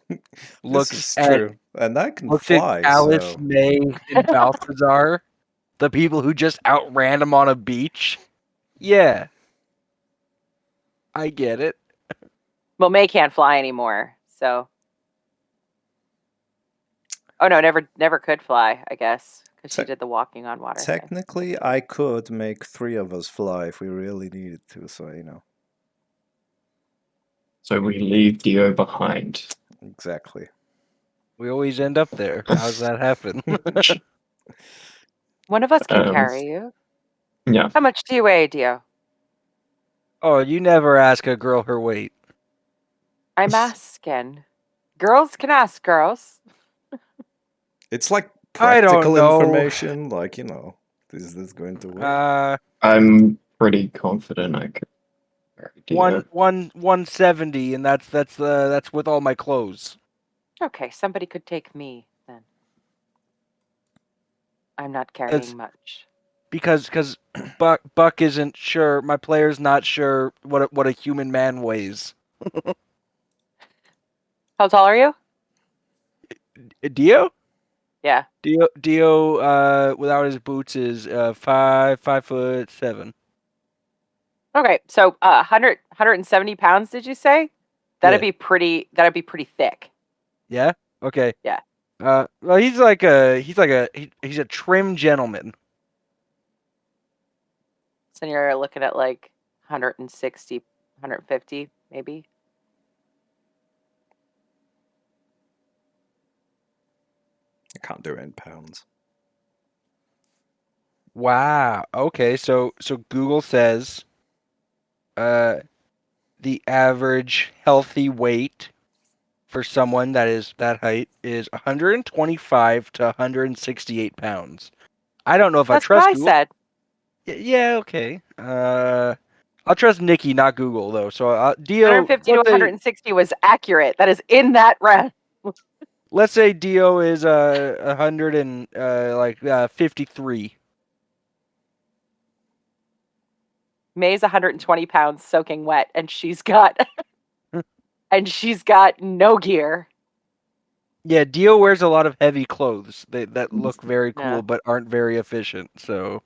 D: This
C: looks
D: is
C: at
D: true, and I can
C: looks at
D: fly.
C: Alice,
D: So
C: May, and Balthazar, the people who just outran him on a beach. Yeah, I get it.
B: Well, May can't fly anymore, so. Oh no, never could fly, I guess, because she
D: Te-
B: did the walking on water thing.
D: technically, I could make 3 of us fly if we really needed to. So
E: So we leave Dio behind.
D: exactly.
C: We always end up there. How's that happen?
B: One of us can
E: Um,
B: carry you.
E: Yeah.
B: How much do you weigh, Dio?
C: Oh, you never ask a girl her weight.
B: I'm asking. Girls can ask girls.
D: It's like
C: I don't
D: practical
C: know.
D: information. Like is this going to work?
E: I'm pretty confident I could carry Dio.
C: 170, and that's with all my clothes.
B: Okay, somebody could take me then. I'm not
C: That's
B: carrying much.
C: because Buck isn't sure. My player's not sure what a human man weighs.
B: How tall are you?
C: Dio?
B: Yeah.
C: Dio, without his boots is 5'7".
B: Okay, so 170 pounds, did you say? That'd
C: Yeah.
B: be pretty thick.
C: Yeah. Okay.
B: Yeah.
C: Well, he's a trim gentleman.
B: So you're looking at like 160, 150, maybe.
D: I can't do it in pounds.
C: Wow. Okay. So Google says, the average healthy weight for someone that is that height is 125 to 168 pounds. I don't know if I
B: That's what
C: trust
B: I
C: Google.
B: said.
C: Yeah, okay. I'll trust Nikki, not Google, though. So, Dio,
B: 150 to 160 was accurate. That is in that range.
C: let's say Dio is 53.
B: May's 120 pounds soaking wet, and she's got no gear.
C: Yeah, Dio wears a lot of heavy clothes that look very cool
B: Yeah.
C: but aren't very efficient. So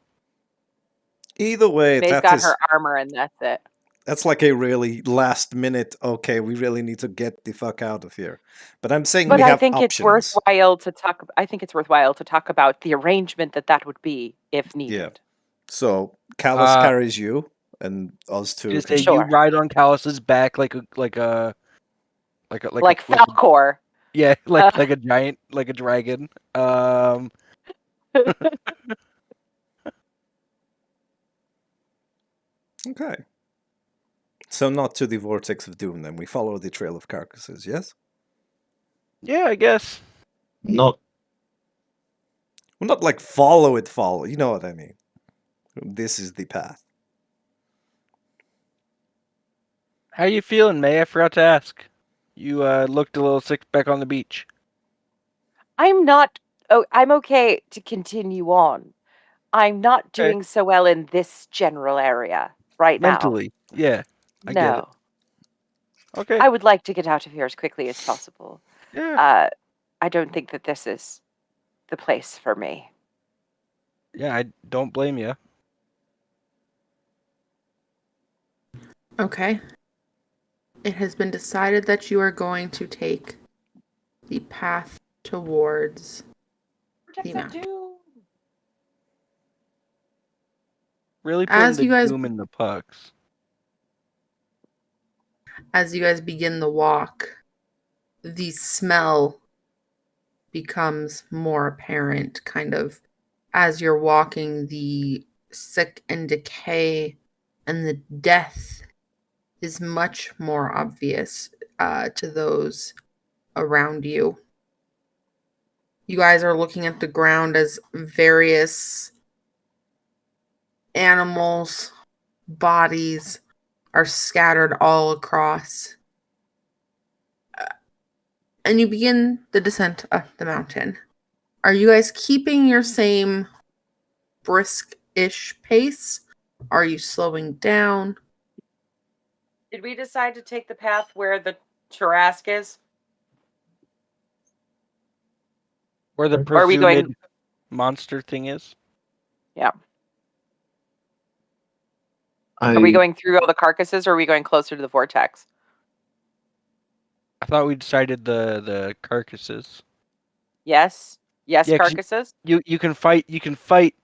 D: Either way,
B: May's got her armor, and that's it.
D: that's like a really last minute. Okay, we really need to get the fuck out of here. But I'm saying
B: But
D: we
B: I
D: have
B: think
D: options.
B: it's worthwhile to talk. I think it's worthwhile to talk about the arrangement that would be if needed.
D: So Callus carries you, and us two.
C: just
D: Can...
C: say
B: Sure.
C: you ride on Callus's back like
B: Falcor.
C: yeah, like a giant, like a dragon.
D: Okay. So not to the vortex of doom. Then we follow the trail of carcasses. Yes.
C: Yeah, I guess.
E: Not
D: Well, not like follow it. Follow. You know what I mean. This is the path.
C: How you feeling, May? I forgot to ask. You looked a little sick back on the beach.
B: I'm not. Oh, I'm okay to continue on. I'm not doing so well in this general area right
C: Mentally, yeah,
B: now.
C: I get it. Okay.
B: I would like to get out of here as quickly as possible.
C: Yeah.
B: I don't think that this is the place for me.
C: Yeah, I don't blame you.
A: Okay. It has been decided that you are going to take the path towards the mountain.
C: Really putting
A: As
C: the
A: you guys-
C: doom in the pucks.
A: As you guys begin the walk, the smell becomes more apparent, kind of as you're walking. The sick and decay and the death is much more obvious to those around you. You guys are looking at the ground as various animals' bodies are scattered all across. And you begin the descent up the mountain. Are you guys keeping your same brisk-ish pace? Are you slowing down?
B: Did we decide to take the path where the Tarask is?
C: Where the
B: Or are we
C: presumed
B: going-
C: monster thing is?
B: Yeah. Are we going through all the carcasses, or are we going closer to the vortex?
C: I thought we decided the carcasses.
B: Yes. Yes,
C: Yeah, 'cause
B: carcasses.
C: You can fight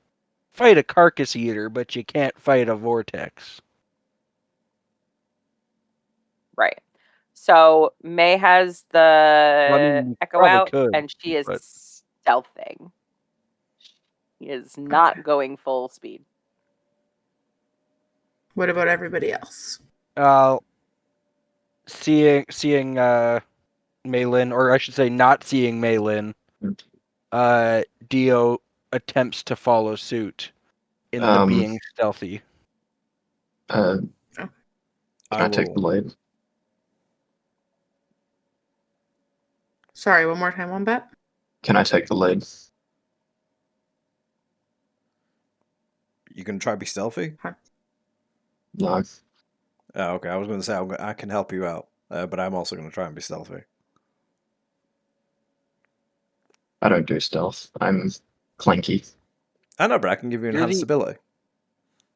C: a carcass eater, but you can't fight a vortex.
B: Right. So May has the
C: Well, I mean, you
B: echo
C: probably
B: out,
C: could,
B: and she is
C: but-
B: stealthing. She is not going full speed.
A: What about everybody else?
C: Seeing Maylin, or I should say not seeing Maylin, Dio attempts to follow suit in the being stealthy.
E: Can I take the lead?
A: Sorry, one more time, Wombat.
E: Can I take the lead?
D: You can try to be stealthy.
E: No.
D: Oh, okay. I was going to say I can help you out, but I'm also going to try and be stealthy.
E: I don't do stealth. I'm clanky.
D: I know, but I can give you enhanced ability.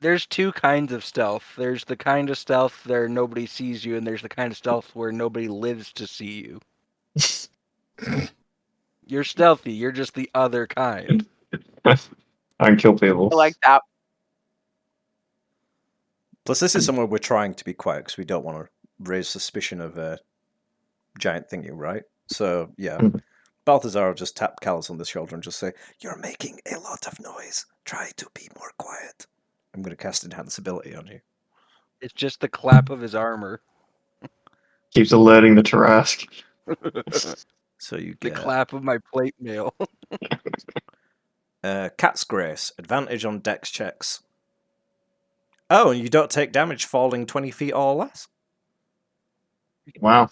C: There's two kinds of stealth. There's the kind of stealth where nobody sees you, and there's the kind of stealth where nobody lives to see you. You're stealthy. You're just the other kind.
E: I can kill people.
B: I like that.
D: Plus, this is somewhere we're trying to be quiet because we don't want to raise suspicion of a giant thingy, right? So, yeah. Balthazar will just tap Callus on the shoulder and just say, "You're making a lot of noise. Try to be more quiet." I'm going to cast Enhance Ability on you.
C: It's just the clap of his armor.
E: Keeps alerting the Tarask.
D: So you
C: The
D: get
C: clap of my plate mail.
D: Cat's Grace, advantage on dex checks. Oh, and you don't take damage falling 20 feet or less.
E: Wow.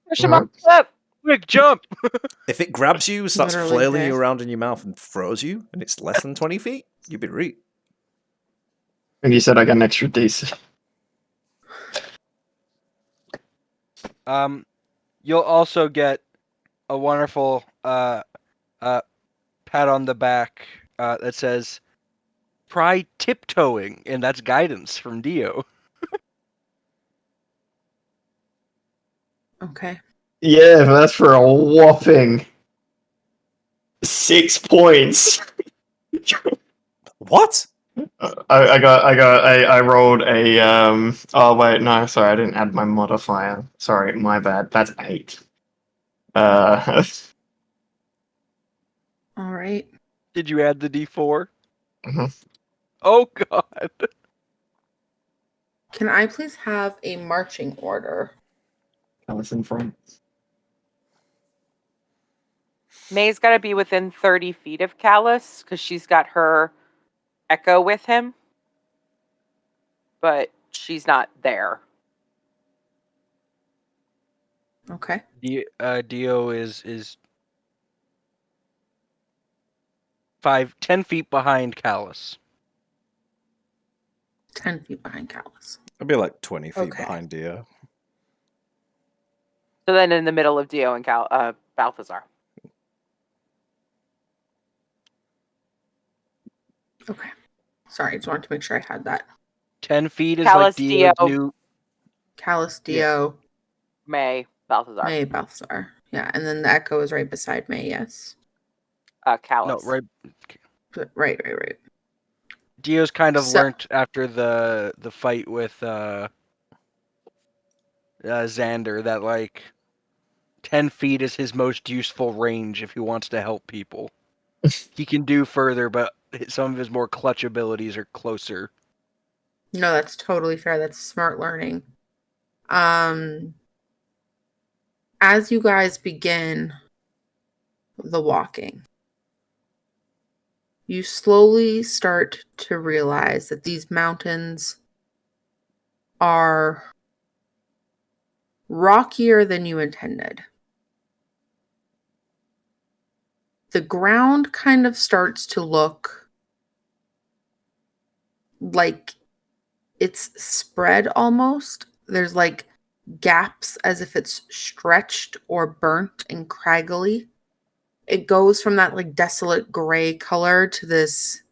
B: Push him up the cliff.
C: Quick jump!
D: If it grabs you, starts
A: Literally
D: flailing you
A: this.
D: around in your mouth and throws you, and it's less than 20 feet, you'd be right.
E: And you said I got an extra DC.
C: You'll also get a wonderful pat on the back that says, "Try tiptoeing," and that's guidance from Dio.
A: Okay.
E: Yeah, but that's for a whopping 6 points.
D: What?
E: I rolled a oh wait, no, sorry, I didn't add my modifier. Sorry, my bad. That's 8.
A: All right.
C: Did you add the D4?
E: Mhm.
C: Oh God!
A: Can I please have a marching order?
E: Alice in front.
B: May's got to be within 30 feet of Callus because she's got her echo with him, but she's not there.
A: Okay.
C: Dio is 10 feet behind Callus.
A: 10 feet behind Callus.
D: I'd be like 20 feet
A: Okay.
D: behind Dio.
B: So then in the middle of Dio and Balthazar.
A: Okay. Sorry, just wanted to make sure I had that.
C: 10 feet is
B: Callus,
C: like Dio's
B: Dio.
C: new.
A: Callus,
C: Yeah.
A: Dio,
B: May, Balthazar.
A: May, Balthazar. Yeah, and then the Echo is right beside May, yes.
C: No,
B: Callus.
C: right.
A: Right.
C: Dio's kind of
A: So-
C: learnt after the fight with Xander that like 10 feet is his most useful range if he wants to help people. He can do further, but some of his more clutch abilities are closer.
A: No, that's totally fair. That's smart learning. As you guys begin the walking, you slowly start to realize that these mountains are rockier than you intended. The ground kind of starts to look like it's spread almost. There's like gaps as if it's stretched or burnt and craggly. It goes from that like desolate gray color to this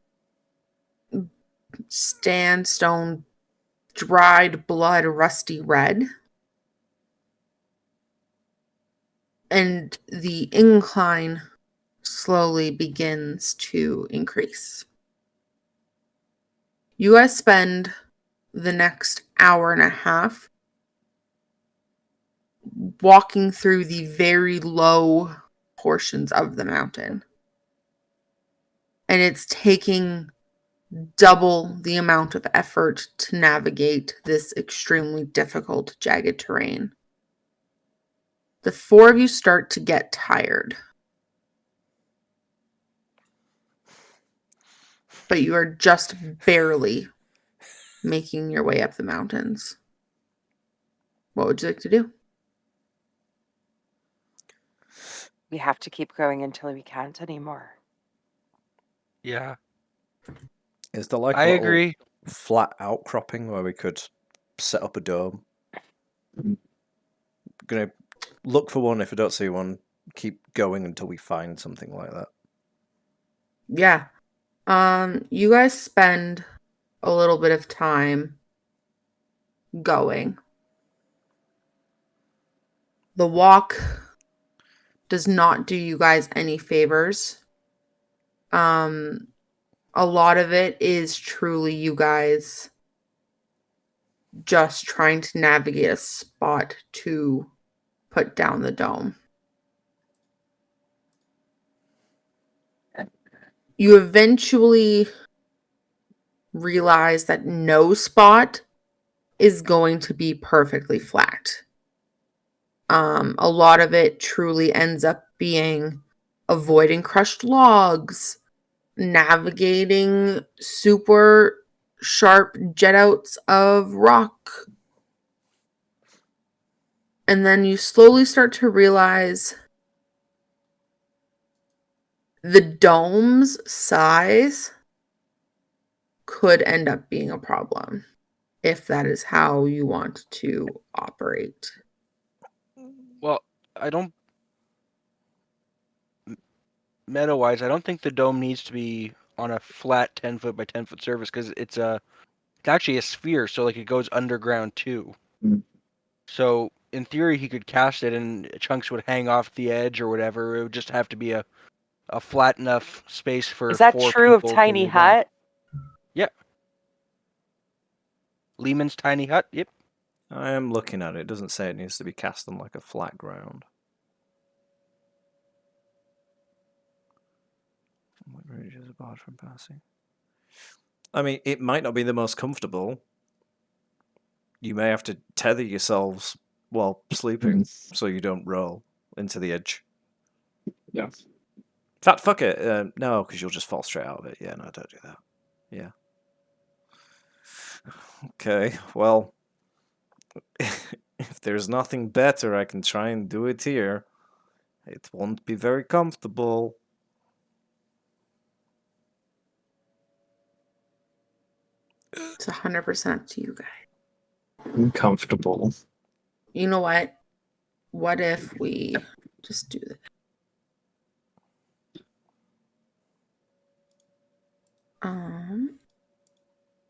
A: sandstone, dried blood, rusty red. And the incline slowly begins to increase. You guys spend the next hour and a half walking through the very low portions of the mountain. And it's taking double the amount of effort to navigate this extremely difficult, jagged terrain. The four of you start to get tired. But you are just barely making your way up the mountains. What would you like to do?
B: We have to keep going until we can't anymore.
C: Yeah,
D: Is there like
C: I
D: a little
C: agree.
D: flat outcropping where we could set up a dome? Gonna look for one. If I don't see one, keep going until we find something like that.
A: Yeah. You guys spend a little bit of time going. The walk does not do you guys any favors. A lot of it is truly you guys just trying to navigate a spot to put down the dome. You eventually realize that no spot is going to be perfectly flat. A lot of it truly ends up being avoiding crushed logs, navigating super sharp jet outs of rock. And then you slowly start to realize the dome's size could end up being a problem if that is how you want to operate.
C: Well, I don't. Meta-wise, I don't think the dome needs to be on a flat 10-foot by 10-foot surface because it's actually a sphere, so like it goes underground too.
E: Mm.
C: So in theory, he could cast it, and chunks would hang off the edge or whatever. It would just have to be a flat enough space for
B: Is that
C: 4
B: true of
C: people to
B: Tiny
C: move in.
B: Hut?
C: Yeah. Lehman's tiny hut. Yep.
D: I am looking at it. It doesn't say it needs to be cast on like a flat ground. What ranges apart from passing? I mean, it might not be the most comfortable. You may have to tether yourselves while sleeping so you don't roll into the edge.
E: Yeah.
D: In fact, fuck it. No, because you'll just fall straight out of it. Yeah, no, don't do that. Yeah. Okay, well, if there's nothing better, I can try and do it here. It won't be very comfortable.
A: It's 100% up to you guys.
E: Uncomfortable.
A: You know what? What if we just do this?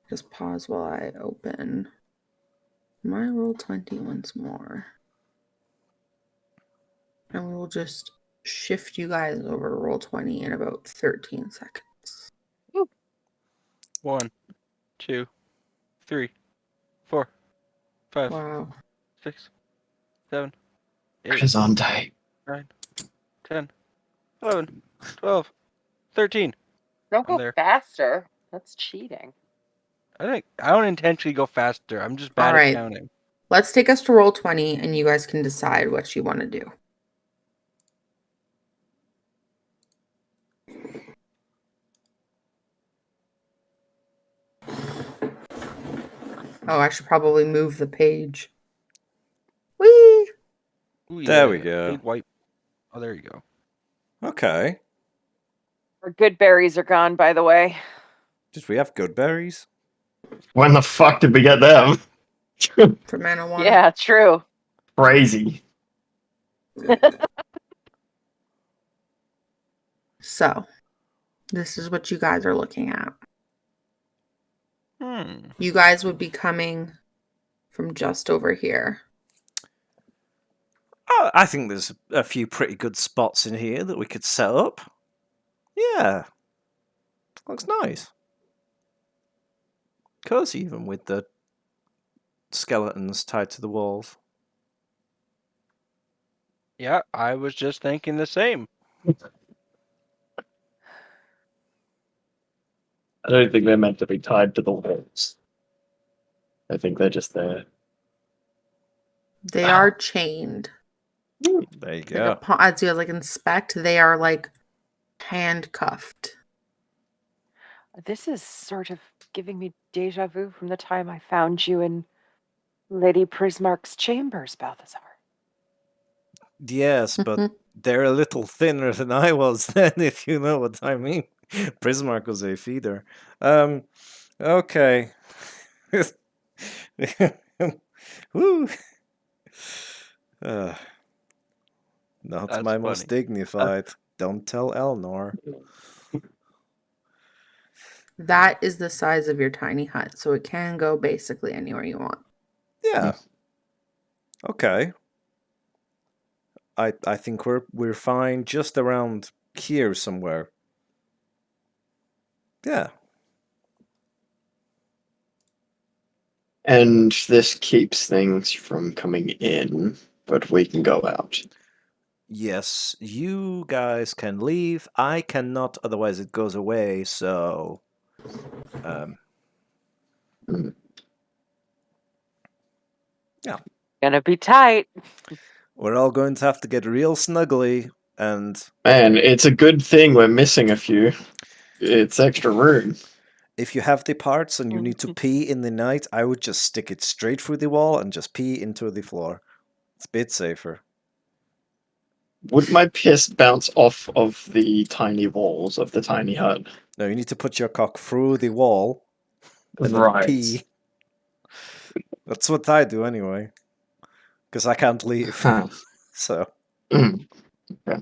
A: Just pause while I open my Roll20 once more. And we will just shift you guys over to Roll20 in about 13 seconds.
C: 1, 2, 3, 4, 5,
A: Wow.
C: 6, 7, 8,
E: Presente.
C: 9, 10, 11, 12, 13.
B: Don't
C: I'm
B: go
C: there.
B: faster. That's cheating.
C: I don't intentionally go faster. I'm just bad
A: All right.
C: at counting.
A: Let's take us to Roll20 and you guys can decide what you want to do. Oh, I should probably move the page. Whee!
C: Ooh,
D: There we
C: yeah,
D: go.
C: Big white. Oh, there you go.
D: Okay.
B: Our good berries are gone, by the way.
D: Did we have good berries?
E: When the fuck did we get them?
A: For marijuana.
B: Yeah, true.
E: Crazy.
A: So, this is what you guys are looking at. You guys would be coming from just over here.
D: I think there's a few pretty good spots in here that we could set up. Yeah. Looks nice. Cozy even with the skeletons tied to the walls.
C: Yeah, I was just thinking the same.
E: I don't think they're meant to be tied to the walls. I think they're just there.
A: They are chained.
D: There you go.
A: As you like inspect, they are like handcuffed.
B: This is sort of giving me deja vu from the time I found you in Lady Prismark's chambers, Balthazar.
D: Yes, but they're a little thinner than I was then, if you know what I mean. Prismark was a feeder. Okay. Woo. Not
C: That's
D: my most
C: funny.
D: dignified. Don't tell Elnor.
A: That is the size of your tiny hut, so it can go basically anywhere you want.
D: Yeah. Okay. I think we're fine just around here somewhere. Yeah.
E: And this keeps things from coming in, but we can go out.
D: Yes, you guys can leave. I cannot, otherwise it goes away, so yeah.
B: Gonna be tight.
D: We're all going to have to get real snuggly, and
E: Man, it's a good thing we're missing a few. It's extra room.
D: if you have the parts and you need to pee in the night, I would just stick it straight through the wall and just pee into the floor. It's a bit safer.
E: Would my piss bounce off of the tiny walls of the tiny hut?
D: No, you need to put your cock through the wall and then
E: Right.
D: pee. That's what I do anyway. Because I can't leave.
E: Huh.
D: So,
E: Mm. Okay.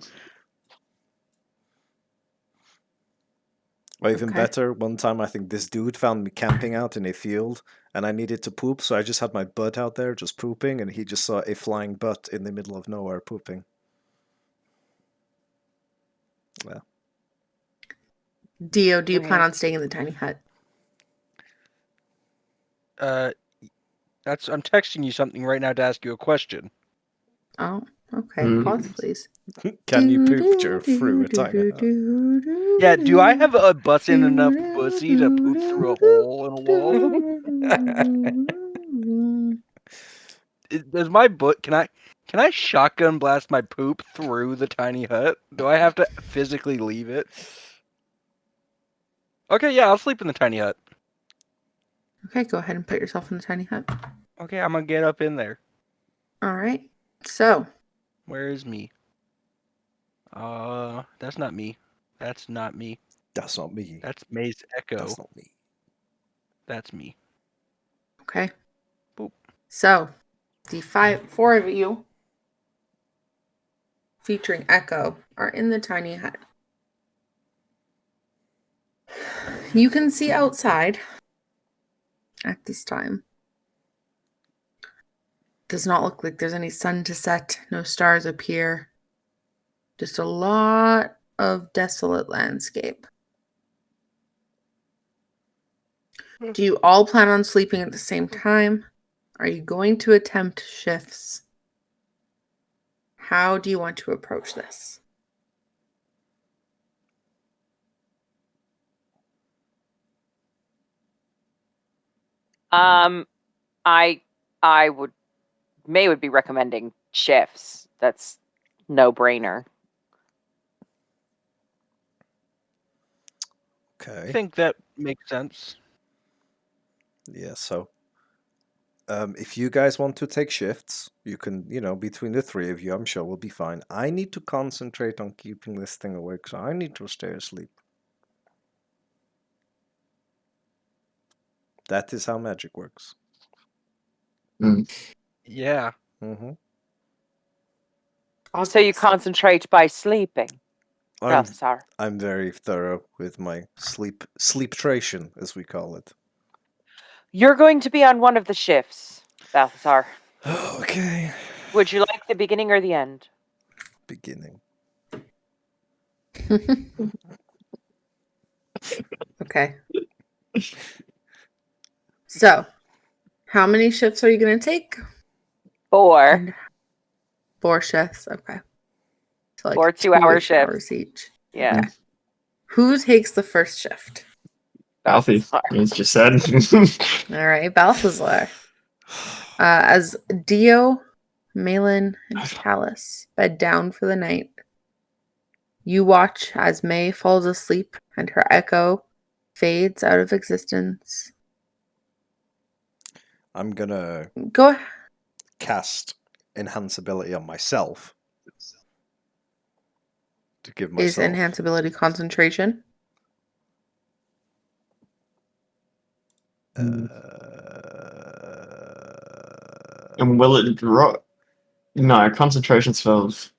D: or even
A: Okay.
D: better, one time I think this dude found me camping out in a field and I needed to poop, so I just had my butt out there just pooping, and he just saw a flying butt in the middle of nowhere pooping.
A: Dio, do you plan
B: Okay.
A: on staying in the tiny hut?
C: I'm texting you something right now to ask you a question.
A: Oh, okay. Pause, please.
D: Can you poop through a tiny hut?
C: Yeah, do I have a busting enough pussy to poop through a hole in a wall? Does my butt? Can I shotgun blast my poop through the tiny hut? Do I have to physically leave it? Okay, yeah, I'll sleep in the tiny hut.
A: Okay, go ahead and put yourself in the tiny hut.
C: Okay, I'm gonna get up in there.
A: All right. So,
C: Where is me? That's not me. That's not me.
D: That's not me.
C: That's May's Echo.
D: That's not me.
C: That's me.
A: okay.
C: Boop.
A: So, the four of you, featuring Echo, are in the tiny hut. You can see outside at this time. Does not look like there's any sun to set, no stars appear. Just a lot of desolate landscape. Do you all plan on sleeping at the same time? Are you going to attempt shifts? How do you want to approach this?
B: I would May would be recommending shifts. That's no brainer.
C: I
D: Okay.
C: think that makes sense.
D: Yeah, so if you guys want to take shifts, you can, between the three of you, I'm sure we'll be fine. I need to concentrate on keeping this thing awake, so I need to stay asleep. That is how magic works.
C: Yeah.
D: Mm-hmm.
B: So you concentrate by sleeping. Balthazar.
D: I'm very thorough with my sleep-tration, as we call it.
B: You're going to be on one of the shifts, Balthazar.
D: Okay.
B: Would you like the beginning or the end?
D: Beginning.
A: Okay. So, how many shifts are you going to take?
B: 4.
A: And 4 shifts. Okay. So
B: 4 2-hour shifts.
A: hours each.
B: Yeah.
A: Okay. Who takes the first shift?
E: Alfie, as just said.
A: All right, Balthazar. As Dio, Malin, and Chalice bed down for the night, you watch as May falls asleep and her echo fades out of existence.
D: I'm gonna
A: Go
D: cast enhance ability on myself to give
A: Is
D: myself.
A: enhance ability concentration?
E: And will it drop? No, concentration spells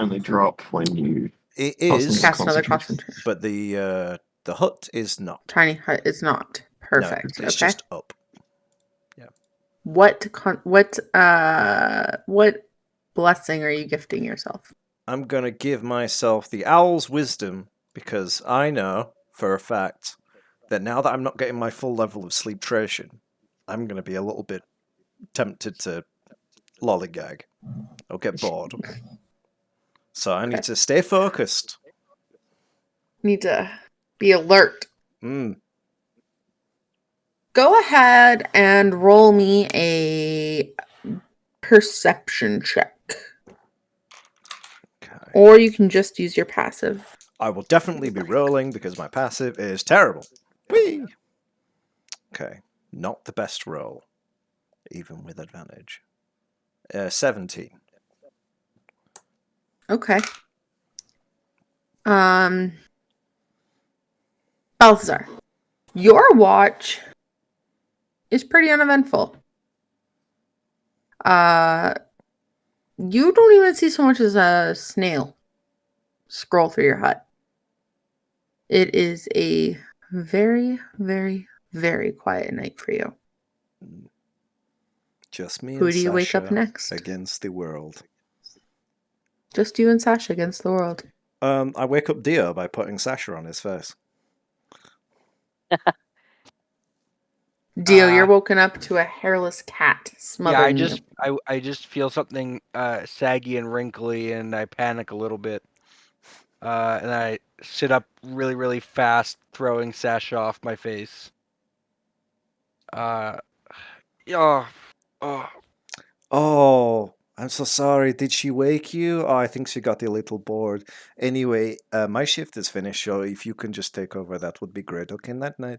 E: only drop when you
D: It is,
A: Cast another concentration.
D: but the hut is not.
A: Tiny hut is not. Perfect.
D: No, it's
A: okay.
D: just up.
A: What blessing are you gifting yourself?
D: I'm gonna give myself the owl's wisdom because I know for a fact that now that I'm not getting my full level of sleep tration, I'm gonna be a little bit tempted to lollygag or get bored. So I need to stay focused.
A: Need to be alert.
D: Mm.
A: Go ahead and roll me a perception check. Or you can just use your passive.
D: I will definitely be rolling because my passive is terrible. Whee! Okay, not the best roll, even with advantage. 17.
A: Okay. Balthazar, your watch is pretty uneventful. You don't even see so much as a snail scroll through your hut. It is a very, very, very quiet night for you.
D: Just me
A: Who
D: and
A: do you wake up
D: Sasha
A: next?
D: against the world.
A: Just you and Sasha against the world.
D: I wake up Dio by putting Sasha on his face.
A: Dio, you're woken up to a hairless cat
C: Yeah,
A: smothering you.
C: I just feel something saggy and wrinkly, and I panic a little bit. And I sit up really, really fast, throwing Sasha off my face. Oh, oh.
D: Oh, I'm so sorry. Did she wake you? Oh, I think she got a little bored. Anyway, my shift is finished, so if you can just take over, that would be great. Okay, night night.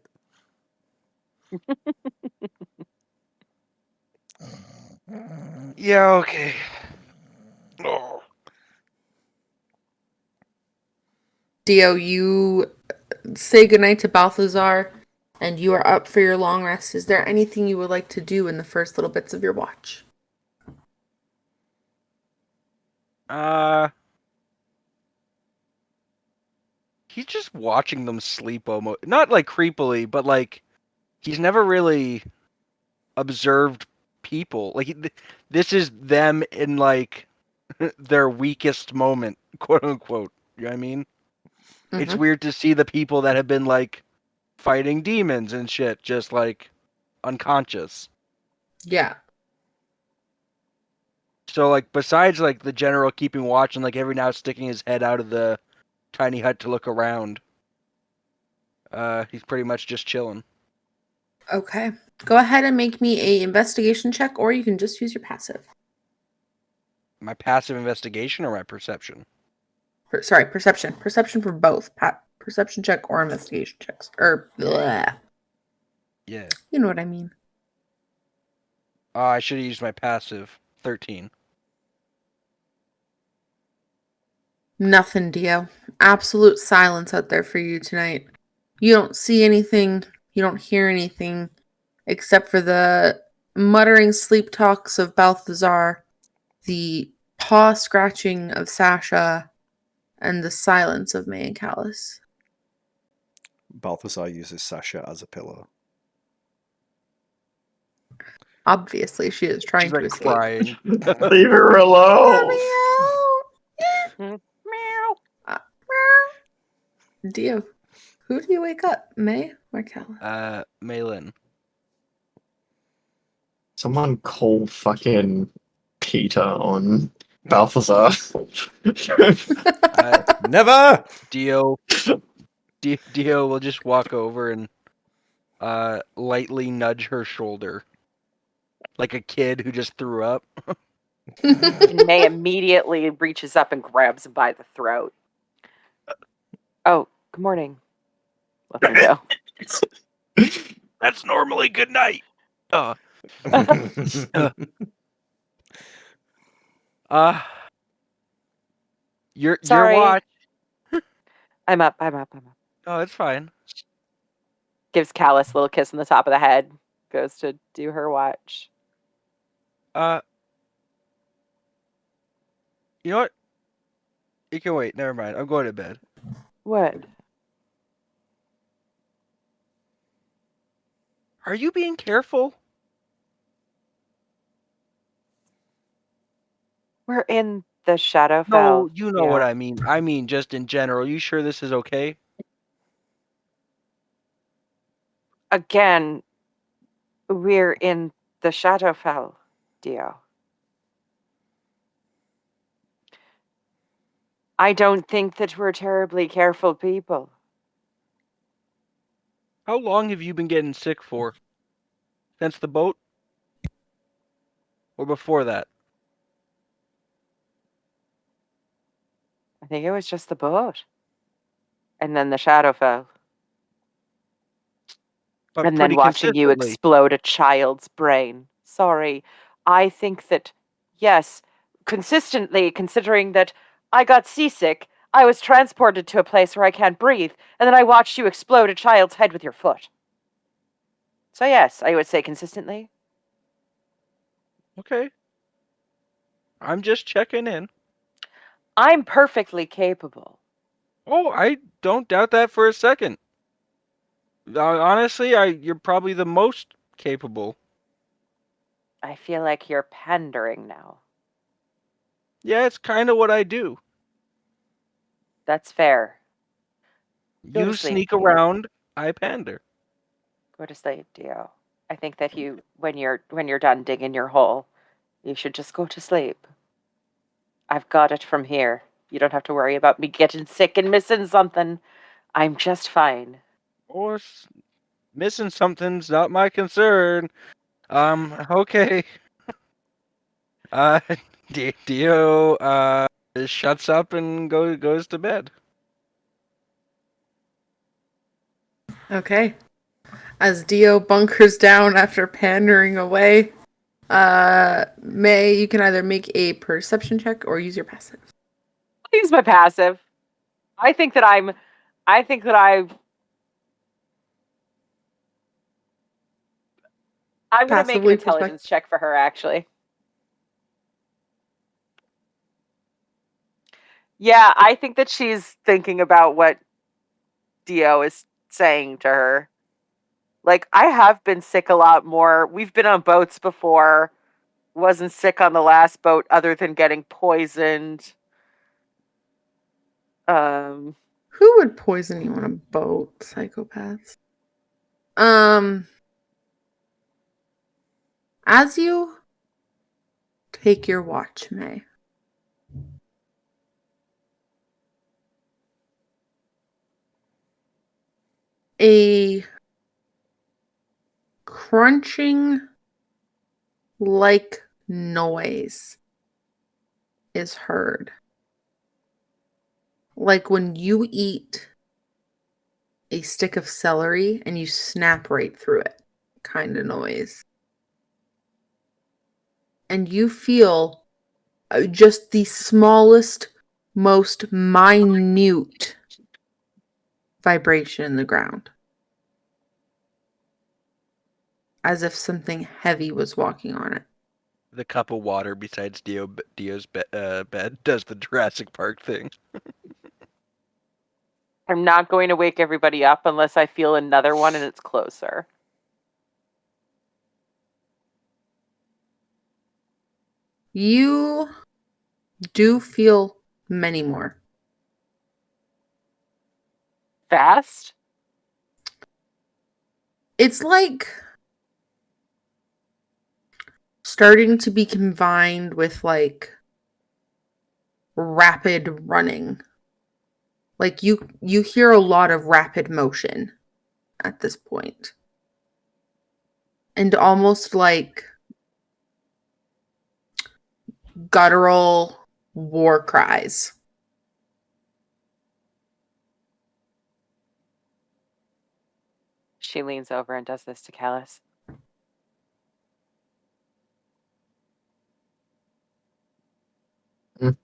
C: Yeah, okay. Oh.
A: Dio, you say goodnight to Balthazar, and you are up for your long rest. Is there anything you would like to do in the first little bits of your watch?
C: He's just watching them sleep almost. Not like creepily, but like he's never really observed people. Like this is them in like their weakest moment, quote unquote. You know what I mean? It's
A: Mhm.
C: weird to see the people that have been like fighting demons and shit just like unconscious.
A: Yeah.
C: So like besides like the general keeping watch and like every now sticking his head out of the tiny hut to look around, he's pretty much just chilling.
A: Okay. Go ahead and make me a investigation check, or you can just use your passive.
C: My passive investigation or my perception?
A: Sorry, perception. Perception for both. Perception check or investigation checks. Or, bleh.
C: Yeah.
A: You know what I mean.
C: I should have used my passive. 13.
A: Nothing, Dio. Absolute silence out there for you tonight. You don't see anything. You don't hear anything except for the muttering sleep talks of Balthazar, the paw scratching of Sasha, and the silence of May and Callus.
D: Balthazar uses Sasha as a pillow.
A: Obviously, she is trying
C: She's
A: to
C: like
A: escape.
C: crying.
E: Leave her alone.
A: Dio, who do you wake up? May or Callus?
C: Malin.
E: Someone call fucking Peter on Balthazar.
D: Never!
C: Dio will just walk over and lightly nudge her shoulder. Like a kid who just threw up.
B: And May immediately reaches up and grabs him by the throat. Oh, good morning. Let them go.
C: That's normally good night. Your
B: Sorry.
C: watch.
B: I'm up.
C: Oh, it's fine.
B: Gives Callus a little kiss on the top of the head. Goes to do her watch.
C: You know what? You can wait. Never mind. I'm going to bed.
B: What?
C: Are you being careful?
B: We're in the Shadowfell.
C: No, you know what
B: Yeah.
C: I mean. I mean, just in general. You sure this is okay?
B: Again, we're in the Shadowfell, Dio. I don't think that we're terribly careful people.
C: How long have you been getting sick for? Since the boat? Or before that?
B: think it was just the boat. And then the Shadowfell.
C: But
B: And then
C: pretty
B: watching you
C: consistently.
B: explode a child's brain. Sorry. I think that, yes, consistently, considering that I got seasick, I was transported to a place where I can't breathe, and then I watched you explode a child's head with your foot. So, yes, I would say consistently.
C: Okay. I'm just checking in.
B: I'm perfectly capable.
C: Oh, I don't doubt that for a second. Honestly, you're probably the most capable.
B: I feel like you're pandering now.
C: Yeah, it's kind of what I do.
B: That's fair. Go to
C: You
B: sleep,
C: sneak
B: Dio.
C: around, I pander.
B: Go to sleep, Dio. I think that you, when you're done digging your hole, you should just go to sleep. I've got it from here. You don't have to worry about me getting sick and missing something. I'm just fine.
C: Or missing something's not my concern. Okay. Uh, Dio, shuts up and goes to bed.
A: Okay. As Dio bunkers down after pandering away, May, you can either make a perception check or use your passive.
B: I use my passive. I think that I'm gonna make an
A: Passively
B: intelligence check for her, actually. Yeah, I think that she's thinking about what Dio is saying to her. Like, I have been sick a lot more. We've been on boats before. Wasn't sick on the last boat other than getting poisoned.
A: Who would poison you on a boat? Psychopaths. As you take your watch, May, a crunching like noise is heard. Like when you eat a stick of celery and you snap right through it, kind of noise. And you feel just the smallest, most minute vibration in the ground. As if something heavy was walking on it.
C: The cup of water besides Dio's bed does the Jurassic Park thing.
B: I'm not going to wake everybody up unless I feel another one and it's closer.
A: You do feel many more.
B: Fast?
A: It's like starting to be combined with like rapid running. Like you hear a lot of rapid motion at this point. And almost like guttural war cries.
B: She leans over and does this to Callus.
E: Mm.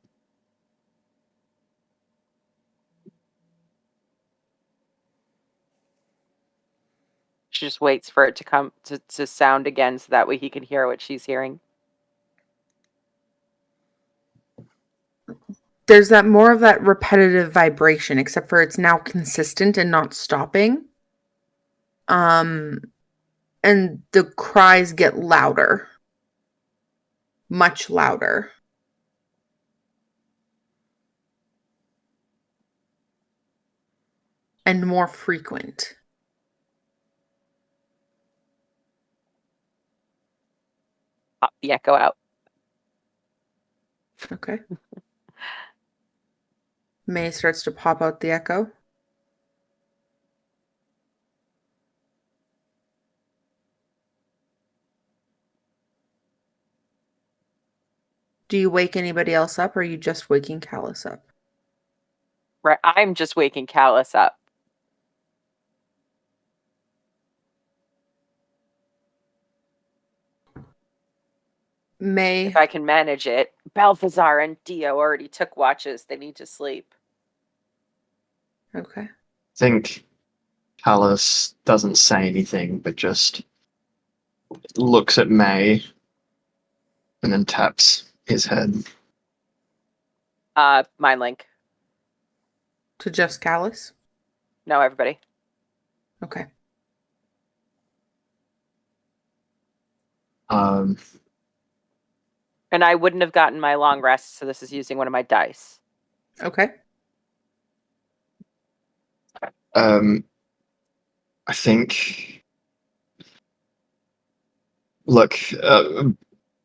B: She just waits for it to come to sound again so that way he can hear what she's hearing.
A: There's that more of that repetitive vibration, except for it's now consistent and not stopping. And the cries get louder. Much louder. And more frequent.
B: Pop the echo out.
A: Okay. May starts to pop out the echo. Do you wake anybody else up, or are you just waking Callus up?
B: Right, I'm just waking Callus up.
A: May.
B: If I can manage it. Balthazar and Dio already took watches. They need to sleep.
A: Okay.
E: I think Callus doesn't say anything, but just looks at May and then taps his head.
B: Mind link.
A: To just Callus?
B: No, everybody.
A: Okay.
E: Um,
B: And I wouldn't have gotten my long rest, so this is using one of my dice.
A: Okay.
E: I think. Look,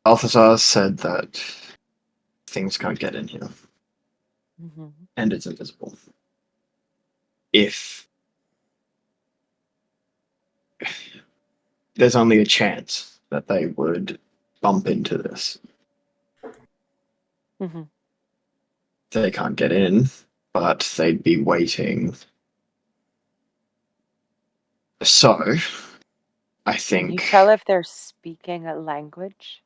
E: Balthazar said that things can't get in here, and it's invisible. If there's only a chance that they would bump into this, they can't get in, but they'd be waiting. So, I think.
B: Can you tell if they're speaking a language?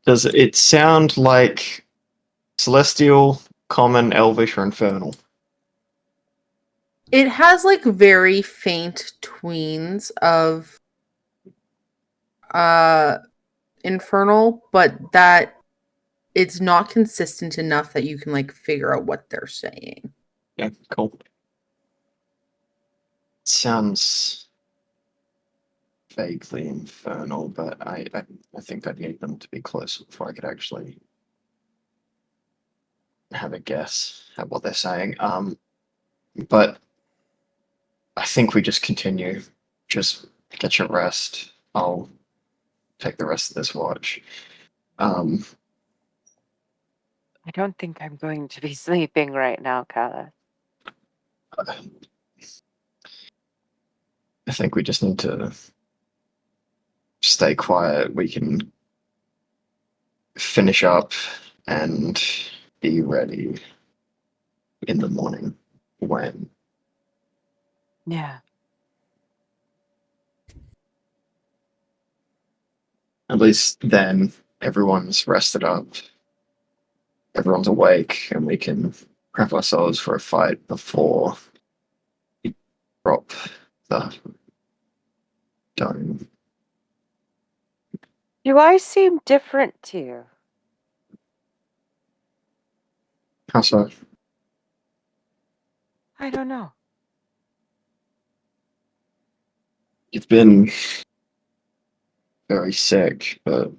E: Does it sound like Celestial, Common, Elvish, or Infernal?
A: It has like very faint tweens of infernal, but that it's not consistent enough that you can like figure out what they're saying.
E: Yeah, cool. Sounds vaguely infernal, but I think I'd need them to be close before I could actually have a guess at what they're saying. But I think we just continue. Just get your rest. I'll take the rest of this watch.
B: I don't think I'm going to be sleeping right now, Callus.
E: I think we just need to stay quiet. We can finish up and be ready in the morning when.
B: Yeah.
E: At least then everyone's rested up, everyone's awake, and we can prep ourselves for a fight before we drop the dome.
B: Do I seem different to you?
E: How so?
B: I don't know.
E: You've been very sick, but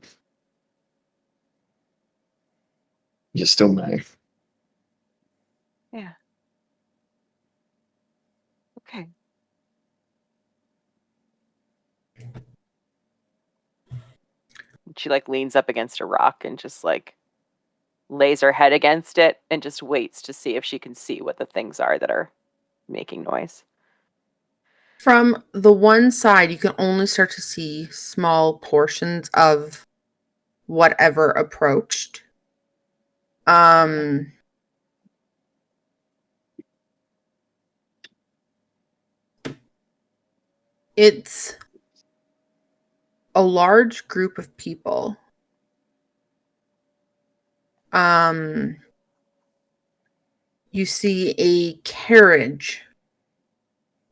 E: you still may.
B: Yeah. Okay. She like leans up against a rock and just like lays her head against it and just waits to see if she can see what the things are that are making noise.
A: From the one side, you can only start to see small portions of whatever approached. It's a large group of people. You see a carriage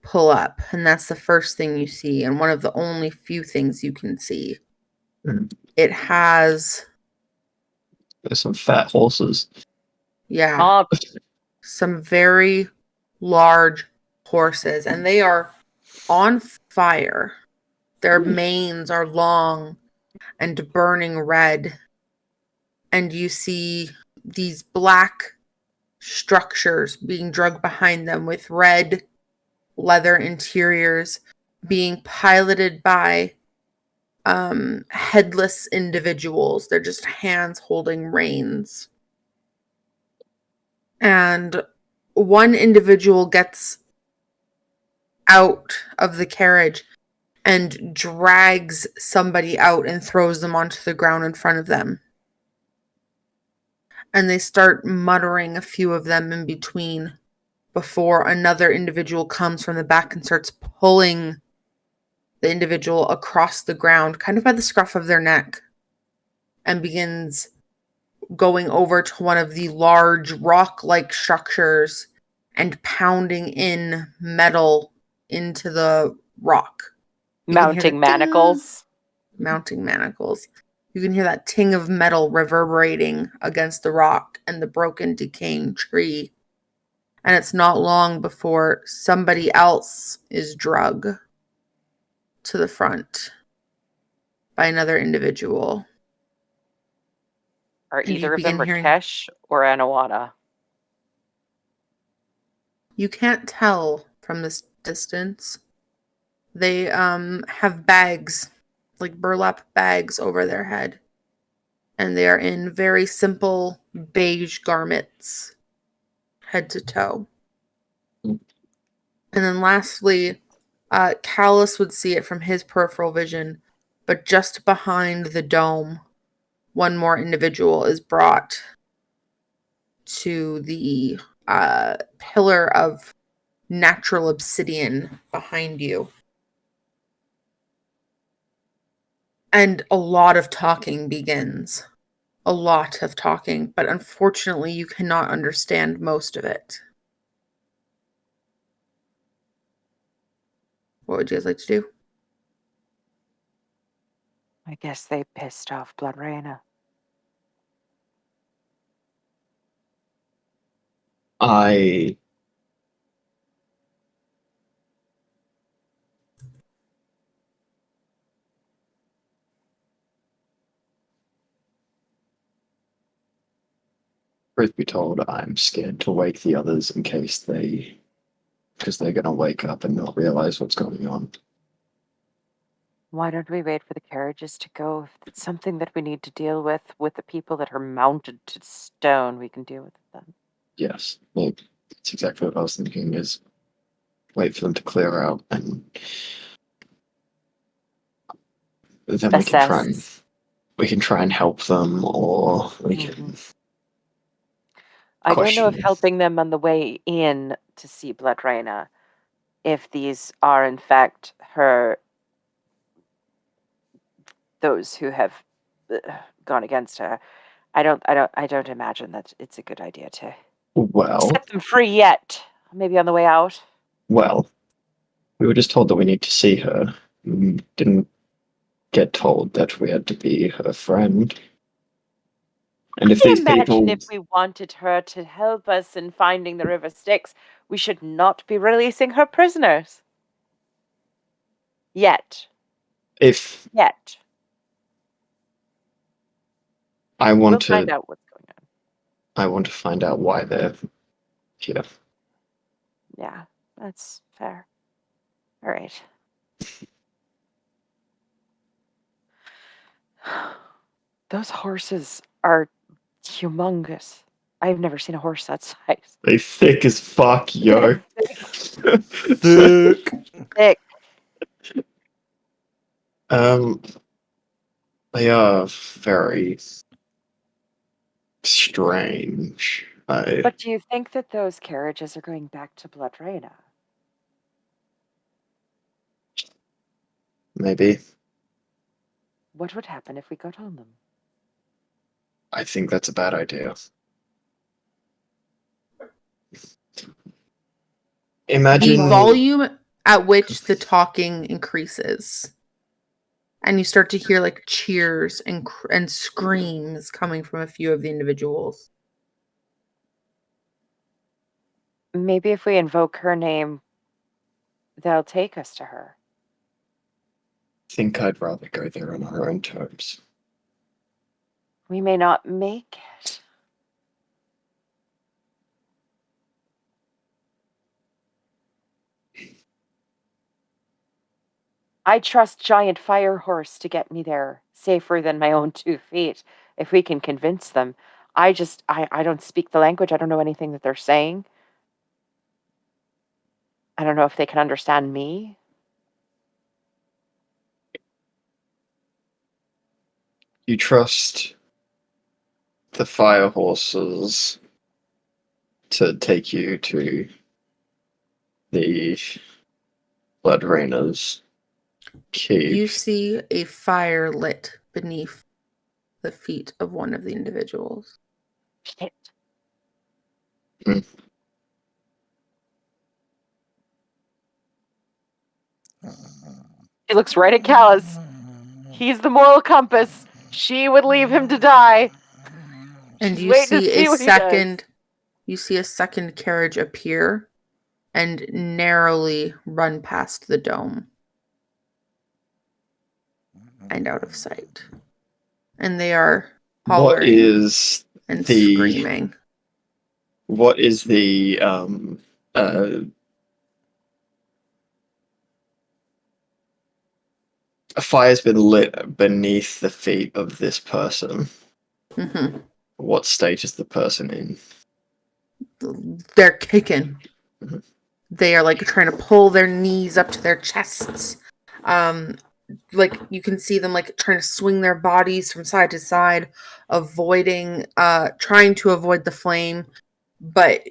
A: pull up, and that's the first thing you see, and one of the only few things you can see. It has
E: There's some fat horses.
A: Yeah.
B: Oh,
A: Some very large horses, and they are on fire. Their manes are long and burning red. And you see these black structures being dragged behind them with red leather interiors being piloted by headless individuals. They're just hands holding reins. And one individual gets out of the carriage and drags somebody out and throws them onto the ground in front of them. and they start muttering, a few of them in between, before another individual comes from the back and starts pulling the individual across the ground, kind of by the scruff of their neck, and begins going over to one of the large rock-like structures and pounding in metal into the rock. You can hear the
B: Mounting manacles.
A: mounting manacles. You can hear that ting of metal reverberating against the rock and the broken, decaying tree. And it's not long before somebody else is drug to the front by another individual.
B: Are
A: And you
B: either of them
A: begin hearing-
B: Rakesh or Anawana?
A: You can't tell from this distance. They have bags, like burlap bags over their head. And they are in very simple beige garments, head to toe. And then lastly, Callus would see it from his peripheral vision, but just behind the dome, one more individual is brought to the pillar of natural obsidian behind you. And a lot of talking begins. A lot of talking, but unfortunately you cannot understand most of it. What would you guys like to do?
B: I guess they pissed off Blood Reigna.
E: I truth be told, I'm scared to wake the others in case because they're gonna wake up and not realize what's going on.
B: Why don't we wait for the carriages to go? If it's something that we need to deal with the people that are mounted to stone, we can deal with it then.
E: Yes, well, that's exactly what I was thinking. Is wait for them to clear out, and then
B: Assess.
E: we can try and help them, or we can.
B: I don't know if
E: Question.
B: helping them on the way in to see Blood Reigna, if these are in fact those who have gone against her. I don't imagine that it's a good idea to
E: Well,
B: set them free yet. Maybe on the way out.
E: well, we were just told that we need to see her. We didn't get told that we had to be her friend. And if
B: I
E: these
B: imagine
E: people,
B: if we wanted her to help us in finding the river Styx, we should not be releasing her prisoners. Yet. We'll find out what's going on.
E: I want to find out why they're here.
B: Yeah, that's fair. All right. Those horses are humongous. I've never seen a horse that size.
E: They thick as fuck, yo.
D: Thick.
B: Thick.
E: They are very strange.
B: But do you think that those carriages are going back to Blood Reigna?
E: Maybe.
B: What would happen if we got on them?
E: I think that's a bad idea. Imagine
A: The volume at which the talking increases, and you start to hear like cheers and screams coming from a few of the individuals.
B: Maybe if we invoke her name, they'll take us to her.
E: I think I'd rather go there on our own terms.
B: We may not make it. I trust Giant Fire Horse to get me there safer than my own 2 feet, if we can convince them. I don't speak the language. I don't know anything that they're saying. I don't know if they can understand me.
E: You trust the fire horses to take you to the Blood Reigna's keep.
A: You see a fire lit beneath the feet of one of the individuals.
B: Shit. He looks right at Callus. He's the moral compass. She would leave him to die.
A: And
B: She's
A: you
B: waiting to
A: see
B: see
A: a
B: what he does.
A: second. You see a second carriage appear and narrowly run past the dome and out of sight. And they are
E: What
A: hollering
E: is
A: and
E: the
A: screaming.
E: what is the a fire's been lit beneath the feet of this person.
A: Mm-hmm.
E: What state is the person in?
A: They're kicking.
E: Mhm.
A: They are like trying to pull their knees up to their chests. Like you can see them like trying to swing their bodies from side to side, trying to avoid the flame. But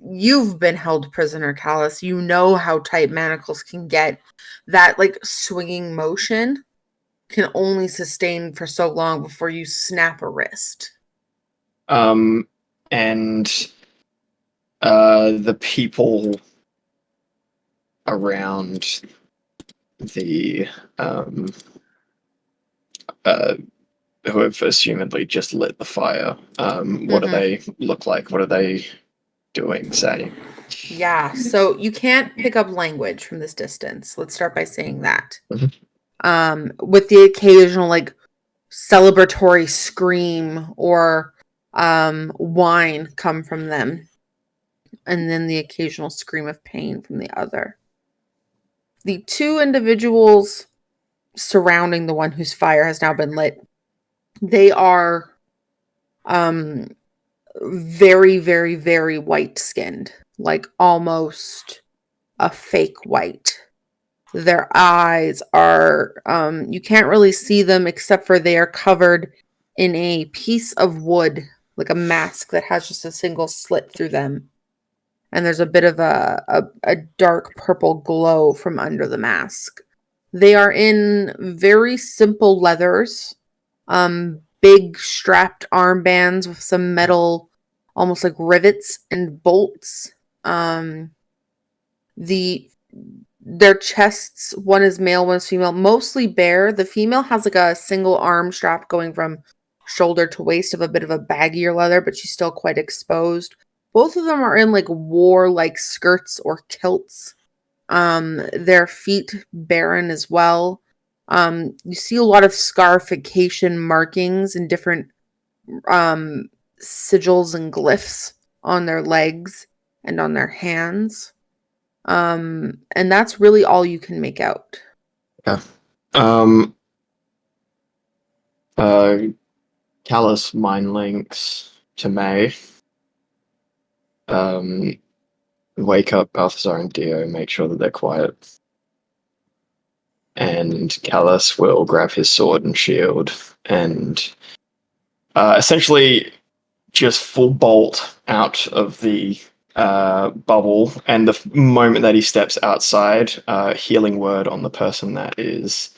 A: you've been held prisoner, Callus. You know how tight manacles can get. That like swinging motion can only sustain for so long before you snap a wrist.
E: And the people around the who have assumedly just lit the fire. What do they look like? What are they doing, saying?
A: Yeah, so you can't pick up language from this distance. Let's start by saying that. With the occasional like celebratory scream or whine come from them, and then the occasional scream of pain from the other. The two individuals surrounding the one whose fire has now been lit, they are very, very, very white-skinned, like almost a fake white. Their eyes are, you can't really see them except for they are covered in a piece of wood, like a mask that has just a single slit through them. And there's a bit of a dark purple glow from under the mask. They are in very simple leathers, big strapped armbands with some metal, almost like rivets and bolts. Their chests, one is male, one is female, mostly bare. The female has like a single arm strap going from shoulder to waist of a bit of a baggier leather, but she's still quite exposed. Both of them are in like war-like skirts or kilts. Their feet barren as well. You see a lot of scarification markings and different sigils and glyphs on their legs and on their hands. And that's really all you can make out.
E: Yeah. Callus mind links to May. Wake up Balthazar and Dio, make sure that they're quiet. And Callus will grab his sword and shield and essentially just full bolt out of the bubble. And the moment that he steps outside, healing word on the person that is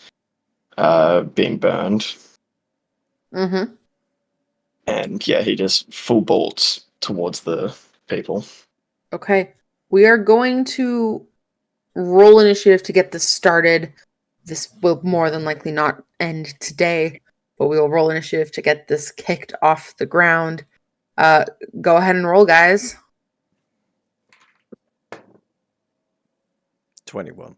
E: being burned.
A: Mm-hmm.
E: And yeah, he just full bolts towards the people.
A: Okay. We are going to roll initiative to get this started. This will more than likely not end today, but we will roll initiative to get this kicked off the ground. Go ahead and roll, guys.
D: 21.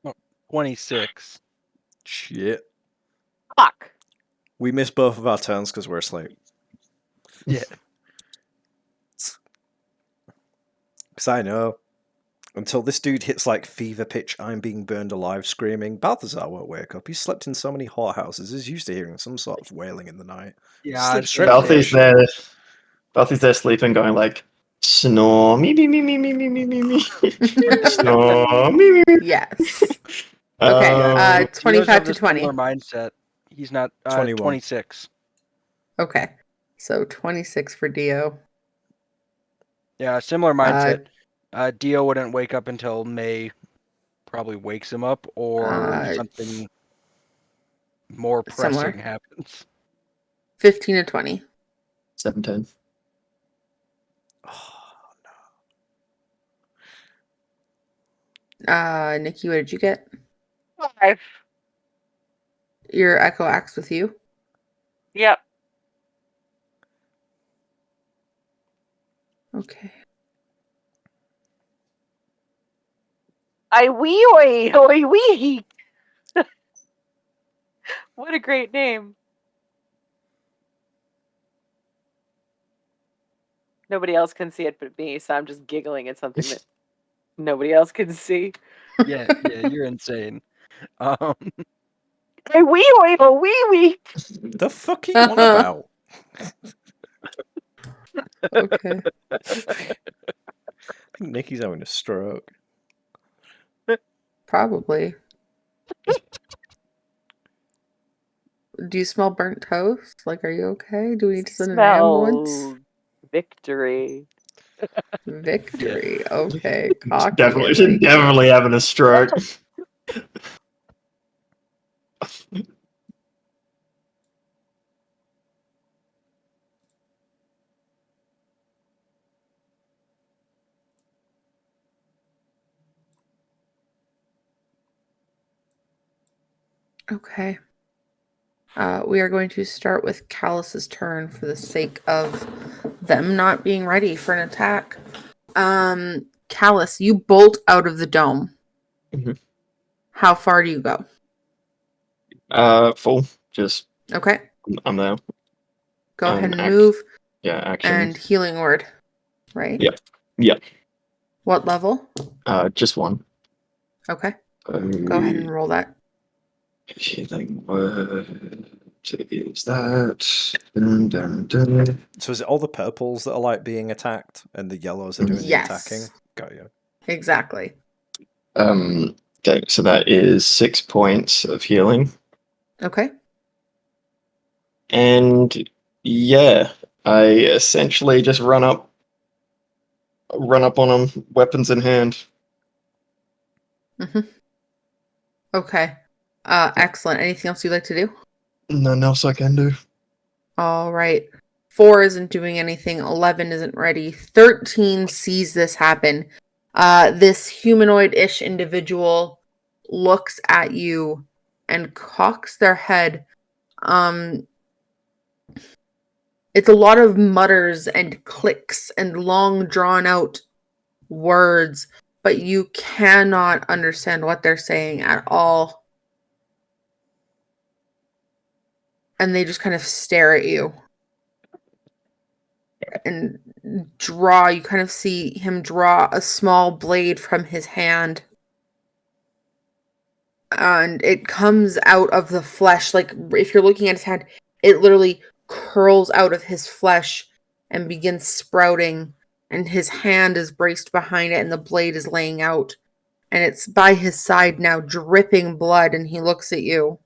C: Oh, 26.
D: Shit.
B: Fuck.
D: We missed both of our turns because we're asleep.
C: Yeah.
D: Because I know, until this dude hits like fever pitch, I'm being burned alive screaming, Balthazar won't wake up. He's slept in so many whorehouses, he's used to hearing some sort of wailing in the night.
C: Yeah,
D: Sleep straight from
E: Balthi's
D: that shit.
E: there Balthi's there sleeping, going like, snore, me, me, me, me, me, me, me, me, me. Snore, me, me, me.
A: Yes. Okay.
C: Dio does
A: 25
C: have
A: to
C: the
A: 20.
C: similar mindset. He's not
D: 21.
C: 26.
A: Okay. So 26 for Dio.
C: Yeah, similar mindset. Dio wouldn't wake up until May probably wakes him up, or something more
A: similar.
C: pressing happens.
A: 15 to 20.
E: 17.
A: Nikki, what did you get?
B: 5.
A: Your Echo acts with you.
B: Yep.
A: Okay.
B: I wee oi oi wee. What a great name. Nobody else can see it but me, so I'm just giggling at something that nobody else can see.
C: Yeah, you're insane.
B: I wee oi oi wee wee.
D: The fuck are you on about?
A: Okay.
D: I think Nikki's having a stroke.
A: Probably. Do you smell burnt toast? Like, are you okay? Do we need to send an ambulance?
B: Smell victory.
A: Victory. Okay. Cocky.
E: Definitely,
A: I
E: she's
A: like it.
E: definitely having a stroke.
A: Okay. We are going to start with Callus's turn for the sake of them not being ready for an attack. Callus, you bolt out of the dome.
E: Mhm.
A: How far do you go?
E: Full. Just,
A: Okay.
E: I'm there.
A: Go ahead and
E: Act-
A: move.
E: Yeah, action.
A: And healing word. Right?
E: Yep. Yep.
A: What level?
E: Just one.
A: Okay. Go ahead and roll that.
E: Healing word is that. Dun, dun, dun.
D: So is it all the purples that are like being attacked and the yellows are doing the
A: Yes.
D: attacking? Got you.
A: Exactly.
E: Okay, so that is 6 points of healing.
A: Okay.
E: And yeah, I essentially just run up on them, weapons in hand.
A: Okay. Excellent. Anything else you'd like to do?
E: Nothing else I can do.
A: All right. 4 isn't doing anything. 11 isn't ready. 13 sees this happen. This humanoid-ish individual looks at you and cocks their head. It's a lot of mutters and clicks and long drawn-out words, but you cannot understand what they're saying at all. And they just kind of stare at you. And you kind of see him draw a small blade from his hand. And it comes out of the flesh. Like, if you're looking at his hand, it literally curls out of his flesh and begins sprouting. And his hand is braced behind it, and the blade is laying out. And it's by his side now, dripping blood. And he looks at you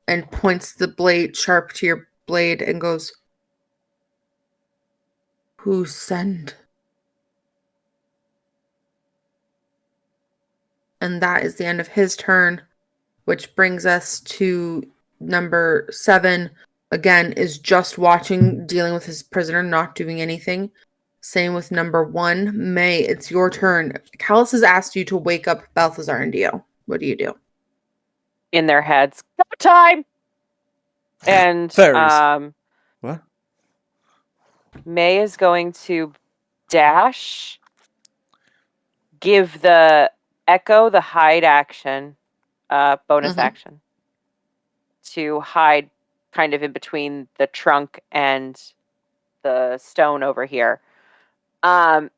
A: and points the blade sharp to your blade and goes, "Who sent?" And that is the end of his turn, which brings us to number 7. Again, is just watching, dealing with his prisoner, not doing anything. Same with number 1. May, it's your turn. Callus has asked you to wake up Balthazar and Dio. What do you do?
B: In their heads. Go time! And
D: Fairies. What?
B: May is going to dash, give the Echo the hide action, bonus action, to hide kind of in between the trunk and the stone over here. And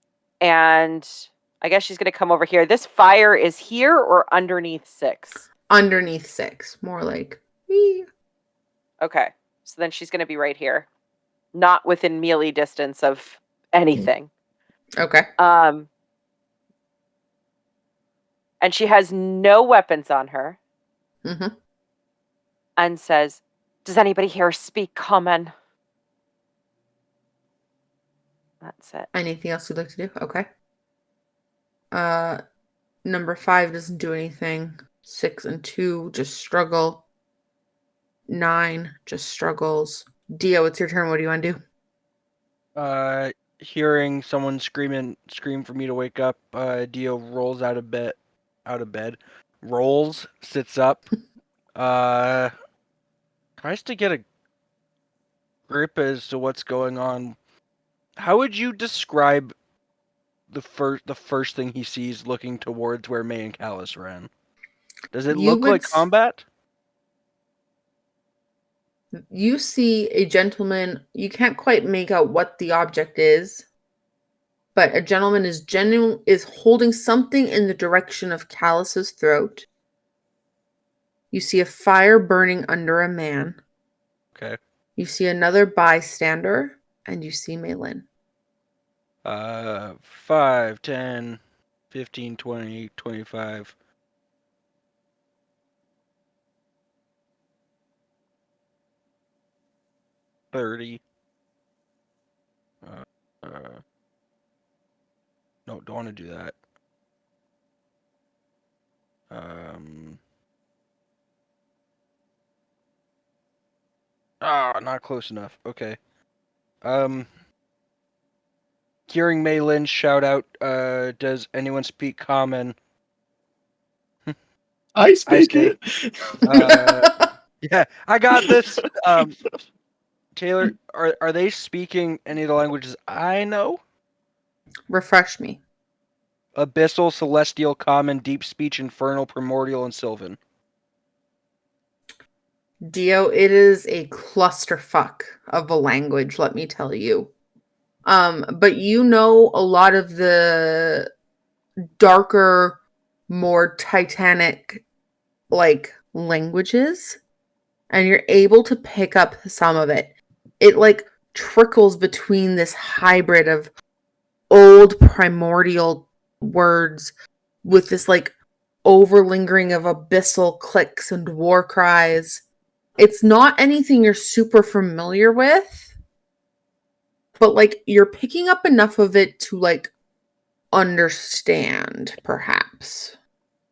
B: I guess she's going to come over here. This fire is here or underneath 6?
A: Underneath 6. More like, wee.
B: Okay. So then she's going to be right here. not within melee distance of anything.
A: Okay.
B: And she has no weapons on her.
A: Mm-hmm.
B: And says, "Does anybody here speak common?" That's it.
A: Anything else you'd like to do? Okay. Number 5 doesn't do anything. 6 and 2 just struggle. 9 just struggles. Dio, it's your turn. What do you want to do?
C: Hearing someone scream for me to wake up, Dio rolls out of bed, sits up, tries to get a grip as to what's going on. How would you describe the first thing he sees looking towards where May and Callus ran? Does it
A: You
C: look
A: would
C: like combat?
A: You see a gentleman. You can't quite make out what the object is, but a gentleman is holding something in the direction of Callus's throat. You see a fire burning under a man.
C: Okay.
A: You see another bystander, and you see Maylin.
C: 5, 10, 15, 20, 25. $30. No, don't want to do that. Not close enough. Okay. Hearing Mei Lin shout out, does anyone speak common?
E: I speak
C: say-
E: it.
C: Yeah, I got this. Taylor, are they speaking any of the languages I know?
A: Refresh me.
C: Abyssal, Celestial, Common, Deep Speech, Infernal, Primordial, and Sylvan.
A: Dio, it is a clusterfuck of a language, let me tell you. But you know a lot of the darker, more titanic like languages, and you're able to pick up some of it. It like trickles between this hybrid of old primordial words with this like overlingering of abyssal clicks and war cries. It's not anything you're super familiar with, but like you're picking up enough of it to like understand, perhaps.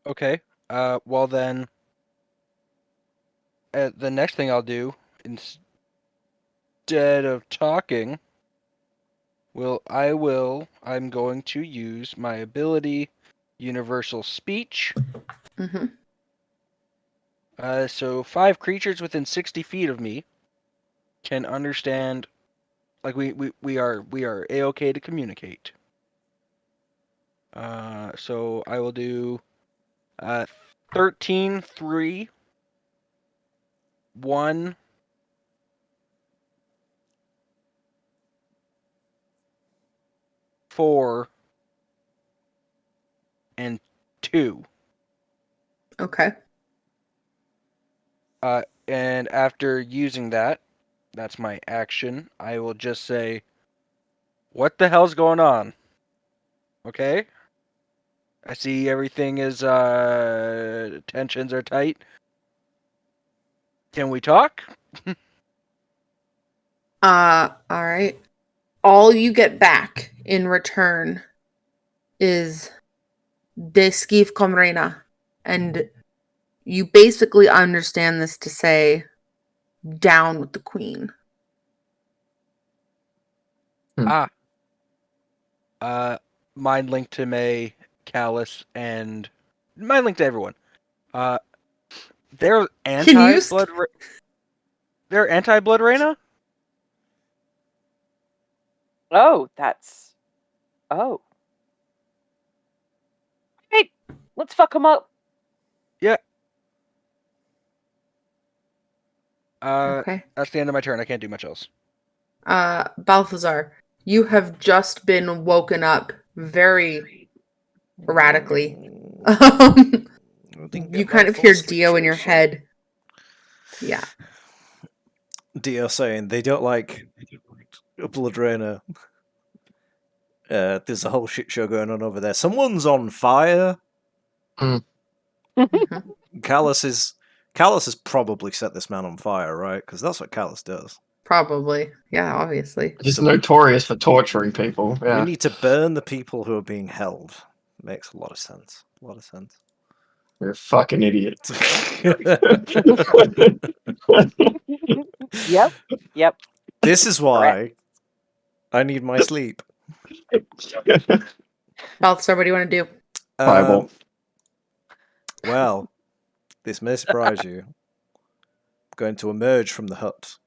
C: Okay. Well then, the next thing I'll do, instead of talking, I'm going to use my ability, Universal Speech.
A: Mm-hmm.
C: So 5 creatures within 60 feet of me can understand. Like we are A-okay to communicate. So I will do 13, 3, 1, 4, and 2.
A: Okay.
C: And after using that's my action. I will just say, "What the hell's going on?" Okay. I see everything is tensions are tight. Can we talk?
A: All right. All you get back in return is Desquive com Reina. And you basically understand this to say, down with the queen.
C: Mind link to May, Callus, and mind link to everyone. They're anti-blood. They're anti-Blood Reigna?
B: Oh, that's... Oh. Hey, let's fuck them up.
C: Yeah.
A: Okay.
C: That's the end of my turn. I can't do much else.
A: Balthazar, you have just been woken up very erratically. You kind of hear Dio in your head. Yeah.
D: Dio saying they don't like Blood Reigna. There's a whole shit show going on over there. Someone's on fire.
A: Mhm.
D: Callus has probably set this man on fire, right? Because that's what Callus does.
A: Probably. Yeah, obviously.
E: He's
D: So
E: notorious for torturing people.
D: we
E: Yeah.
D: need to burn the people who are being held. Makes a lot of sense. A lot of sense.
E: You're a fucking idiot.
B: Yep. Yep.
D: This is why I need my sleep.
A: Balthazar, what do you want to do?
E: Fireball.
D: Well, this may surprise you. I'm going to emerge from the hut,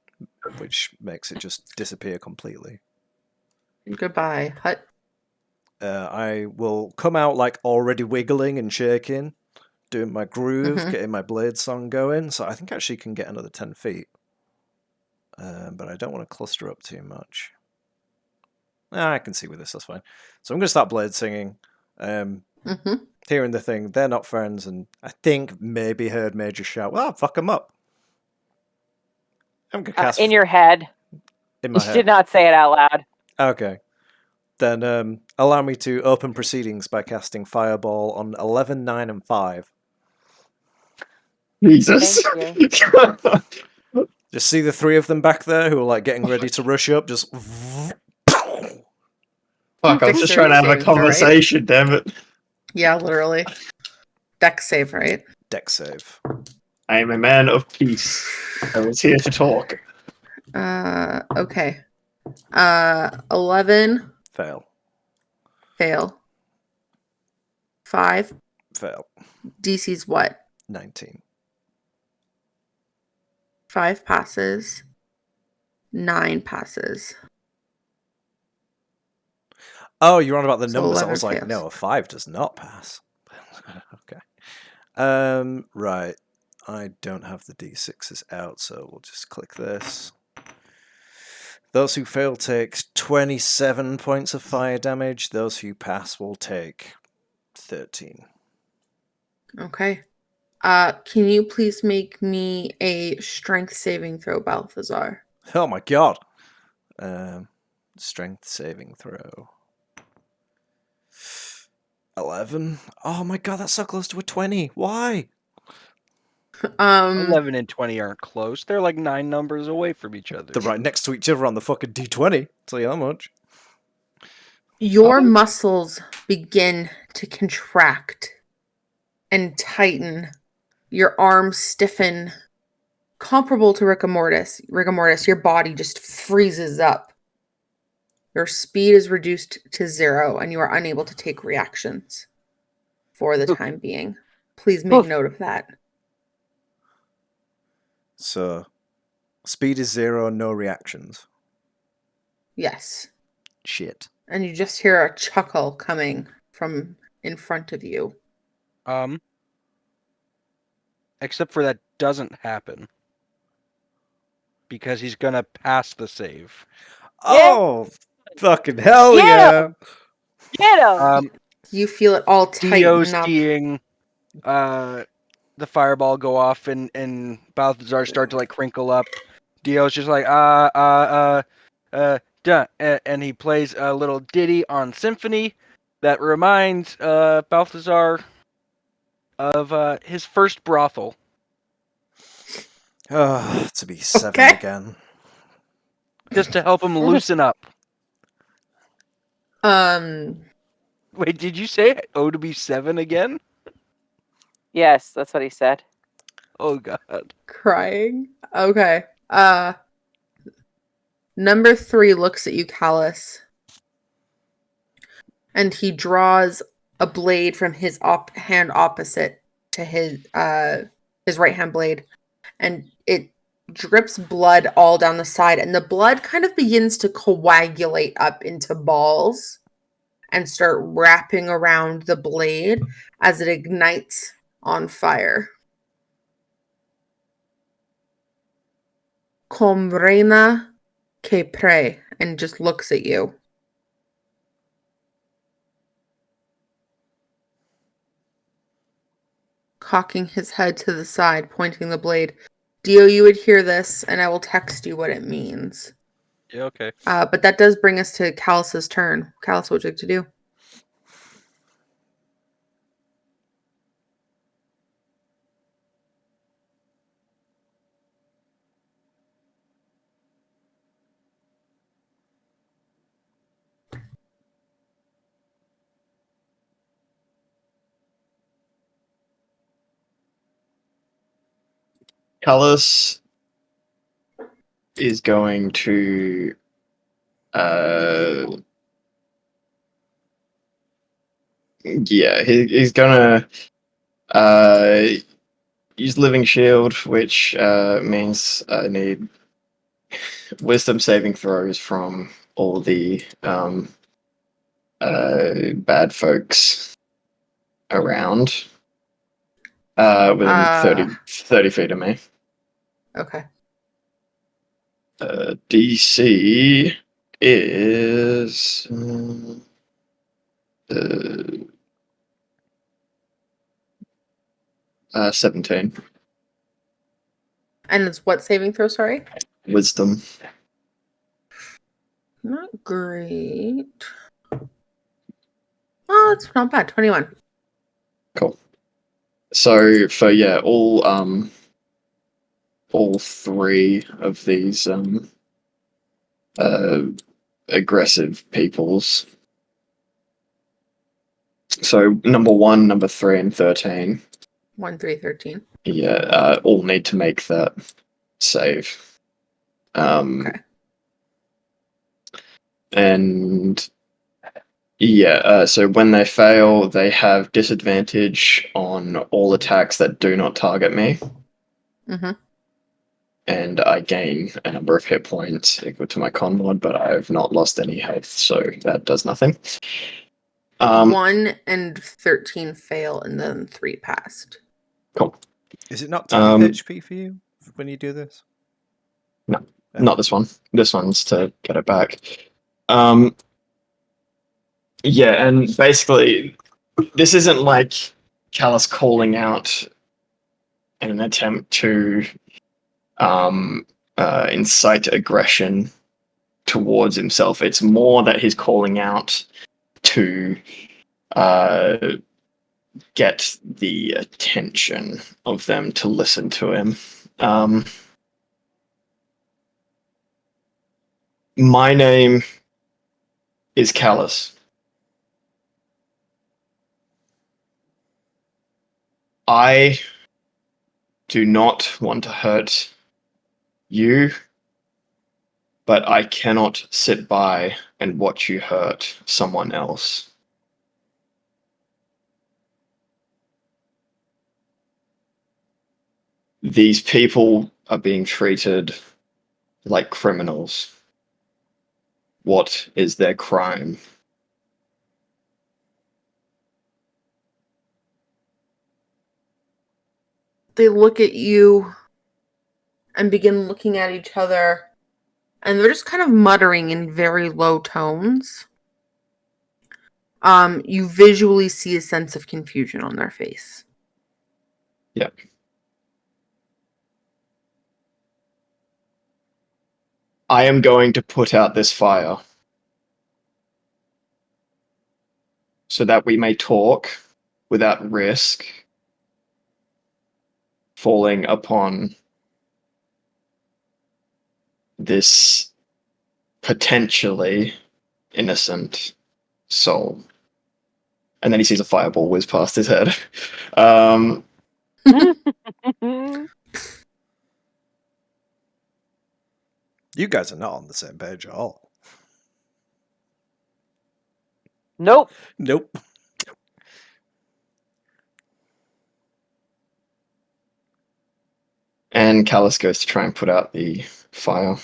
D: which makes it just disappear completely.
A: Goodbye, hut.
D: I will come out like already wiggling and shaking, doing my groove,
A: Mhm.
D: getting my blade song going. So I think I actually can get another 10 feet. But I don't want to cluster up too much. I can see with this, that's fine. So I'm going to start blade singing. Hearing the thing, they're not friends, and I think maybe heard Major shout, well, fuck them up. I'm going to cast...
B: In your head.
D: In my
B: You
D: head.
B: did not say it out loud.
D: Okay. Then allow me to open proceedings by casting Fireball on 11, 9, and 5.
E: Jesus.
B: Thank you.
D: Just see the three of them back there who are like getting ready to rush up, just...
E: Fuck, I was just trying to have a
A: Dexterity saving throw, right?
E: conversation, damn it.
A: Yeah, literally. Dex save, right?
D: Dex save.
E: I am a man of peace. I was here to talk.
A: Okay. 11,
D: Fail.
A: fail. 5,
D: Fail.
A: DC's what?
D: 19.
A: 5 passes. 9 passes.
D: Oh, you're on about the
A: So
D: numbers. I
A: 11
D: was like,
A: fails.
D: no, a 5 does not pass. Okay. Right. I don't have the D6s out, so we'll just click this. Those who fail take 27 points of fire damage. Those who pass will take 13.
A: Okay. Can you please make me a strength saving throw, Balthazar?
D: Oh my god. Strength saving throw. 11. Oh my god, that's so close to a 20. Why?
C: 11 and 20 aren't close. They're like 9 numbers away from each other.
D: They're right next to each other on the fucking D20. Tell you that much.
A: Your
C: Are they?
A: muscles begin to contract and tighten. Your arms stiffen, comparable to rigor mortis. Your body just freezes up. Your speed is reduced to 0, and you are unable to take reactions for the time being. Please make note of that.
D: So, speed is 0, no reactions.
A: Yes.
D: Shit.
A: And you just hear a chuckle coming from in front of you.
C: Except for that doesn't happen. Because he's gonna pass the save.
D: Oh, fucking hell yeah.
B: Get him!
A: You feel it all
C: Dio
A: tighten up.
C: seeing the fireball go off and Balthazar start to like crinkle up. Dio's just like duh, and he plays a little ditty on symphony that reminds Balthazar of his first brothel.
D: Oh, to be 7
A: Okay.
D: again.
C: Just to help him loosen up. Wait, did you say oh to be 7 again?
B: Yes, that's what he said.
C: Oh god.
A: Crying. Okay. Number 3 looks at you, Callus. And he draws a blade from his hand opposite to his right hand blade. And it drips blood all down the side. And the blood kind of begins to coagulate up into balls and start wrapping around the blade as it ignites on fire. Com reina que pre, and just looks at you. Cocking his head to the side, pointing the blade. Dio, you would hear this, and I will text you what it means.
C: Yeah, okay.
A: But that does bring us to Callus's turn. Callus, what would you like to do?
E: Callus is going to he's gonna use Living Shield, which means I need wisdom saving throws from all the bad folks around within 30 feet of me.
A: Okay.
E: DC is 17.
A: And it's what saving throw, sorry?
E: Wisdom.
A: Not great. Oh, it's not bad. 21.
E: Cool. So for all three of these aggressive peoples. So number 1, number 3, and 13.
A: 1, 3, 13.
E: Yeah, all need to make that save.
A: Okay.
E: And so when they fail, they have disadvantage on all attacks that do not target me.
A: Mm-hmm.
E: And I gain a number of hit points equal to my con mod, but I have not lost any health, so that does nothing.
A: 1 and 13 fail, and then 3 passed.
E: Cool.
D: Is it not 10 HP for you when you do this?
E: No, not this one. This one's to get it back. Yeah, and basically, this isn't like Callus calling out in an attempt to incite aggression towards himself. It's more that he's calling out to get the attention of them to listen to him. My name is Callus. I do not want to hurt you, but I cannot sit by and watch you hurt someone else. These people are being treated like criminals. What is their crime?
A: They look at you and begin looking at each other, and they're just kind of muttering in very low tones. You visually see a sense of confusion on their face.
E: Yeah. I am going to put out this fire so that we may talk without risk falling upon this potentially innocent soul. And then he sees a fireball whiz past his head.
D: You guys are not on the same page at all.
B: Nope.
D: Nope.
E: And Callus goes to try and put out the fire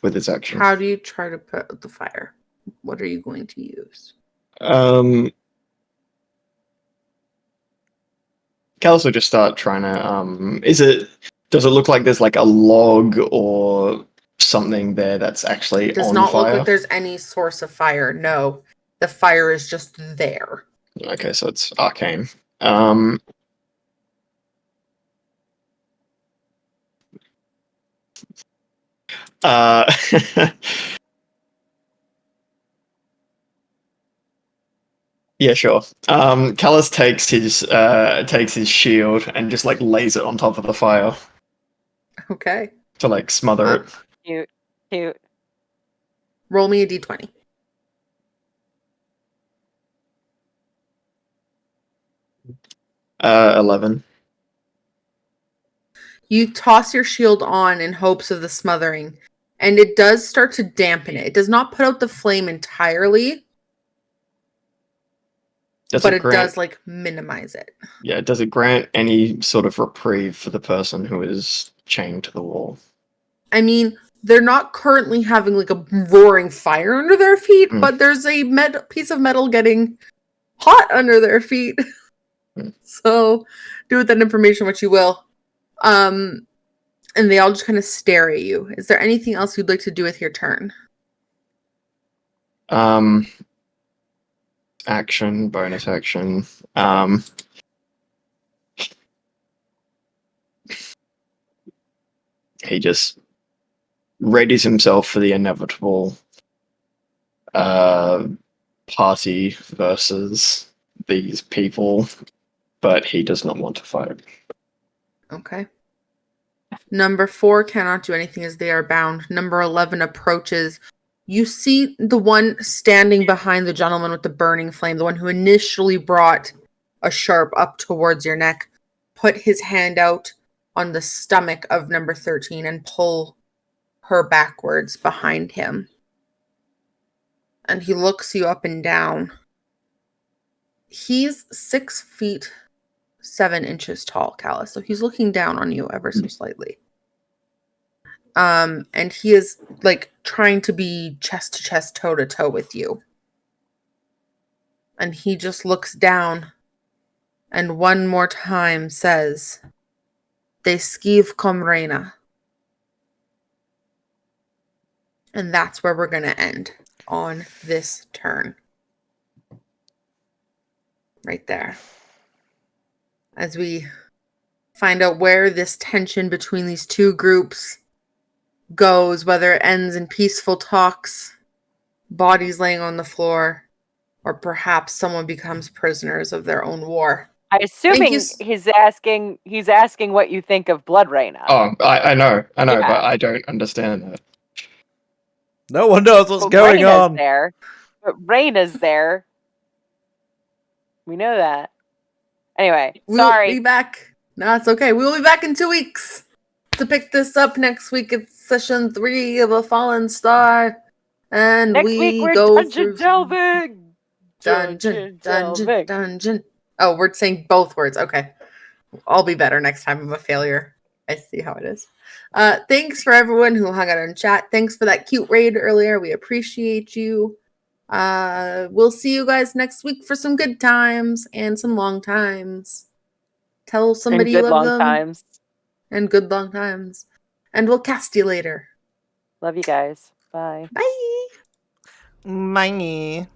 E: with his action.
A: How do you try to put out the fire? What are you going to use?
E: Callus will just start trying to. Does it look like there's like a log or something there that's actually
A: It does
E: on
A: not
E: fire?
A: look like there's any source of fire. No, the fire is just there.
E: Okay, so it's arcane. Yeah, sure. Callus takes his shield and just like lays it on top of the fire
A: Okay.
E: to like smother it.
B: Cute, cute.
A: Roll me a d20.
E: Uh, 11.
A: You toss your shield on in hopes of the smothering, and it does start to dampen it. It does not put out the flame entirely, but it does like minimize it.
E: Yeah, does it grant any sort of reprieve for the person who is chained to the wall?
A: I mean, they're not currently having like a roaring fire under their feet, but there's a piece of metal getting hot under their feet. So do with that information what you will. And they all just kind of stare at you. Is there anything else you'd like to do with your turn?
E: Action, bonus action. He just readies himself for the inevitable party versus these people, but he does not want to fight.
A: Okay. Number 4 cannot do anything as they are bound. Number 11 approaches. You see the one standing behind the gentleman with the burning flame, the one who initially brought a sharp up towards your neck, put his hand out on the stomach of number 13 and pull her backwards behind him. And he looks you up and down. He's 6 feet 7 inches tall, Callus. So he's looking down on you ever so slightly. And he is like trying to be chest to chest, toe to toe with you. And he just looks down and one more time says, "De skiv com reina." And that's where we're going to end on this turn. Right there. As we find out where this tension between these two groups goes, whether it ends in peaceful talks, bodies laying on the floor, or perhaps someone becomes prisoners of their own war.
B: I assuming he's asking what you think of Blood Reigna.
E: Oh, I know,
B: Yeah.
E: but I don't understand that.
D: No one knows what's going
B: Reina's
D: on.
B: there, but Reina's there. We know that. Anyway, sorry.
A: We'll be back. No, it's okay. We'll be back in 2 weeks to pick this up. Next week it's session 3 of A Fallen Star. And
B: Next week we're
A: go
B: dungeon
A: through
B: delving.
A: Dungeon. Oh, we're saying both words. Okay. I'll be better next time. I'm a failure. I see how it is. Thanks for everyone who hung out in chat. Thanks for that cute raid earlier. We appreciate you. We'll see you guys next week for some good times and some long times. Tell somebody you love them.
B: Times.
A: And good long times. And we'll cast you later.
B: Love you guys. Bye.
A: Bye.
D: Bye.